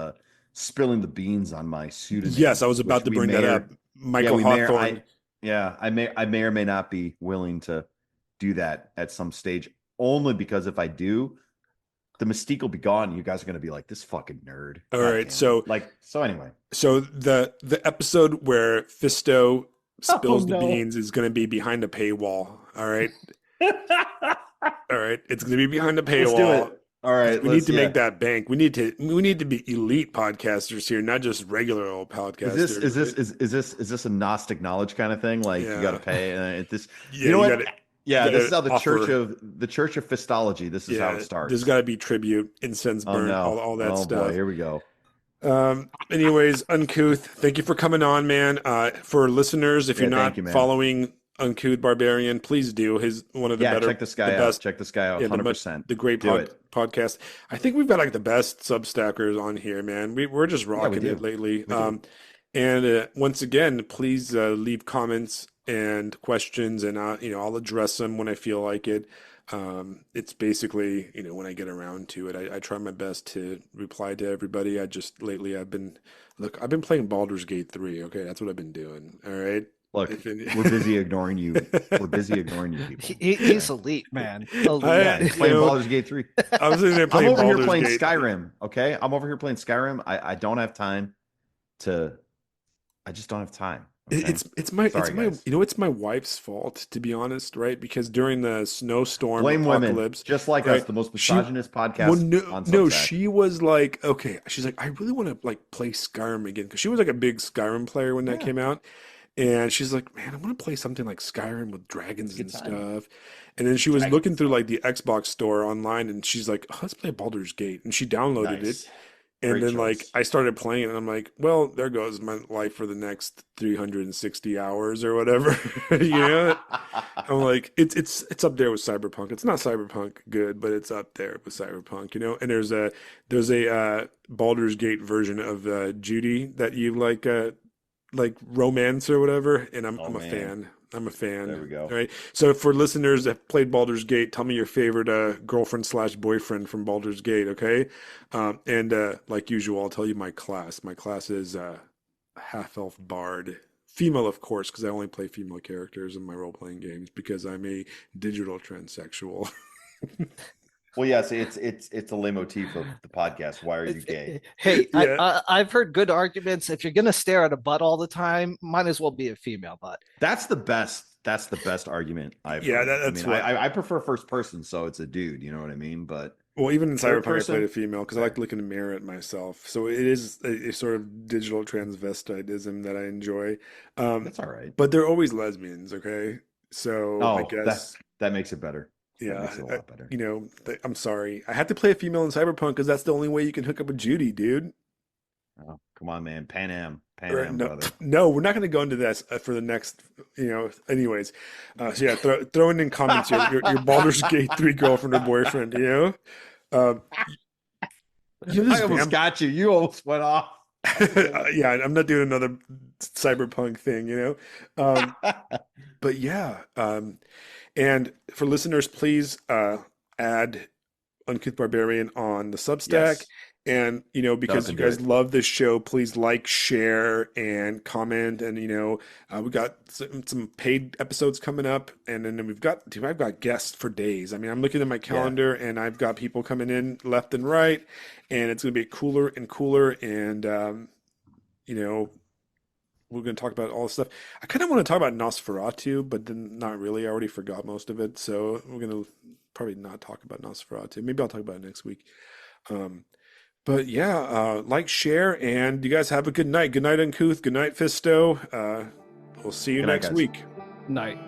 spilling the beans on my pseudonym. Yes, I was about to bring that up. Michael Hawthorne. I may or may not be willing to do that at some stage, only because if I do, the mystique will be gone. You guys are going to be like, this fucking nerd. All right. So anyway. So the episode where Fisto spills the beans is going to be behind a paywall. All right. All right. It's going to be behind a paywall. Let's do it. All right. We need to make that bank. We need to be elite podcasters here, not just regular old podcasters. Is this a Gnostic knowledge kind of thing? Like you got to pay this. Yeah, you know what? This is how the Church of Fistology. This is how it starts. There's got to be tribute, incense burn, all that stuff. Boy, here we go. Anyways, Uncouth, thank you for coming on, man. For listeners, if you're not following Uncouth Barbarian, please do. He's one of the better. Check this guy out. Check this guy out. 100%. The great podcast. I think we've got like the best Substackers on here, man. We're just rocking it lately. And once again, please leave comments and questions, and I'll address them when I feel like it. It's basically, when I get around to it, I try my best to reply to everybody. Lately I've been playing Baldur's Gate 3. Okay. That's what I've been doing. All right. Look, we're busy ignoring you. We're busy ignoring you people. He's elite, man. Playing Baldur's Gate 3. I was in there playing I'm over Baldur's here playing Gate. Skyrim. Okay. I'm over here playing Skyrim. I don't have time I just don't have time. Okay? It's my wife's fault, to be honest, right? Because during the snowstorm Blame apocalypse, women, just like us, the most misogynist podcast. On no, Substack. she was like, okay, she's like, I really want to like play Skyrim again, because she was like a big Skyrim player when that came out, and she's like, man, I want to play something like Skyrim with dragons and stuff. And then she was looking through like the Xbox store online, and she's like, oh, let's play Baldur's Gate, and she downloaded it. And then like I started playing it, and I'm like, well, there goes my life for the next 360 hours or whatever. I'm like, it's up there with Cyberpunk. It's not Cyberpunk good, but it's up there with Cyberpunk, And there's a Baldur's Gate version of Judy that you like romance or whatever, and I'm a fan. I'm a fan. There we go. All right. So for listeners that played Baldur's Gate, tell me your favorite girlfriend/boyfriend from Baldur's Gate, okay? And like usual, I'll tell you my class. My class is half-elf bard. Female, of course, because I only play female characters in my role-playing games because I'm a digital transsexual. Well, yes, it's a leitmotif of the podcast. Why are you gay? Hey, I've heard good arguments. If you're gonna stare at a butt all the time, might as well be a female butt. That's the best. That's the best argument I've heard. I prefer first person, so it's a dude. You know what I mean? But even in Cyberpunk, I played a female because I like to look in the mirror at myself. So it is a sort of digital transvestitism that I enjoy. That's all right. But they're always lesbians, okay? So I guess that makes it better. Yeah, that makes it a lot better. I'm sorry. I had to play a female in Cyberpunk because that's the only way you can hook up with Judy, dude. Oh, come on, man. Pan Am, no, brother. No, we're not going to go into this for the next, anyways. So yeah, throwing in comments your Baldur's Gate 3 girlfriend or boyfriend, I almost got you. You almost went off. Yeah, I'm not doing another Cyberpunk thing, but yeah, and for listeners, please add Uncouth Barbarian on the Substack. Yes. And, because you guys love this show, please like, share, and comment. And, we got some paid episodes coming up. And then I've got guests for days. I mean, I'm looking at my calendar and I've got people coming in left and right. And it's going to be cooler and cooler. And, we're going to talk about all this stuff. I kind of want to talk about Nosferatu, but then not really. I already forgot most of it. So we're going to probably not talk about Nosferatu. Maybe I'll talk about it next week. But yeah, like, share, and you guys have a good night. Good night, Uncouth. Good night, Fisto. We'll see you next week. Night.